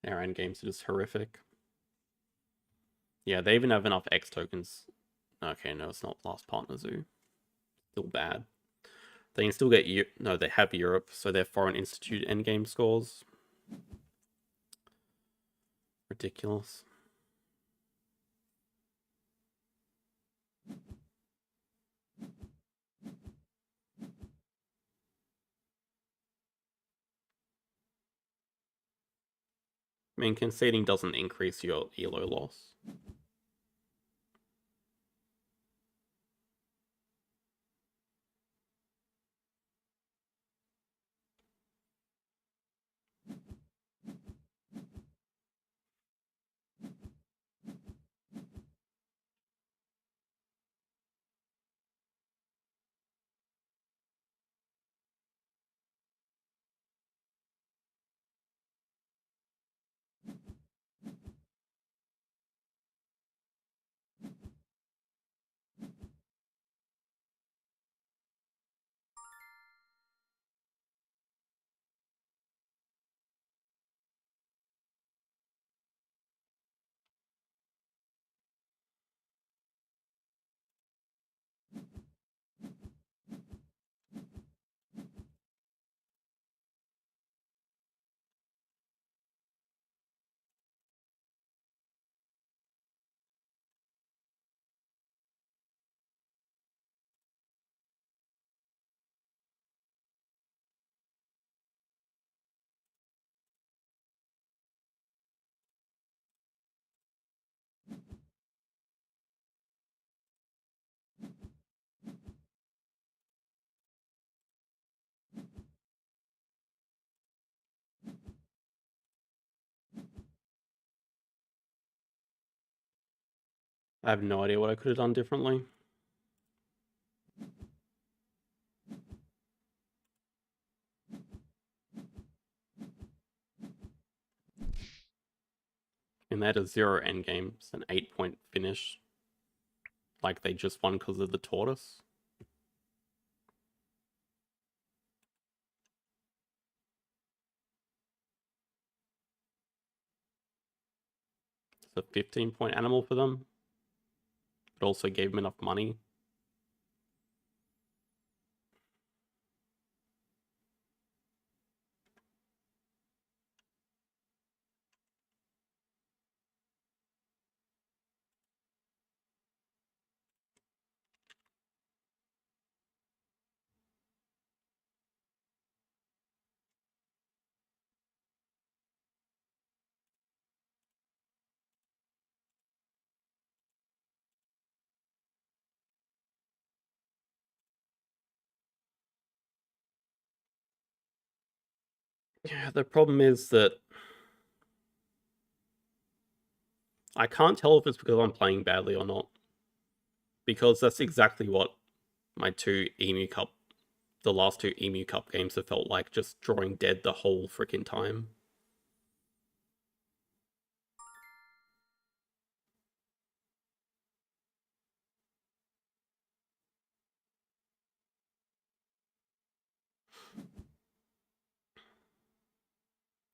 Speaker 1: Our end games are just horrific. Yeah, they even have enough X tokens. Okay, no, it's not Last Partner Zoo. Still bad. They can still get no, they have Europe, so their Foreign Institute endgame scores. Ridiculous. I mean, conceding doesn't increase your ELO loss.
Speaker 2: I have no idea what I could have done differently. And they had a 0 endgame, it's an 8-point finish. Like they just won because of the tortoise. It's a 15-point animal for them. It also gave them enough money. Yeah, the problem is that I can't tell if it's because I'm playing badly or not. Because that's exactly what my the last two Emu Cup games have felt like, just drawing dead the whole freaking time.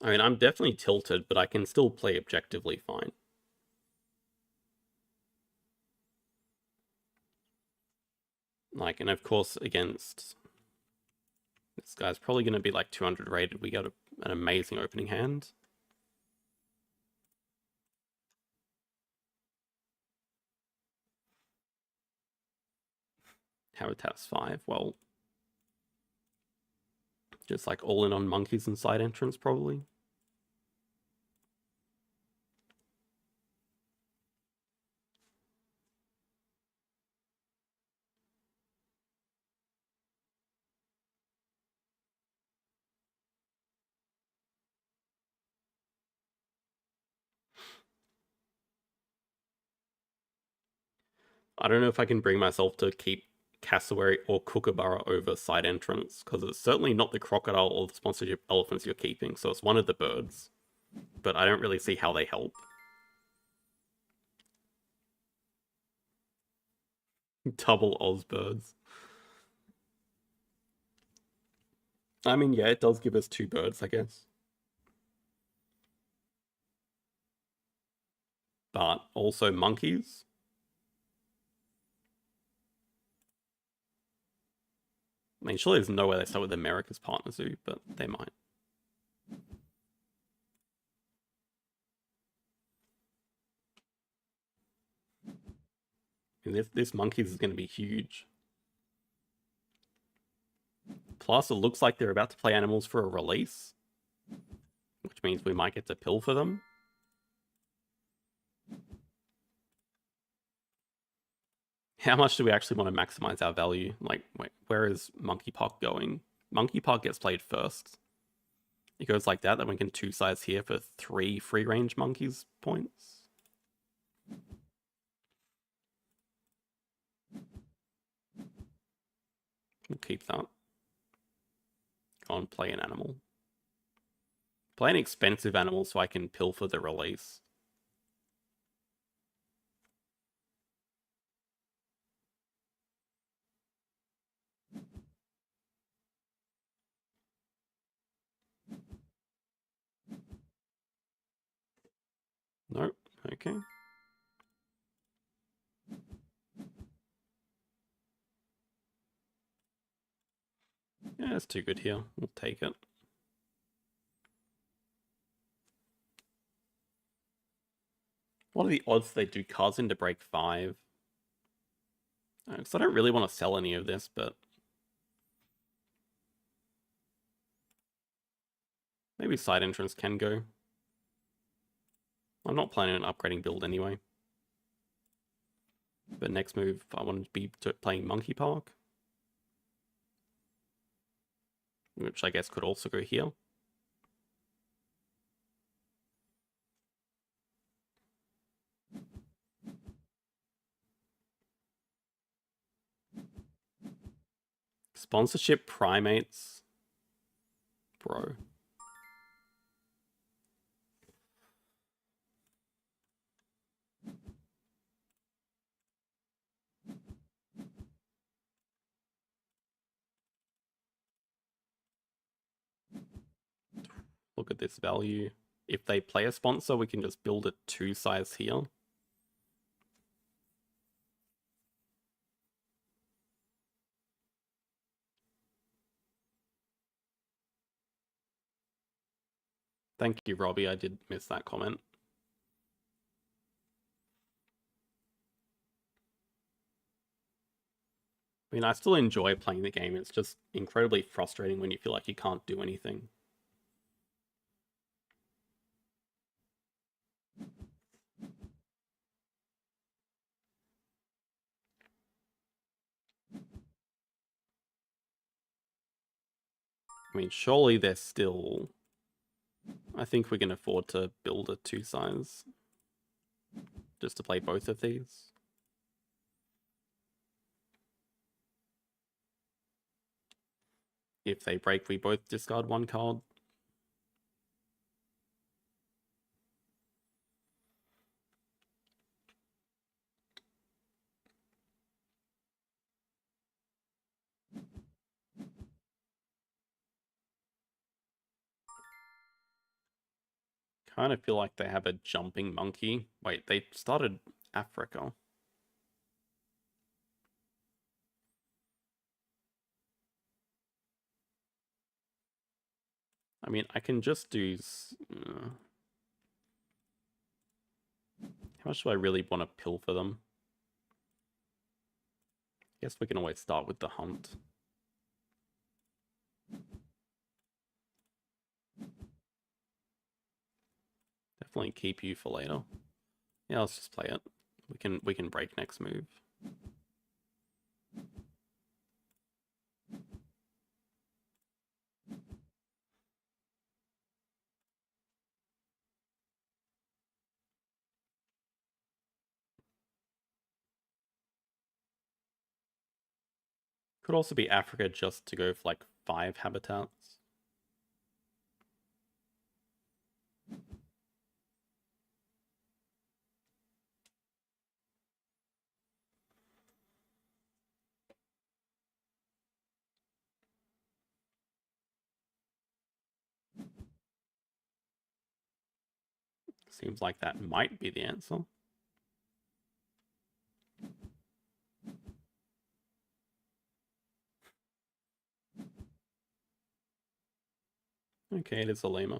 Speaker 2: I mean, I'm definitely tilted, but I can still play objectively fine. Like, and of course, against this guy's probably going to be like 200 rated. We got an amazing opening hand. Habitat's 5. Well, just like all in on monkeys and side entrance, probably. I don't know if I can bring myself to keep cassowary or kookaburra over side entrance, because it's certainly not the crocodile or the sponsorship elephants you're keeping, so it's one of the birds. But I don't really see how they help. Double Oz birds. I mean, yeah, it does give us 2 birds, I guess. But also monkeys. I mean, surely there's no way they start with America's partner zoo, but they might. And this monkeys is going to be huge. Plus, it looks like they're about to play animals for a release, which means we might get to pill for them. How much do we actually want to maximize our value? Like, wait, where is Monkey Park going? Monkey Park gets played first. It goes like that, then we can 2-size here for 3 free-range monkeys points. We'll keep that. Go on, play an animal. Play an expensive animal so I can pill for the release. Nope. Okay. Yeah, it's too good here. We'll take it. What are the odds they do cards in to break 5? Because I don't really want to sell any of this, but maybe side entrance can go. I'm not planning on upgrading build anyway. But next move, I want to be playing Monkey Park, which I guess could also go here. Sponsorship primates. Bro. Look at this value. If they play a sponsor, we can just build a 2 size here. Thank you, Robbie. I did miss that comment. I mean, I still enjoy playing the game. It's just incredibly frustrating when you feel like you can't do anything. I mean, surely they're still... I think we can afford to build a 2 size just to play both of these. If they break, we both discard 1 card. Kind of feel like they have a jumping monkey. Wait, they started Africa. I mean, I can just do... how much do I really want to pill for them? I guess we can always start with the hunt. Definitely keep you for later. Yeah, let's just play it. We can break next move. Could also be Africa just to go for like 5 habitats. Seems like that might be the answer. Okay, it is a lemur.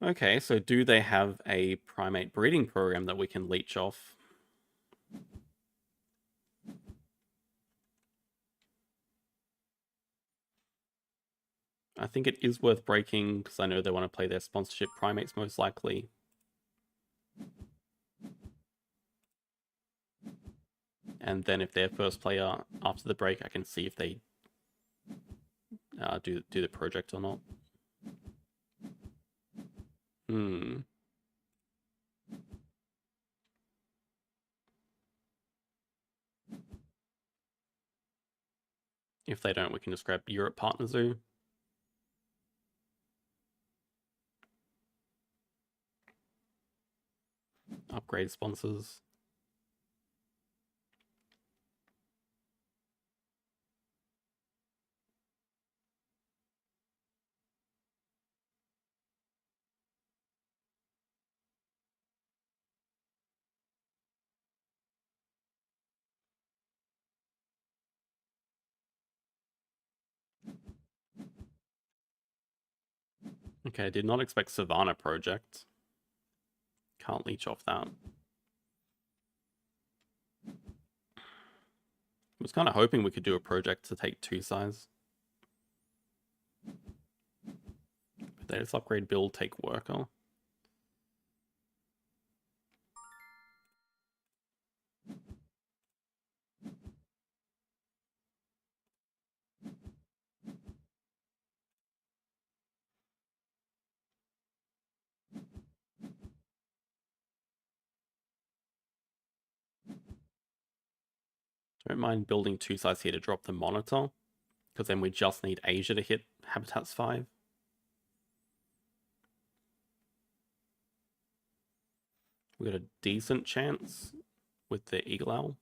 Speaker 2: Okay, so do they have a primate breeding program that we can leech off? I think it is worth breaking because I know they want to play their sponsorship primates most likely. And then if they're first player after the break, I can see if they do the project or not. If they don't, we can just grab Europe Partner Zoo. Upgrade sponsors. Okay, I did not expect Savannah Project. Can't leech off that. I was kind of hoping we could do a project to take 2 size. But they just upgrade build, take worker. Don't mind building 2 sides here to drop the monitor, because then we just need Asia to hit Habitats 5. We got a decent chance with the Eagle Owl.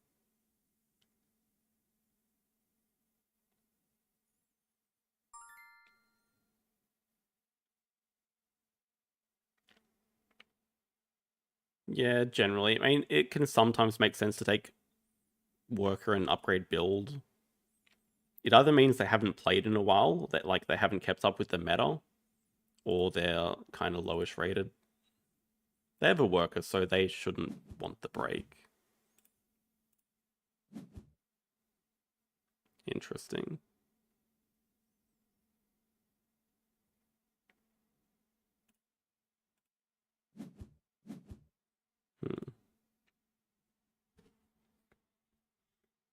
Speaker 2: Yeah, generally. I mean, it can sometimes make sense to take worker and upgrade build. It either means they haven't played in a while, that like they haven't kept up with the meta, or they're kind of lowish rated. They have a worker, so they shouldn't want the break. Interesting.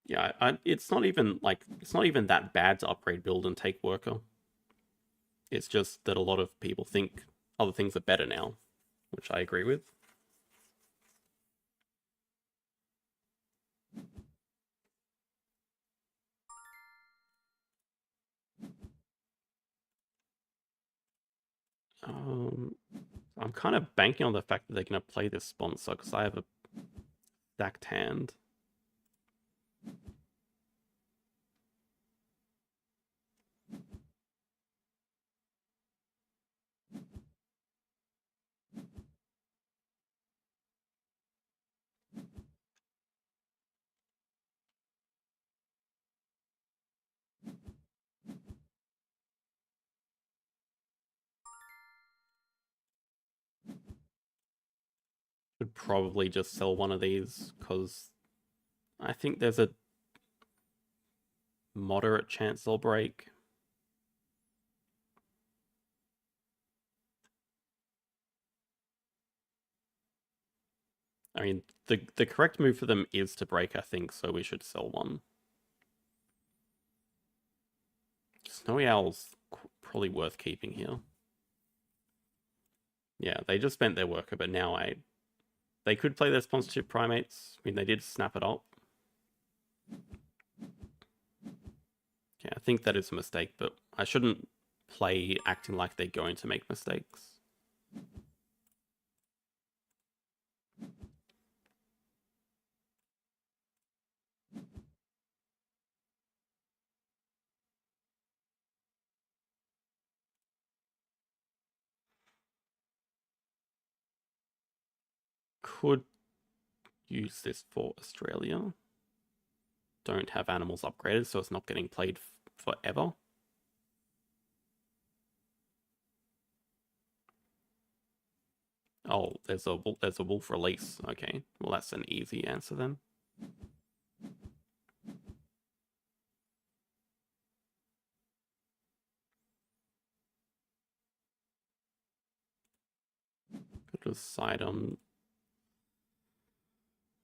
Speaker 2: Yeah, it's not even that bad to upgrade build and take worker. It's just that a lot of people think other things are better now, which I agree with. I'm kind of banking on the fact that they're going to play this sponsor because I have a stacked hand. Would probably just sell one of these because I think there's a moderate chance they'll break. I mean, the correct move for them is to break, I think, so we should sell one. Snowy Owl's probably worth keeping here. Yeah, they just spent their worker, but now they could play their sponsorship primates. I mean, they did snap it up. Yeah, I think that is a mistake, but I shouldn't play acting like they're going to make mistakes. Could use this for Australia. Don't have animals upgraded, so it's not getting played forever. Oh, there's a wolf release. Okay, well that's an easy answer then. Go to side on.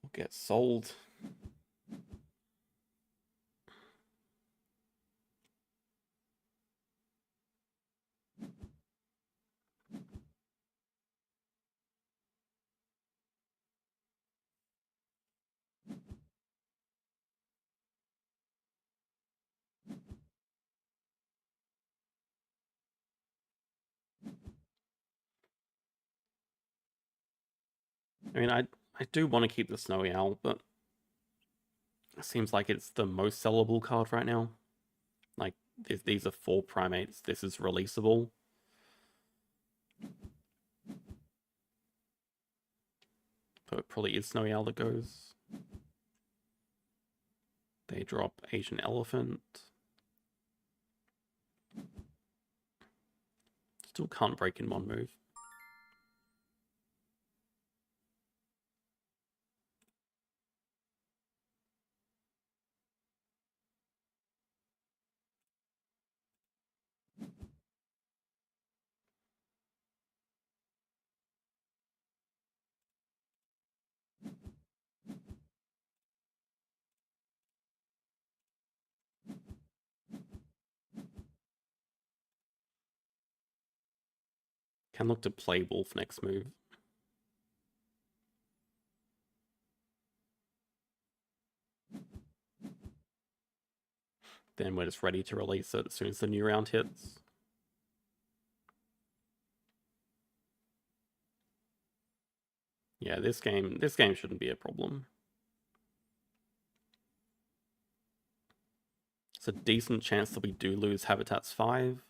Speaker 2: Will get sold. I mean, I do want to keep the Snowy Owl, but it seems like it's the most sellable card right now. Like, these are 4 primates. This is releasable. So it probably is Snowy Owl that goes. They drop Asian Elephant. Still can't break in one move. Can look to play wolf next move. Then we're just ready to release it as soon as the new round hits. Yeah, this game shouldn't be a problem. It's a decent chance that we do lose Habitats 5.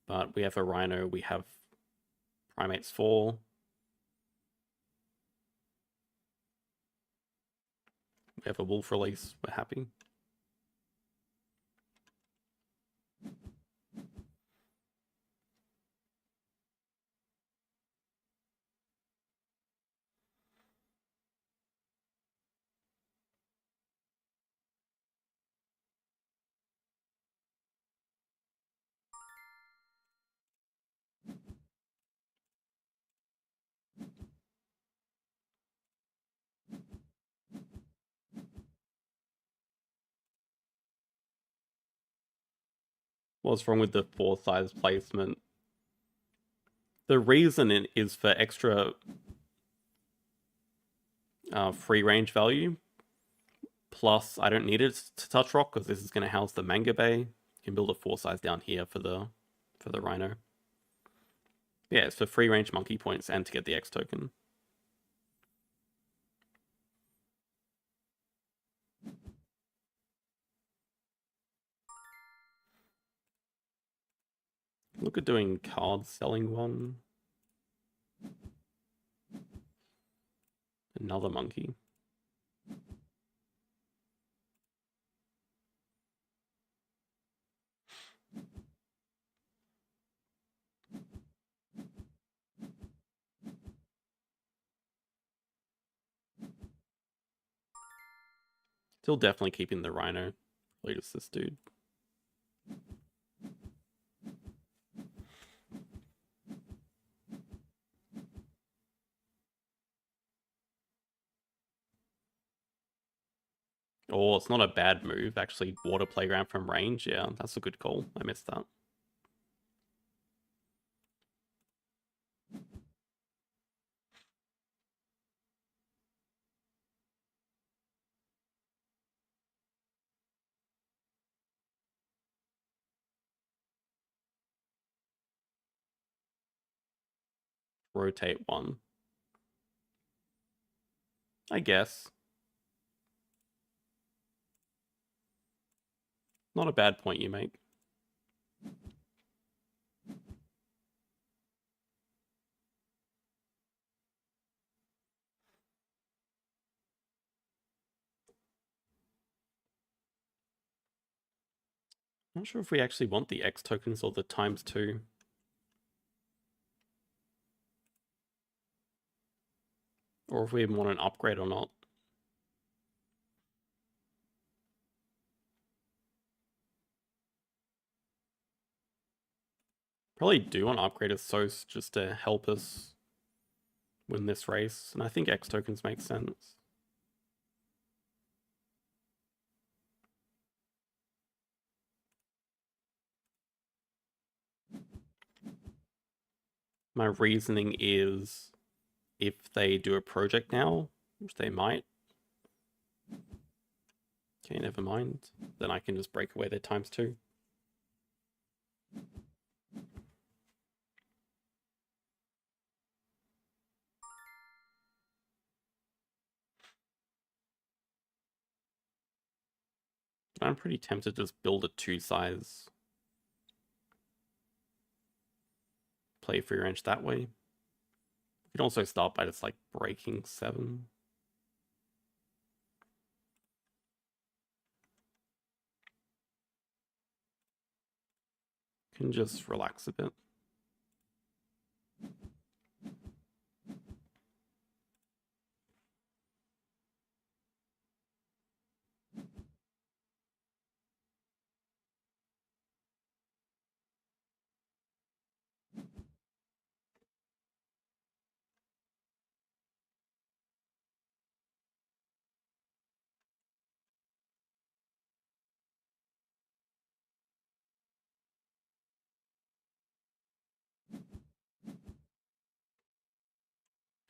Speaker 2: But we have a Rhino, we have Primates 4. We have a Wolf release, we're happy. What's wrong with the 4 size placement? The reason it is for extra free range value. Plus, I don't need it to touch rock because this is going to house the Manga Bay. You can build a 4 size down here for the Rhino. Yeah, it's for free range monkey points and to get the X token. Look at doing card selling one. Another monkey. Still definitely keeping the Rhino. Probably just this dude. Oh, it's not a bad move. Actually, water playground from range. Yeah, that's a good call. I missed that. Rotate one. I guess. Not a bad point you make. Not sure if we actually want the X tokens or the ×2. Or if we even want an upgrade or not. Probably do want to upgrade a Sos just to help us win this race. And I think X tokens make sense. My reasoning is if they do a project now, which they might. Okay, never mind. Then I can just break away their ×2. I'm pretty tempted to just build a 2 size. Play free range that way. You can also start by just like breaking 7. Can just relax a bit.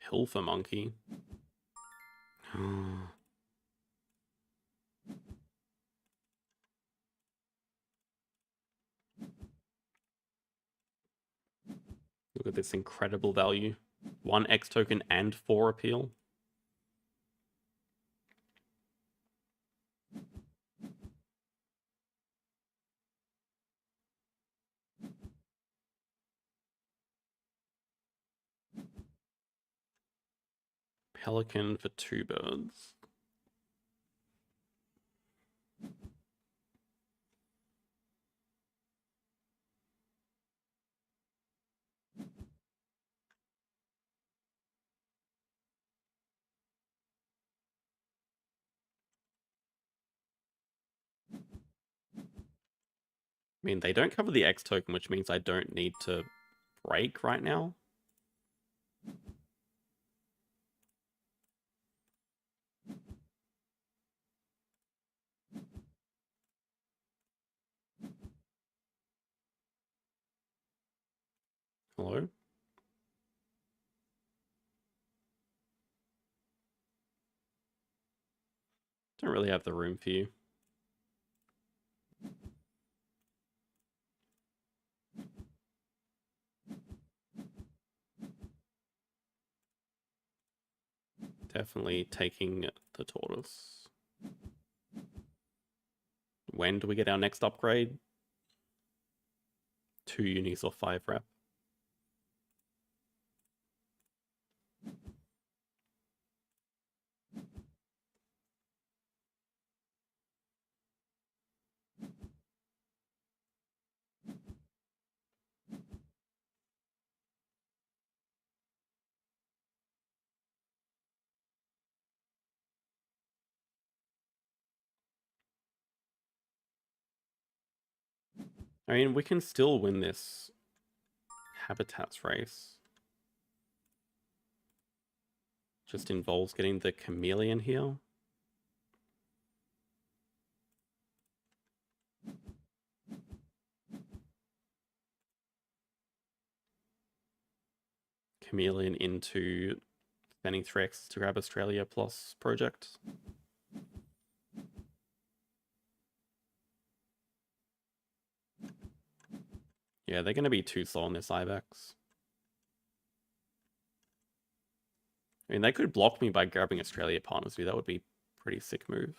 Speaker 2: Hill for monkey. Look at this incredible value. 1 X token and 4 appeal. Pelican for 2 birds. I mean, they don't cover the X token, which means I don't need to break right now. Hello? Don't really have the room for you. Definitely taking the tortoise. When do we get our next upgrade? 2 unis or 5 rep. I mean, we can still win this habitats race. Just involves getting the chameleon here. Chameleon into spending 3x to grab Australia plus project. Yeah, they're going to be too slow on this Ibex. I mean, they could block me by grabbing Australia partners view. That would be a pretty sick move.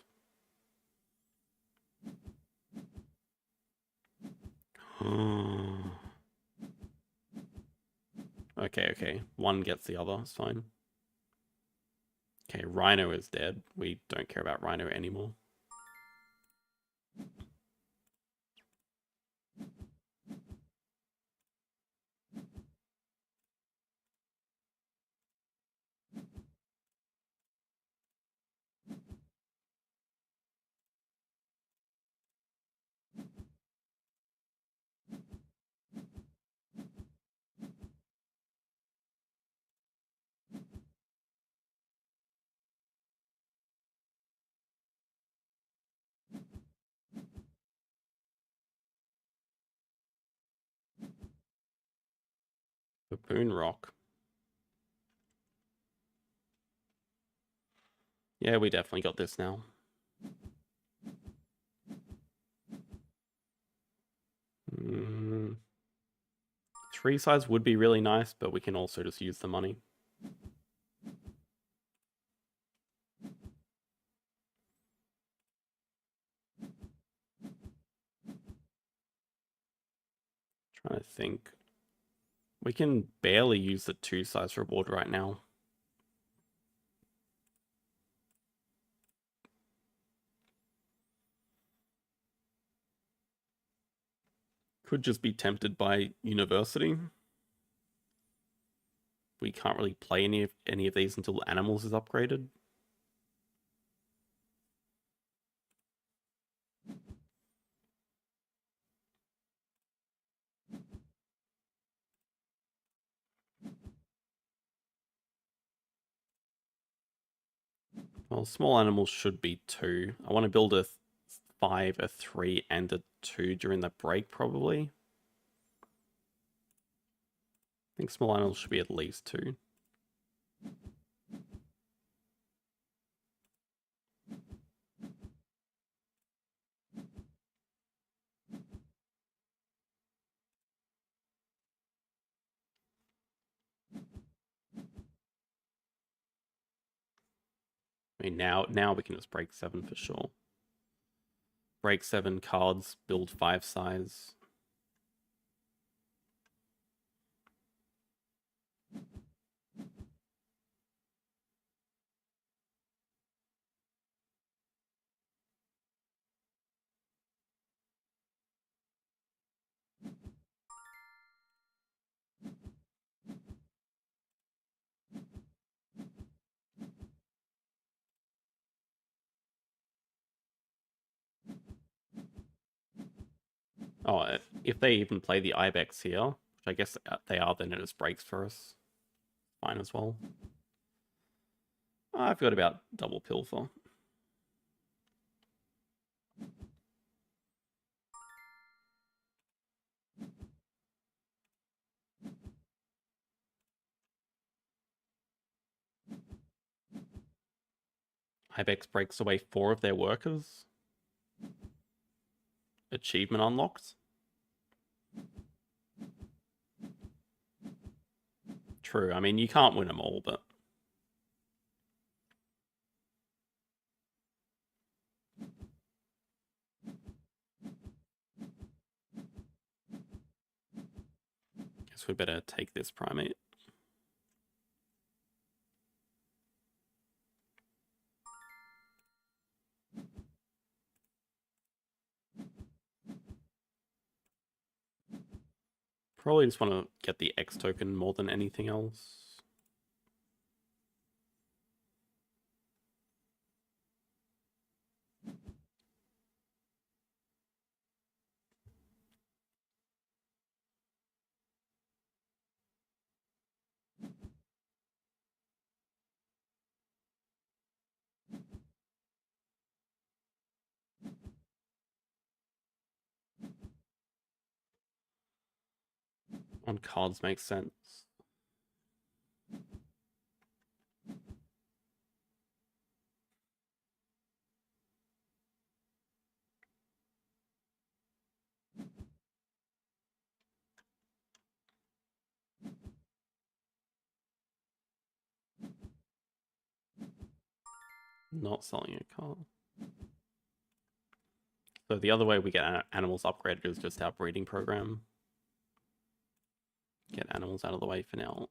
Speaker 2: Okay. One gets the other. It's fine. Okay, Rhino is dead. We don't care about Rhino anymore. Baboon Rock. Yeah, we definitely got this now. Tree size would be really nice, but we can also just use the money. Trying to think. We can barely use the 2 size reward right now. Could just be tempted by university. We can't really play any of these until animals is upgraded. Well, small animals should be 2. I want to build a 5, a 3, and a 2 during the break, probably. I think small animals should be at least 2. I mean, now we can just break 7 for sure. Break 7 cards, build 5 size. Oh, if they even play the Ibex here, which I guess they are, then it just breaks for us. Fine as well. I've got about double Pilfer. Ibex breaks away 4 of their workers. Achievement unlocked. True, I mean, you can't win them all, but... guess we better take this primate. Probably just want to get the X token more than anything else. On cards makes sense. Not selling a card. So the other way we get animals upgraded is just our breeding program. Get animals out of the way for now.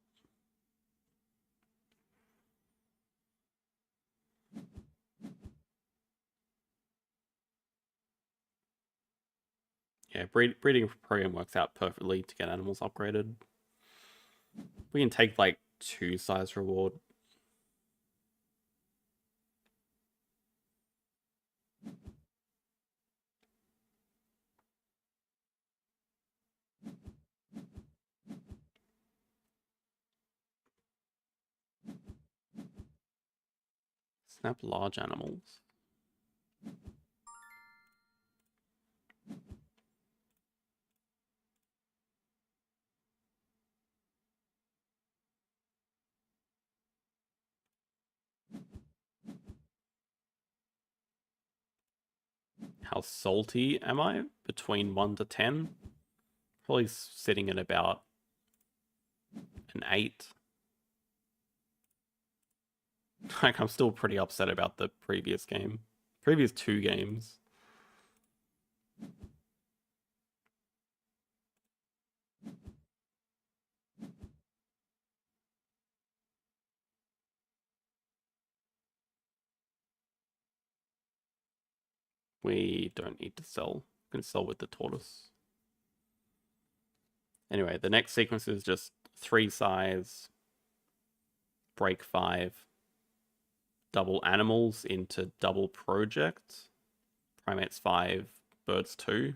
Speaker 2: Yeah, breeding program works out perfectly to get animals upgraded. We can take like 2 size reward. Snap large animals. How salty am I? Between 1 to 10? Probably sitting at about an 8. Like, I'm still pretty upset about the previous game. Previous 2 games. We don't need to sell. I'm going to sell with the tortoise. Anyway, the next sequence is just 3 size, break 5, double animals into double project, primates 5, birds 2.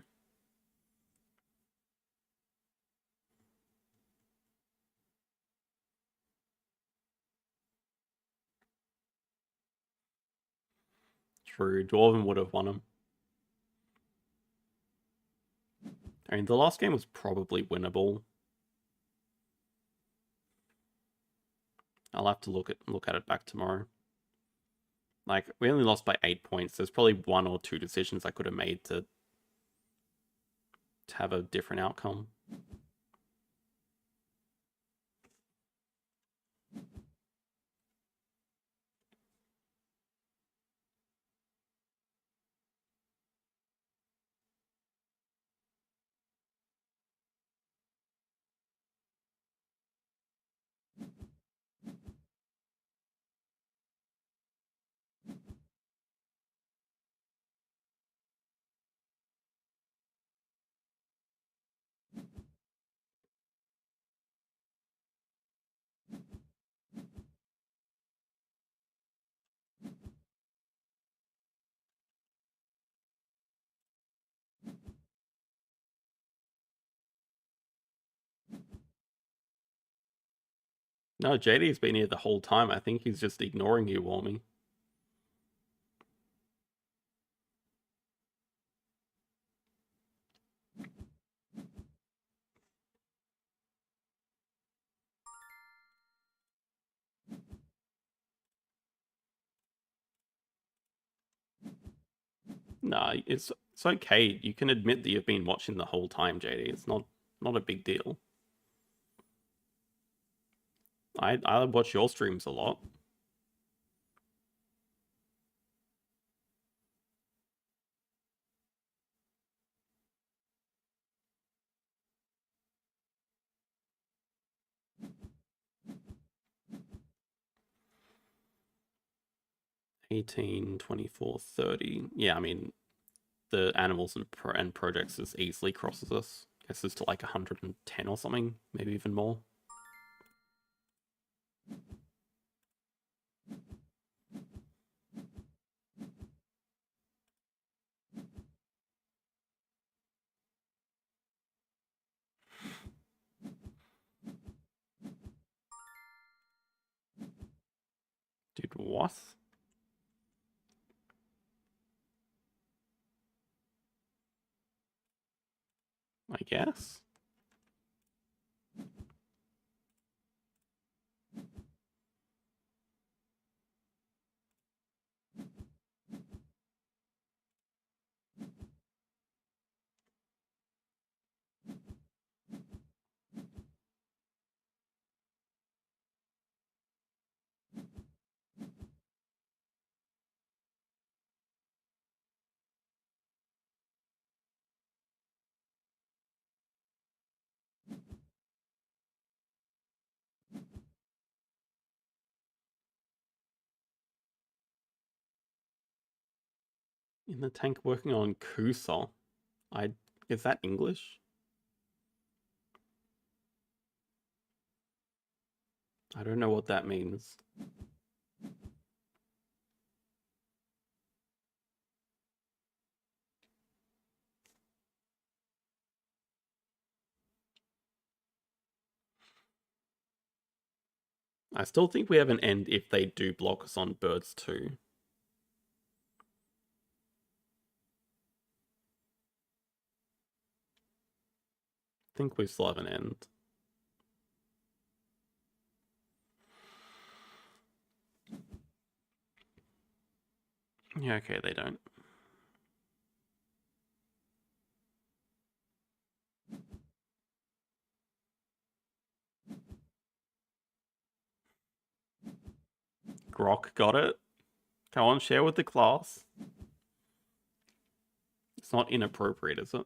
Speaker 2: True, Dwarven would have won them. I mean, the last game was probably winnable. I'll have to look at it back tomorrow. Like, we only lost by 8 points. There's probably 1 or 2 decisions I could have made to have a different outcome. No, JD's been here the whole time. I think he's just ignoring you, Warmy. No, it's okay. You can admit that you've been watching the whole time, JD. It's not a big deal. I watch your streams a lot. $18, $24, $30. Yeah, I mean, the animals and projects is easily crosses us. I guess it's to like 110 or something, maybe even more. Dude, what? I guess. In the tank working on Kusa. Is that English? I don't know what that means. I still think we have an end if they do block us on birds too. I think we still have an end. Yeah, okay, they don't. Grok got it. Go on, share with the class. It's not inappropriate, is it?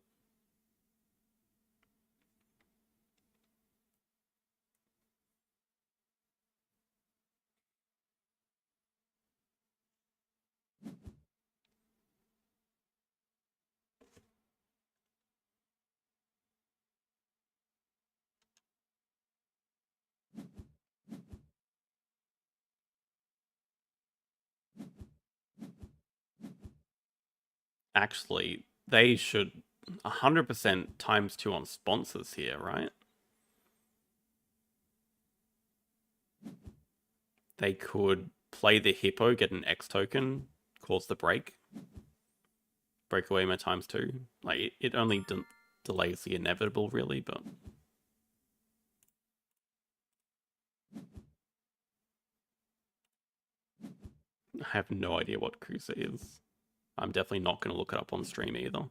Speaker 2: Actually, they should 100% times 2 on sponsors here, right? They could play the hippo, get an X token, cause the break. Breakaway my times 2. Like, it only delays the inevitable, really, but... I have no idea what Kusa is. I'm definitely not going to look it up on stream either.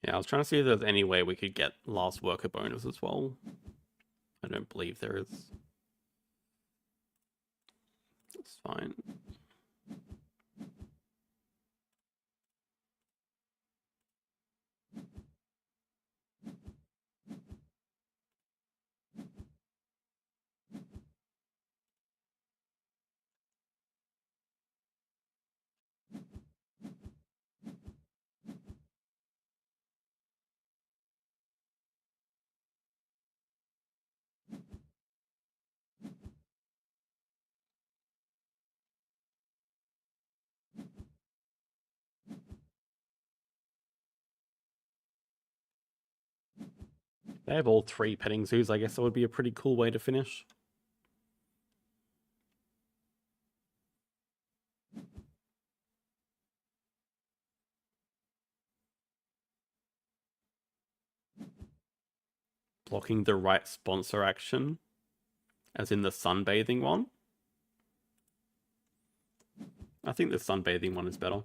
Speaker 2: Yeah, I was trying to see if there's any way we could get last worker bonus as well. I don't believe there is. It's fine. They have all 3 petting zoos. I guess that would be a pretty cool way to finish. Blocking the right sponsor action, as in the sunbathing one. I think the sunbathing one is better.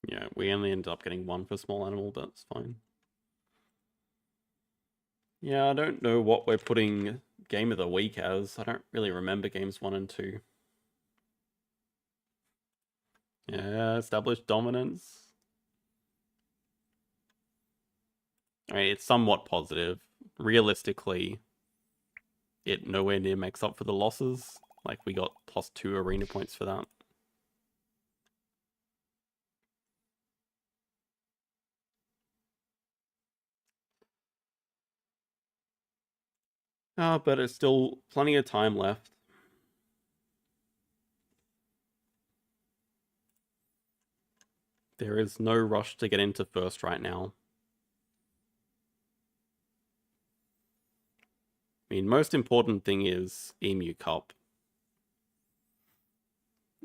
Speaker 2: Yeah, we only ended up getting 1 for small animal, but it's fine. Yeah, I don't know what we're putting game of the week as. I don't really remember games 1 and 2. Yeah, established dominance. I mean, it's somewhat positive. Realistically, it nowhere near makes up for the losses. Like, we got +2 arena points for that. But it's still plenty of time left. There is no rush to get into first right now. I mean, most important thing is Emu Cup,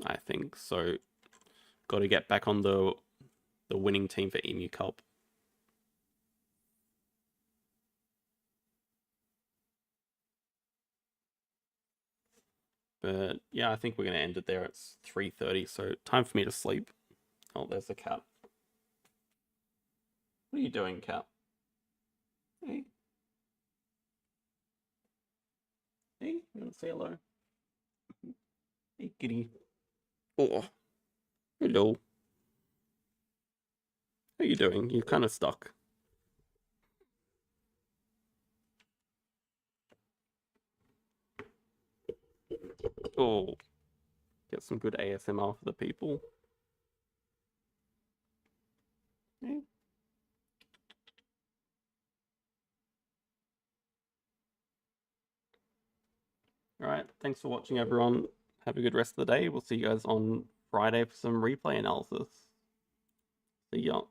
Speaker 2: I think. So, got to get back on the winning team for Emu Cup. But yeah, I think we're going to end it there. It's 3:30, so time for me to sleep. Oh, there's the cat. What are you doing, cat? Hey. Hey, you want to say hello? Hey, kitty. Oh, hello. How are you doing? You're kind of stuck. Oh, get some good ASMR for the people. Hey. Alright, thanks for watching, everyone. Have a good rest of the day. We'll see you guys on Friday for some replay analysis. See ya.